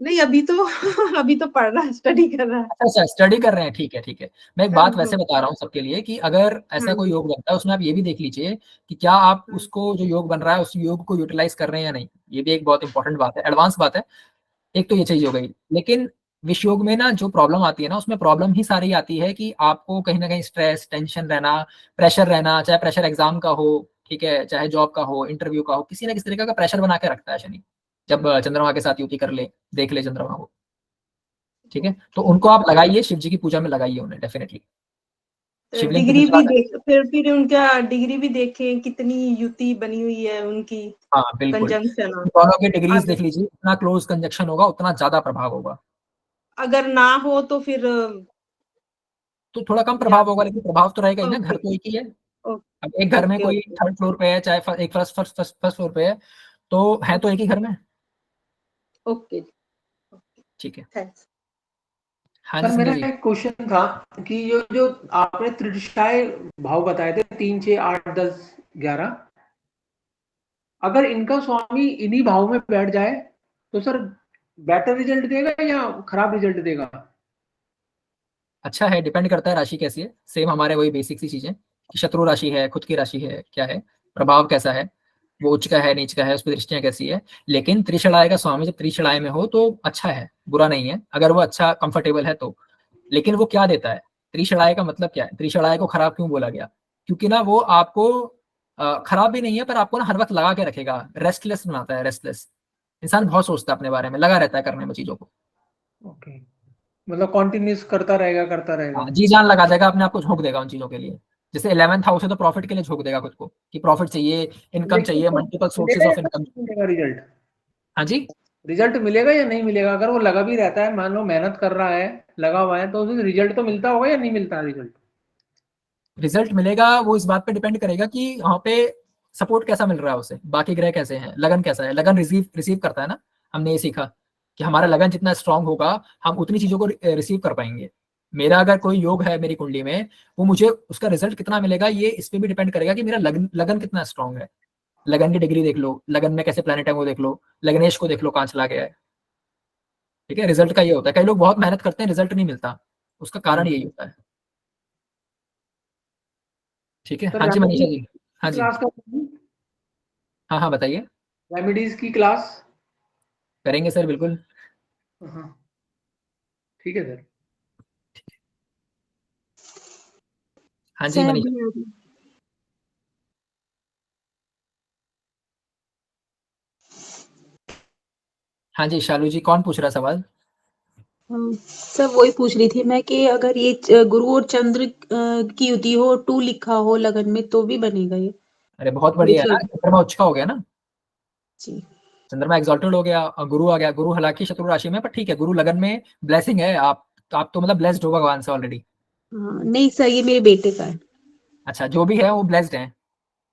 नहीं अभी तो अभी तो पढ़ रहा है, स्टडी कर रहा है। अच्छा स्टडी कर रहे हैं, ठीक है ठीक है। मैं एक हाँ, बात हाँ, वैसे बता रहा हूँ सबके लिए कि अगर हाँ ऐसा कोई जी, योग बनता है उसमें आप ये भी देख लीजिए कि क्या आप हाँ, उसको जो योग बन रहा है उस योग को यूटिलाइज कर रहे हैं या नहीं, ये भी एक बहुत इंपॉर्टेंट बात है, एडवांस बात है। एक तो ये चीज हो गई, लेकिन विश्व योग में ना जो प्रॉब्लम आती है ना, उसमें प्रॉब्लम ही सारी आती है कि आपको कहीं ना कहीं स्ट्रेस, टेंशन रहना, प्रेशर रहना, चाहे प्रेशर एग्जाम का हो, ठीक है, चाहे जॉब का हो, इंटरव्यू का हो, किसी ना किसी तरीके का प्रेशर बना के रखता है शनि, जब चंद्रमा के साथ युति कर ले, देख ले चंद्रमा को, ठीक है। तो ठीक उनको है। आप लगाइए, शिव जी की पूजा में लगाइए उन्हें डेफिनेटली। तो शिवलिंग डिग्री कितने भी चढ़ाते देख, फिर उनका डिग्री भी देखें कितनी युति बनी हुई है उनकी, हैं? हाँ बिल्कुल, कंजंक्शन। दोनों की डिग्रीज अगर देख लीजिए, जितना क्लोज कंजक्शन होगा उतना ज्यादा प्रभाव होगा। अगर ना हो तो फिर तो थोड़ा कम या प्रभाव होगा, लेकिन प्रभाव तो रहेगा ही ना, ओके घर तो एक ही है। ओके अब एक घर में कोई ओके थर्ड फ्लोर पे है, चाहे एक फर्स्ट फ्लोर पे है, तो है तो एक ही घर में। ओके, ठीक है। थैंक्स। हाँ जी सर संजय मेरा जी। एक क्वेश्चन था कि ये जो आपने त्रिदिशाए भाव बताए थे 3, 6, 8, 10, 11, अगर इनका स्वामी इन्हीं भाव में बैठ जाए तो सर बेटर रिजल्ट देगा या खराब रिजल्ट देगा? अच्छा है, डिपेंड करता है राशि कैसी है। सेम हमारे वही बेसिक सी चीजें कि शत्रु राशि है, खुद की राशि है, क्या है, प्रभाव कैसा है, वो उच्च का है नीच का है, उसकी दृष्टियां कैसी है। लेकिन त्रिशलाय का स्वामी जब त्रिशलाय में हो तो अच्छा है, बुरा नहीं है अगर वो अच्छा कंफर्टेबल है तो। लेकिन वो क्या देता है, त्रिशलाय का मतलब क्या है, त्रिशलाय को खराब क्यों बोला गया? क्योंकि ना वो आपको खराब भी नहीं है, पर आपको ना हर वक्त लगा के रखेगा, रेस्टलेस बनाता है, रेस्टलेस। इंसान बहुत सोचता है अपने बारे में, लगा रहता है करने में चीजों को। ओके, मतलब कॉन्टिन्यूस करता रहेगा हाँ, जी जान लगा देगा, अपने आप को झोंक देगा उन चीजों के लिए। जैसे 11th हाउस है तो प्रॉफिट के लिए झोंक देगा खुद को, कि प्रॉफिट चाहिए, इनकम लेकिन चाहिए, तो मल्टीपल सोर्सेज मिलेगा ऑफ या इनकम। नहीं मिलेगा रिजल्ट? हाँ जी, रिजल्ट मिलेगा या नहीं मिलेगा? अगर वो लगा भी रहता है, मान लो मेहनत कर रहा है, लगा हुआ है, तो उसे रिजल्ट तो मिलता होगा या नहीं मिलता रिजल्ट? रिजल्ट मिलेगा, वो इस बात पे डिपेंड करेगा कि वहाँ पे सपोर्ट कैसा मिल रहा है उसे, बाकी ग्रह कैसे हैं, लगन कैसा है, लगन रिसीव रिसीव करता है ना। हमने ये सीखा कि हमारा लगन जितना स्ट्रांग होगा, हम उतनी चीजों को रिसीव कर पाएंगे। मेरा अगर कोई योग है मेरी कुंडली में, वो मुझे उसका रिजल्ट कितना मिलेगा ये इस पे भी डिपेंड करेगा कि मेरा लगन लगन कितना स्ट्रांग है। लगन की डिग्री देख लो, लगन में कैसे प्लैनेट है वो देख लो, लगनेश को देख लो कहाँ चला गया है। ठीक है, रिजल्ट का ये होता है, कई लोग बहुत मेहनत करते हैं, रिजल्ट नहीं मिलता, उसका कारण यही होता है। ठीक है, सर हाँ जी रेमेडीज मनीषा जी। की हाँ जी, क्लास का, हाँ हाँ बताइए। रेमेडीज की क्लास। करेंगे सर, बिल्कुल। हाँ, ठीक है सर। हाँ जी सर मनीषा। अभी हाँ जी शालू जी, कौन पूछ रहा सवाल? सर वही पूछ रही थी मैं कि अगर ये गुरु और चंद्र की युति हो, 2 लिखा हो लगन में तो भी बनेगा ये? अरे बहुत बढ़िया है ना, वृषभ। चंद्रमा उच्च का हो गया ना, जी। चंद्रमा एक्सॉल्टेड हो गया और गुरु आ गया। गुरु हालांकि शत्रु राशि में, पर ठीक है, गुरु लगन में ब्लेसिंग है। आप तो मतलब ब्लेस्ड हो भगवान से ऑलरेडी। हाँ, नहीं सर ये मेरे बेटे का है। अच्छा, जो भी है वो ब्लेस्ड है,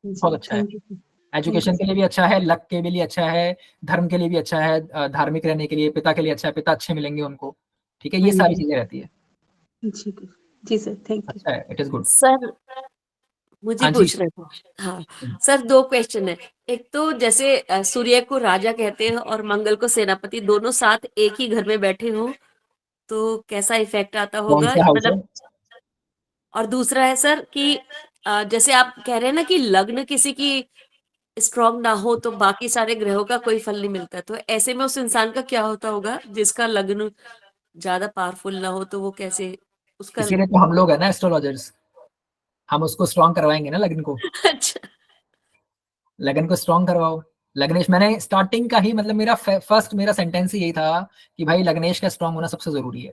जी, बहुत अच्छा है। Thank you sir. Thank you education के सर। लिए भी अच्छा है, लक के लिए अच्छा है, धर्म के लिए भी अच्छा है, धार्मिक रहने के लिए, पिता के लिए अच्छा है, पिता अच्छे मिलेंगे उनको। ठीक है, हाँ ये सारी जी। चीजें रहती है। जी, जी सर, थैंक यू। अच्छा है, इट इज गुड। सर मुझे हाँ जी। पूछना था। हाँ सर, 2 क्वेश्चन है। एक तो जैसे सूर्य को राजा कहते हैं और मंगल को सेनापति, दोनों साथ एक ही घर में बैठे हो तो कैसा इफेक्ट आता कौन होगा, सा हाउस है? मतलब। और दूसरा है सर कि जैसे आप कह रहे हैं ना कि लग्न किसी की स्ट्रांग ना हो तो बाकी सारे ग्रहों का कोई फल नहीं मिलता, तो ऐसे में उस इंसान का क्या होता होगा जिसका लग्न ज्यादा पावरफुल ना हो, तो वो कैसे उसका। इसीलिए तो हम लोग है ना एस्ट्रोलॉजर्स, हम उसको स्ट्रॉन्ग करवाएंगे ना लगन को। अच्छा। लगन को स्ट्रॉन्ग करवाओ। लग्नेश, मैंने स्टार्टिंग का ही मतलब मेरा फर्स्ट मेरा सेंटेंस ही यही था कि भाई लग्नेश का स्ट्रॉन्ग होना सबसे जरूरी है।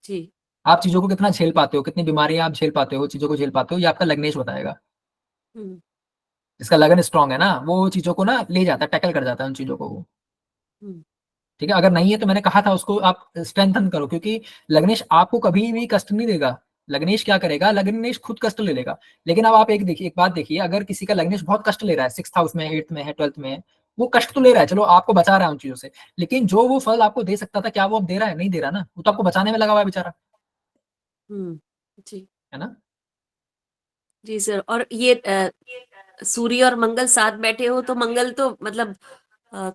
जी। आप चीजों को कितना झेल पाते हो, कितनी बीमारियां आप झेल पाते हो, चीजों को झेल पाते हो, ये आपका लग्नेश बताएगा। हम्म। जिसका लगन स्ट्रॉन्ग है ना, वो चीजों को ना ले जाता है, टैकल कर जाता है उन चीजों को वो। हम्म। ठीक है, अगर नहीं है तो मैंने कहा था उसको आप स्ट्रेंथन करो, क्योंकि लग्नेश आपको कभी भी कष्ट नहीं देगा। लग्नेश क्या करेगा, लग्नेश खुद कष्ट ले लेगा। लेकिन अब आप एक बात देखिए, अगर किसी का लग्नेश बहुत कष्ट ले रहा है, 6th हाउस में, 8th में है, 12th में है, वो कष्ट तो ले रहा है, चलो आपको बचा रहा है उन चीजों से, लेकिन जो वो फल आपको दे सकता था, क्या वो अब दे रहा है? नहीं दे रहा ना, वो तो आपको बचाने में लगा हुआ है बेचारा, जी। है ना। जी सर, और ये सूर्य और मंगल साथ बैठे हो तो मंगल तो मतलब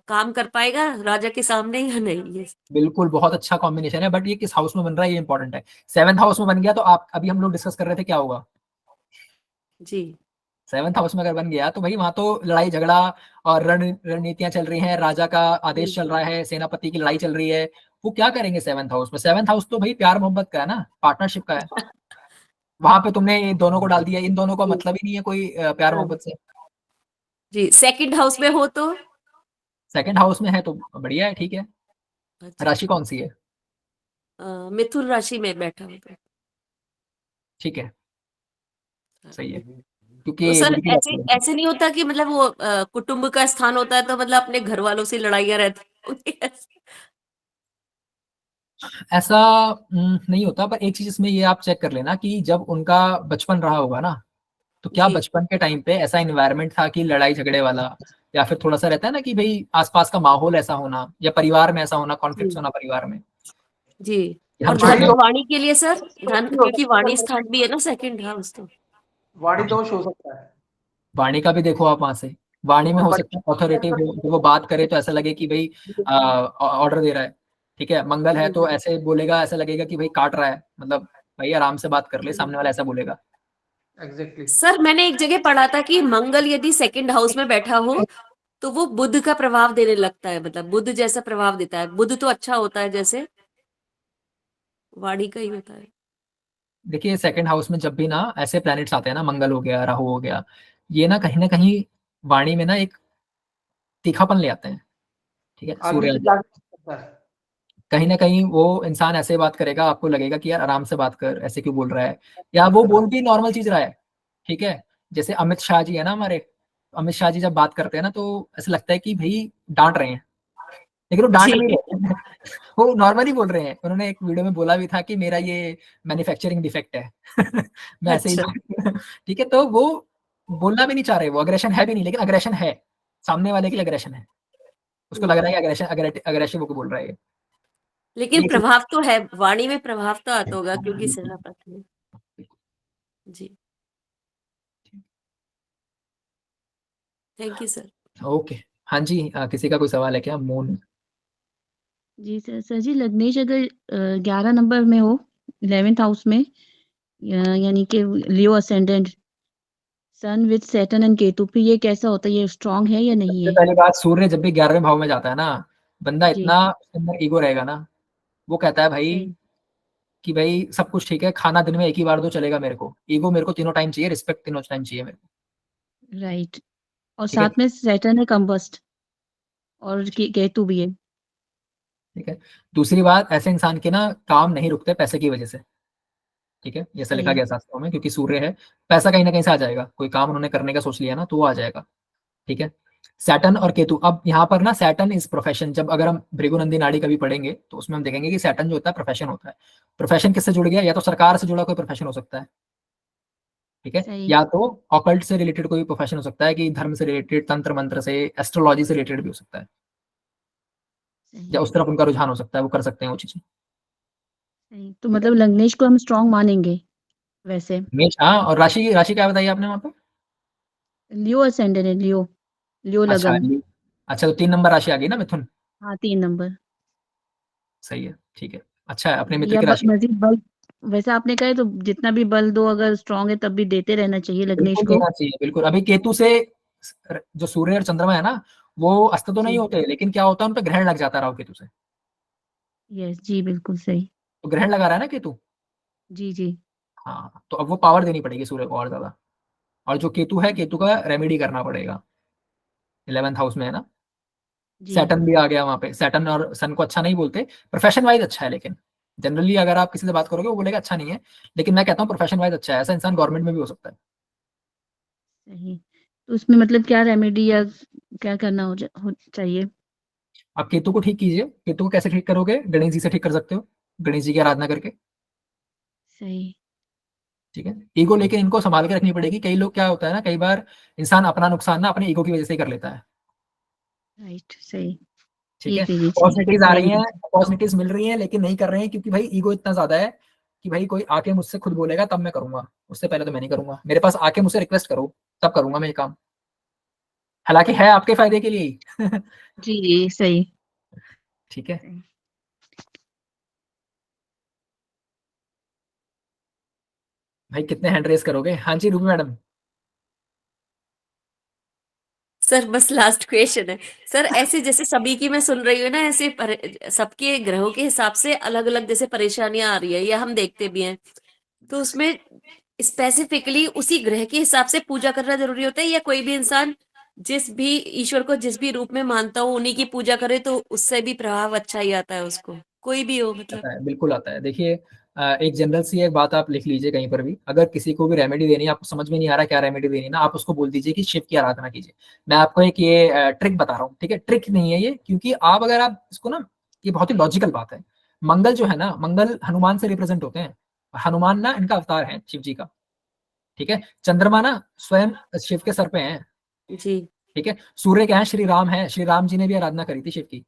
काम कर पाएगा राजा के सामने या नहीं ये? बिल्कुल, बहुत अच्छा कॉम्बिनेशन है, बट ये किस हाउस में बन रहा है ये इंपॉर्टेंट है। 7th हाउस में बन गया तो आप, अभी हम लोग डिस्कस कर रहे थे क्या होगा। जी। 7th हाउस में अगर बन गया तो भाई वहां तो लड़ाई झगड़ा और रणनीतियां चल रही हैं, राजा का आदेश चल रहा है, सेनापति की लड़ाई चल रही है। वो क्या करेंगे 7th हाउस में? 7th हाउस तो भाई प्यार मोहब्बत का है ना, पार्टनरशिप का है। वहां पे तुमने इन दोनों को डाल दिया, इन दोनों का मतलब ही नहीं है कोई प्यार हाँ। मोहब्बत से। जी, सेकंड हाउस में हो तो। 2nd हाउस में है तो बढ़िया है, ठीक है। अच्छा। राशि कौन सी है? मिथुन राशि में बैठा हो तो। ठीक है, सही है, तो क्योंकि सर गुरु की ऐसे राशि है। ऐसे नहीं होता कि मतलब वो कुटुंब का स्थान होता है तो मतलब अपने घर वालों से लड़ाइयाँ रहती होंगी ऐसे? ऐसा नहीं होता, पर एक चीज इसमें ये आप चेक कर लेना कि जब उनका बचपन रहा होगा ना, तो क्या जी बचपन के टाइम पे ऐसा इन्वायरमेंट था कि लड़ाई झगड़े वाला, या फिर थोड़ा सा रहता है ना कि भाई आसपास का माहौल ऐसा होना, या परिवार में ऐसा होना, कॉन्फ्लिक्ट जी होना परिवार में। जी। हम और धन छोटे तो वाणी के लिए सर, धन क्योंकि वाणी स्थान भी है ना सेकंड हाउस तो। वाणी दोष हो सकता है। वाणी का भी देखो आप वहां से, वाणी में हो सकता है ऑथोरिटी हो, जब वो बात करे तो ऐसा लगे कि भाई ऑर्डर दे रहा है। ठीक है, मंगल है तो ऐसे बोलेगा, ऐसा लगेगा कि भाई काट रहा है, मतलब भाई आराम से बात कर ले, सामने वाला ऐसा बोलेगा। एग्जैक्टली। सर मैंने एक जगह पढ़ा था कि मंगल यदि सेकंड हाउस में बैठा हो तो वो बुध का प्रभाव देने लगता है, मतलब बुध जैसा प्रभाव देता है। बुध तो अच्छा होता है जैसे वाणी का ही होता है। देखिए सेकंड हाउस में जब भी ना ऐसे प्लैनेट्स आते हैं ना, मंगल हो गया, राहु हो गया, ये ना कहीं वाणी में ना एक तीखापन ले आते हैं। ठीक है, आदमी सूर्य को जाग सकता है। कहीं ना कहीं वो इंसान ऐसे बात करेगा, आपको लगेगा कि यार आराम से बात कर, ऐसे क्यों बोल रहा है, या वो बोल भी नॉर्मल चीज रहा है। ठीक है, जैसे अमित शाह जी है ना हमारे, अमित शाह जी जब बात करते हैं ना तो ऐसा लगता है कि भाई डांट रहे हैं, लेकिन वो डांट जी नहीं रहे वो नॉर्मली बोल रहे हैं। उन्होंने एक वीडियो में बोला भी था कि मेरा ये मैन्युफैक्चरिंग डिफेक्ट है मैं ऐसे ही अच्छा ठीक है, तो वो बोलना भी नहीं चाह रहे, वो अग्रेशन है भी नहीं, लेकिन अग्रेशन है, सामने वाले के लिए अग्रेशन है, उसको लग रहा है कि अग्रेशन अग्रेसिव होकर बोल रहा है ये। लेकिन ये प्रभाव तो है, वाणी में प्रभाव तो आता होगा क्योंकि सेनापति है। जी थैंक यू सर। ओके। हाँ जी, किसी का कोई सवाल है क्या? मून जी सर। सर जी, लग्नेश अगर 11 नंबर में हो 11th हाउस में, यानी कि Leo ascendant, sun with Saturn and Ketu, फिर ये कैसा होता है, ये स्ट्रांग है या नहीं सबसे है? पहली बात, सूर्य जब भी 11वें भाव में जाता है ना, बंदा जी इतना उसके अंदर ईगो रहेगा ना, वो कहता है भाई सही। कि भाई सब कुछ ठीक है, खाना दिन में एक ही बार दो चलेगा, मेरे को ईगो, मेरे को तीनों टाइम चाहिए, रिस्पेक्ट तीनों टाइम चाहिए मेरे को। राइट। और ठीक है, साथ में सैटर्न है कंबस्ट, और केतु भी है। ठीक है। दूसरी बात, ऐसे इंसान के ना काम नहीं रुकते पैसे की वजह से। ठीक है, जैसा लिखा सही। गया शास्त्रों में, क्योंकि सूर्य है, पैसा कहीं ना कहीं से आ जाएगा, कोई काम उन्होंने करने का सोच लिया ना तो वो आ जाएगा। ठीक है, सैटर्न और केतु, अब यहाँ पर ना सैटर्न इज प्रोफेशन, जब अगर हम भृगुनंदी नाड़ी कभी पढ़ेंगे तो उसमें हम देखेंगे कि सैटर्न जो होता है प्रोफेशन होता है। प्रोफेशन किससे जुड़ गया? या तो सरकार से जुड़ा कोई प्रोफेशन हो सकता है, ठीक है, सही। या तो ऑकल्ट से रिलेटेड कोई प्रोफेशन हो सकता है, कि धर्म से रिलेटेड, तंत्र मंत्र से, एस्ट्रोलॉजी से रिलेटेड भी हो सकता है, सही। या उस तरफ उनका रुझान हो सकता है, वो कर सकते हैं वो चीजें। सही, तो ठीक है, मतलब लग्नेश को हम स्ट्रांग मानेंगे वैसे। मेष, हाँ। और राशि, राशि क्या बताई आपने वहां पे? लियो असेंडेंट है, लियो, लियो अच्छा, लगन। अच्छा, तो 3 नंबर राशि आ गई ना, मिथुन। हाँ 3 नंबर। सही है, ठीक है, अच्छा है, अपने मित्र या की राशि। मजीद बल, वैसे आपने कहा है तो जितना भी बल दो, अगर स्ट्रांग है तब भी देते रहना चाहिए लग्नेश बिल्कुल को। देना चाहिए, बिल्कुल। अभी केतु से जो सूर्य और चंद्रमा है ना, वो अस्त तो नहीं जी। होते, लेकिन क्या होता है, उन पर ग्रहण लग जाता है राहु केतु से। यस जी, बिल्कुल सही। तो ग्रहण लगा रहा है ना केतु। जी जी। हाँ, तो अब वो पावर देनी पड़ेगी सूर्य को और ज्यादा। और जो केतु है, केतु का रेमेडी करना पड़ेगा, 11th हाउस में है ना। जी सैटर्न भी आ गया वहां पे, सैटर्न और सन को अच्छा नहीं बोलते, प्रोफेशन वाइज अच्छा है, लेकिन जनरली अगर आप किसी से बात करोगे वो बोलेगा अच्छा नहीं है, लेकिन मैं कहता हूँ प्रोफेशन वाइज अच्छा है, ऐसा इंसान गवर्नमेंट में भी हो सकता है। सही। तो उसमें मतलब क्या रेमेडी या क्या करना हो चाहिए? आप केतु को ठीक कीजिए। केतु को कैसे ठीक करोगे? गणेश जी से ठीक कर सकते हो, गणेश जी की आराधना करके। सही। ठीक है, ईगो लेकिन इनको संभाल के रखनी पड़ेगी। कई लोग, क्या होता है ना, कई बार इंसान अपना नुकसान ना अपने ईगो की वजह से ही कर लेता है। राइट। सही। ठीक है, ठीक है जी, अपॉर्चुनिटीज आ रही वेरी हैं, गुड। अपॉर्चुनिटीज मिल रही हैं, लेकिन नहीं कर रहे हैं, क्योंकि भाई ईगो इतना ज्यादा है कि भाई कोई आके मुझसे खुद बोलेगा तब मैं करूंगा, उससे पहले तो मैं नहीं करूंगा, मेरे पास आके मुझसे रिक्वेस्ट करो तब करूंगा मैं ये काम, हालांकि है आपके फायदे के लिए ही जी जी सही। ठीक है, सही। भाई कितने हैंड रेस करोगे? हाँ जी, रूबी मैडम। सर बस लास्ट क्वेश्चन है सर, ऐसे जैसे सभी की मैं सुन रही हूँ ना, ऐसे सबके ग्रहों के हिसाब से अलग अलग जैसे परेशानियां आ रही है, या हम देखते भी हैं, तो उसमें स्पेसिफिकली उसी ग्रह के हिसाब से पूजा करना जरूरी होता है, या कोई भी इंसान जिस भी ईश्वर को जिस भी रूप में मानता हो उन्हीं की पूजा करे तो उससे भी प्रभाव अच्छा ही आता है उसको, कोई भी हो मतलब? आता है, बिल्कुल आता है। देखिए एक जनरल सी एक बात आप लिख लीजिए कहीं पर भी, अगर किसी को भी रेमेडी देनी है, आपको समझ में नहीं आ रहा क्या रेमेडी देनी है ना, आप उसको बोल दीजिए कि शिव की आराधना कीजिए। मैं आपको एक ये ट्रिक बता रहा हूँ, ठीक है, ट्रिक नहीं है ये, क्योंकि आप अगर आप इसको ना, ये बहुत ही लॉजिकल बात है। मंगल जो है ना, मंगल हनुमान से रिप्रेजेंट होते हैं, हनुमान ना इनका अवतार है शिव जी का, ठीक है। चंद्रमा ना स्वयं शिव के सर पे हैं, जी। ठीक है। सूर्य क्या है, श्री राम है, श्री राम जी ने भी आराधना करी थी शिव की।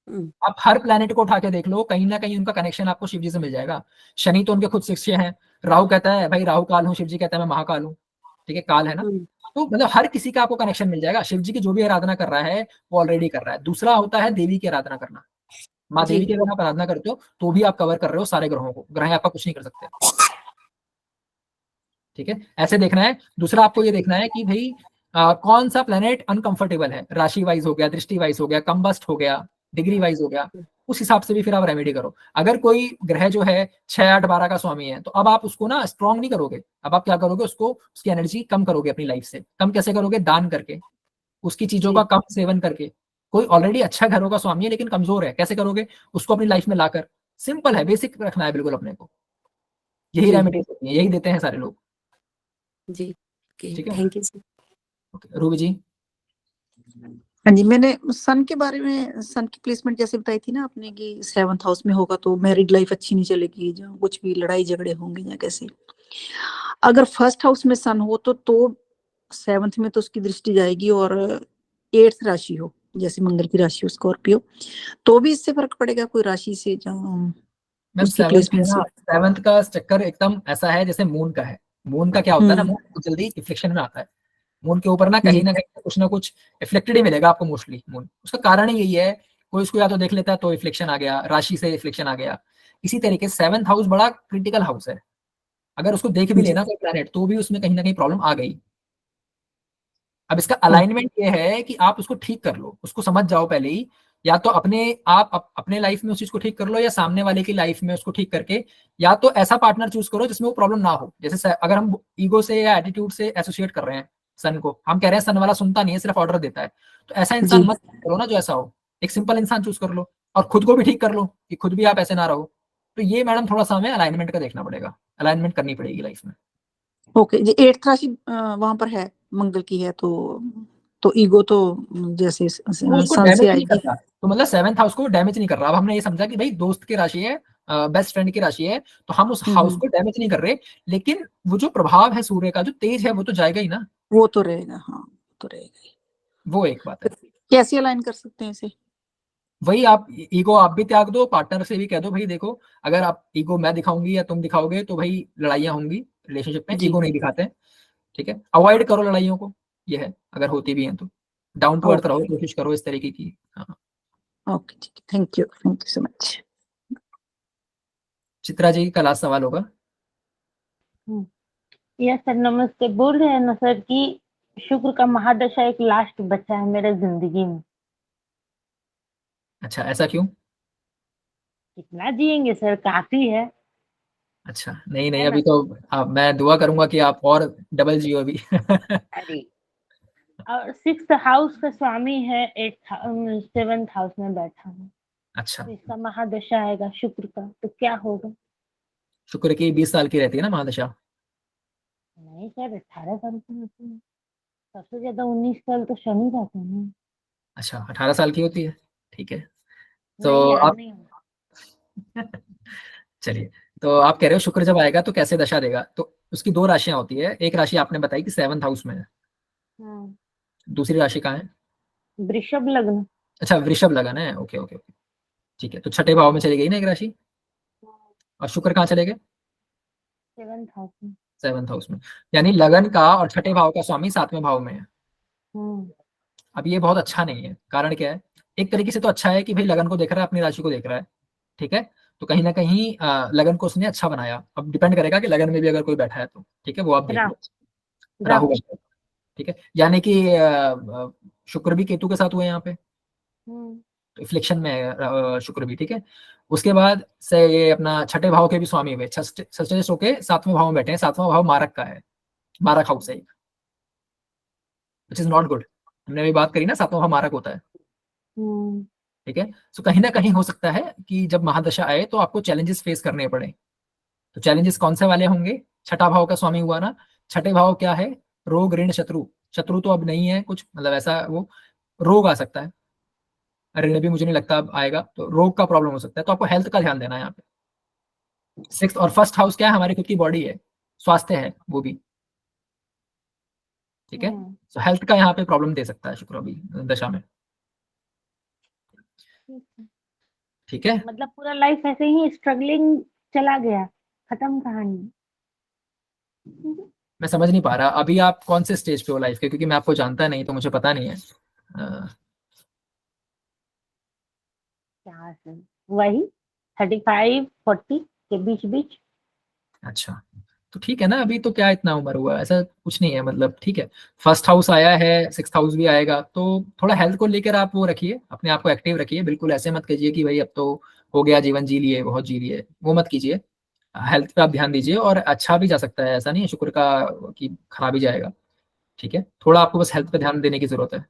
हम्म, आप हर प्लेनेट को उठा के देख लो, कहीं ना कहीं उनका कनेक्शन आपको शिव जी से मिल जाएगा। शनि तो उनके खुद शिष्य हैं, राहु कहता है भाई राहु काल हूँ, शिव जी कहता है मैं महाकाल हूँ, ठीक है, काल है ना। हम्म, तो मतलब हर किसी का आपको कनेक्शन मिल जाएगा। शिव जी की जो भी आराधना कर रहा है वो ऑलरेडी कर रहा है। दूसरा होता है देवी की आराधना करना। माँ जी। देवी की अगर आप आराधना करते हो तो भी आप कवर कर रहे हो सारे ग्रहों को, ग्रह आपका कुछ नहीं कर सकते, ठीक है, ऐसे देखना है। दूसरा आपको ये देखना है कि भाई कौन सा प्लेनेट अनकंफर्टेबल है, राशि वाइज हो गया, दृष्टि वाइज हो गया, कंबस्ट हो गया, डिग्री वाइज हो गया, उस हिसाब से भी फिर आप रेमेडी करो। अगर कोई ग्रह जो है 6, 8, 12 का स्वामी है, तो अब आप उसको ना स्ट्रॉन्ग नहीं करोगे, अब आप क्या करोगे, उसको उसकी एनर्जी कम करोगे अपनी लाइफ से। कम कैसे करोगे, दान करके, उसकी चीजों जी। का कम सेवन करके। कोई ऑलरेडी अच्छा घरों का स्वामी है लेकिन कमजोर है, कैसे करोगे, उसको अपनी लाइफ में लाकर, सिंपल है, बेसिक रखना है बिल्कुल अपने को। यही जी। रेमेडीज होती है, यही देते हैं सारे लोग, जी। ओके, ठीक है। Thank you sir. Okay, Ruby ji. हाँ जी, मैंने सन के बारे में, सन की प्लेसमेंट जैसे बताई थी ना आपने कि 7th हाउस में होगा तो मैरिड लाइफ अच्छी नहीं चलेगी, जहाँ कुछ भी लड़ाई झगड़े होंगे या कैसे। अगर फर्स्ट हाउस में सन हो तो 7th में तो उसकी दृष्टि जाएगी, और 8th राशि हो, जैसे मंगल की राशि हो स्कॉर्पियो, तो भी इससे फर्क पड़ेगा कोई राशि से, जहाँ मैम उसकी 7th प्लेसमेंट से। 7th का चक्कर एकदम ऐसा है जैसे मून का है। मून का क्या होता है ना, मून बहुत जल्दी इफ्लिक्शन में आता है। मून के ऊपर जी ना कहीं कुछ ना कुछ इफ्लेक्टेड ही मिलेगा आपको मोस्टली मून। उसका कारण ही यही है, कोई उसको या तो देख लेता है तो इफ्लिक्शन आ गया, राशि से इफ्लिक्शन आ गया। इसी तरीके से 7th हाउस बड़ा क्रिटिकल हाउस है, अगर उसको देख भी जी लेना कोई प्लैनेट तो भी उसमें कहीं ना कहीं प्रॉब्लम आ गई। अब इसका ओके अलाइनमेंट ये है कि आप उसको ठीक कर लो, उसको समझ जाओ पहले ही, या तो अपने लाइफ में उस चीज को ठीक कर लो, या सामने वाले की लाइफ में उसको ठीक करके, या तो ऐसा पार्टनर चूज करो जिसमें वो प्रॉब्लम ना हो। जैसे अगर हम ईगो से या एटीट्यूड से एसोसिएट कर रहे हैं सन को, हम कह रहे हैं सन वाला सुनता नहीं है, सिर्फ ऑर्डर देता है, तो ऐसा इंसान जी मत करो ना जो ऐसा हो। एक सिंपल इंसान चूज कर लो, और खुद को भी ठीक कर लो कि खुद भी आप ऐसे ना रहो। तो ये मैडम थोड़ा सा हमें अलाइनमेंट का देखना पड़ेगा, अलाइनमेंट करनी पड़ेगी लाइफ में। ओके जी। 8th राशि वहां पर है, मंगल की है, तो ईगो तो जैसे वो उसको सन से डैमेज नहीं आएगी। कर रहा, तो मतलब 7th हाउस को डैमेज नहीं कर रहा। अब हमने ये समझा कि भाई दोस्त की राशि है, बेस्ट फ्रेंड की राशि है, तो हम उस हाउस को डैमेज नहीं कर रहे, लेकिन वो जो प्रभाव है सूर्य का, जो तेज है, वो तो जाएगा ही ना। वो तो रहेगा, हाँ वो तो रहेगा ही। वो एक बात है। कैसे अलाइन कर सकते हैं इसे? वही आप ईगो आप भी त्याग दो, पार्टनर से भी कह दो भाई देखो, अगर आप ईगो मैं दिखाऊंगी या तुम दिखाओगे तो भाई लड़ाइयां होंगी रिलेशनशिप में, जी ईगो नहीं दिखाते हैं, ठीक है। अवॉइड करो लड़ाइयों को, ये है, अगर होती भी हैं तो डाउन टू अर्थ रहो, ओके कोशिश करो इस तरीके की। हाँ। ओके, ठीक है, thank you so much. Chitra ji का लास्ट सवाल होगा। यस सर, नमस्ते। बोल रहे हैं ना सर कि शुक्र का महादशा एक लास्ट बचा है मेरे जिंदगी में। अच्छा, ऐसा क्यों? कितना जिएंगे सर, काफी है अच्छा, नहीं नहीं, है ना। अभी तो मैं दुआ करूंगा कि आप और डबल जियो अभी। अरे, और 6th हाउस का स्वामी है 7th हाउस में बैठा हूँ, अच्छा, तो इसका महादशा आएगा शुक्र का, तो क्या होगा? शुक्र की 20 साल की रहती है ना महादशा। नहीं सर, 18 साल की होती है। सबसे ज्यादा 19 साल तो शनि रहता है ना। अच्छा, 18 साल की होती है, ठीक है। तो नहीं यार, आप नहीं। चलिए, तो आप कह रहे हो शुक्र जब आएगा तो कैसे दशा देगा, तो उसकी दो राशियां होती है। एक राशि आपने बताई कि 7th हाउस में है, हाँ, दूसरी राशि कहाँ है? वृषभ लग्न। अच्छा, वृषभ लगन है, ओके ओके ओके, ठीक है। तो छठे भाव में चली गई ना एक राशि, और शुक्र कहाँ चले गए? 7th हाउस में। 7th हाउस में, यानी लगन का और छठे भाव का स्वामी 7वें भाव में है। हम्म, अब ये बहुत अच्छा नहीं है, कारण क्या है? एक तरीके से तो अच्छा है कि भाई लगन को देख रहा है, अपनी राशि को देख रहा है, ठीक है। तो कहीं ना कहीं लगन को उसने अच्छा बनाया। अब डिपेंड करेगा कि लगन में भी अगर कोई बैठा है तो, ठीक है, वो आप देख लो। राहु राहु राहु। बैठा है, ठीक है, यानी कि शुक्र भी केतु के साथ हुए यहाँ पे, हम्म, तो इफ्लिक्शन में है शुक्र भी, ठीक है। उसके बाद से ये अपना छठे भाव के भी स्वामी हुए, सचेत होके 7वें भाव में बैठे हैं। 7वां भाव मारक का है, मारक हाउस है, विच इज नॉट गुड। हमने अभी बात करी ना, 7वां भाव मारक होता है, हम्म, ठीक है। तो कहीं ना कहीं हो सकता है कि जब महादशा आए तो आपको चैलेंजेस फेस करने पड़े, तो चैलेंजेस कौन से वाले होंगे? छठा भाव का स्वामी हुआ ना, छठे भाव क्या है? रोग, ऋण, शत्रु। शत्रु तो अब नहीं है कुछ, मतलब ऐसा वो रोग आ सकता है, ऋण भी मुझे नहीं लगता अब आएगा, तो रोग का प्रॉब्लम हो सकता है, तो आपको हेल्थ का ध्यान देना है यहाँ पे। सिक्स्थ और फर्स्ट हाउस क्या है? हमारी खुद की बॉडी है, स्वास्थ्य है वो भी, ठीक है। तो हेल्थ का यहाँ पे प्रॉब्लम दे सकता है शुक्र अभी दशा में, ठीक है। मतलब पूरा लाइफ ऐसे ही स्ट्रगलिंग चला गया, खत्म कहानी। मैं समझ नहीं पा रहा अभी आप कौन से स्टेज पे हो लाइफ के, क्योंकि मैं आपको जानता नहीं तो मुझे पता नहीं है। क्या है वही 35-40 के बीच बीच। अच्छा, तो ठीक है ना, अभी तो क्या इतना उम्र हुआ, ऐसा कुछ नहीं है, मतलब ठीक है। फर्स्ट हाउस आया है, सिक्स्थ हाउस भी आएगा, तो थोड़ा हेल्थ को लेकर आप वो रखिए, अपने आप को एक्टिव रखिए, बिल्कुल ऐसे मत कीजिए कि भाई अब तो हो गया, जीवन जी लिए, बहुत जी लिए, वो मत कीजिए। हेल्थ पे आप ध्यान दीजिए, और अच्छा भी जा सकता है, ऐसा नहीं है शुक्र का कि खराब ही जाएगा, ठीक है। थोड़ा आपको बस हेल्थ पे ध्यान देने की जरूरत है।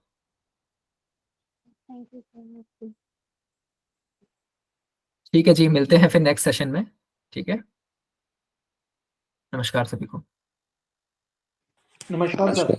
Thank you so much. ठीक है जी, मिलते हैं फिर नेक्स्ट सेशन में, ठीक है। नमस्कार सभी को। नमस्कार सर।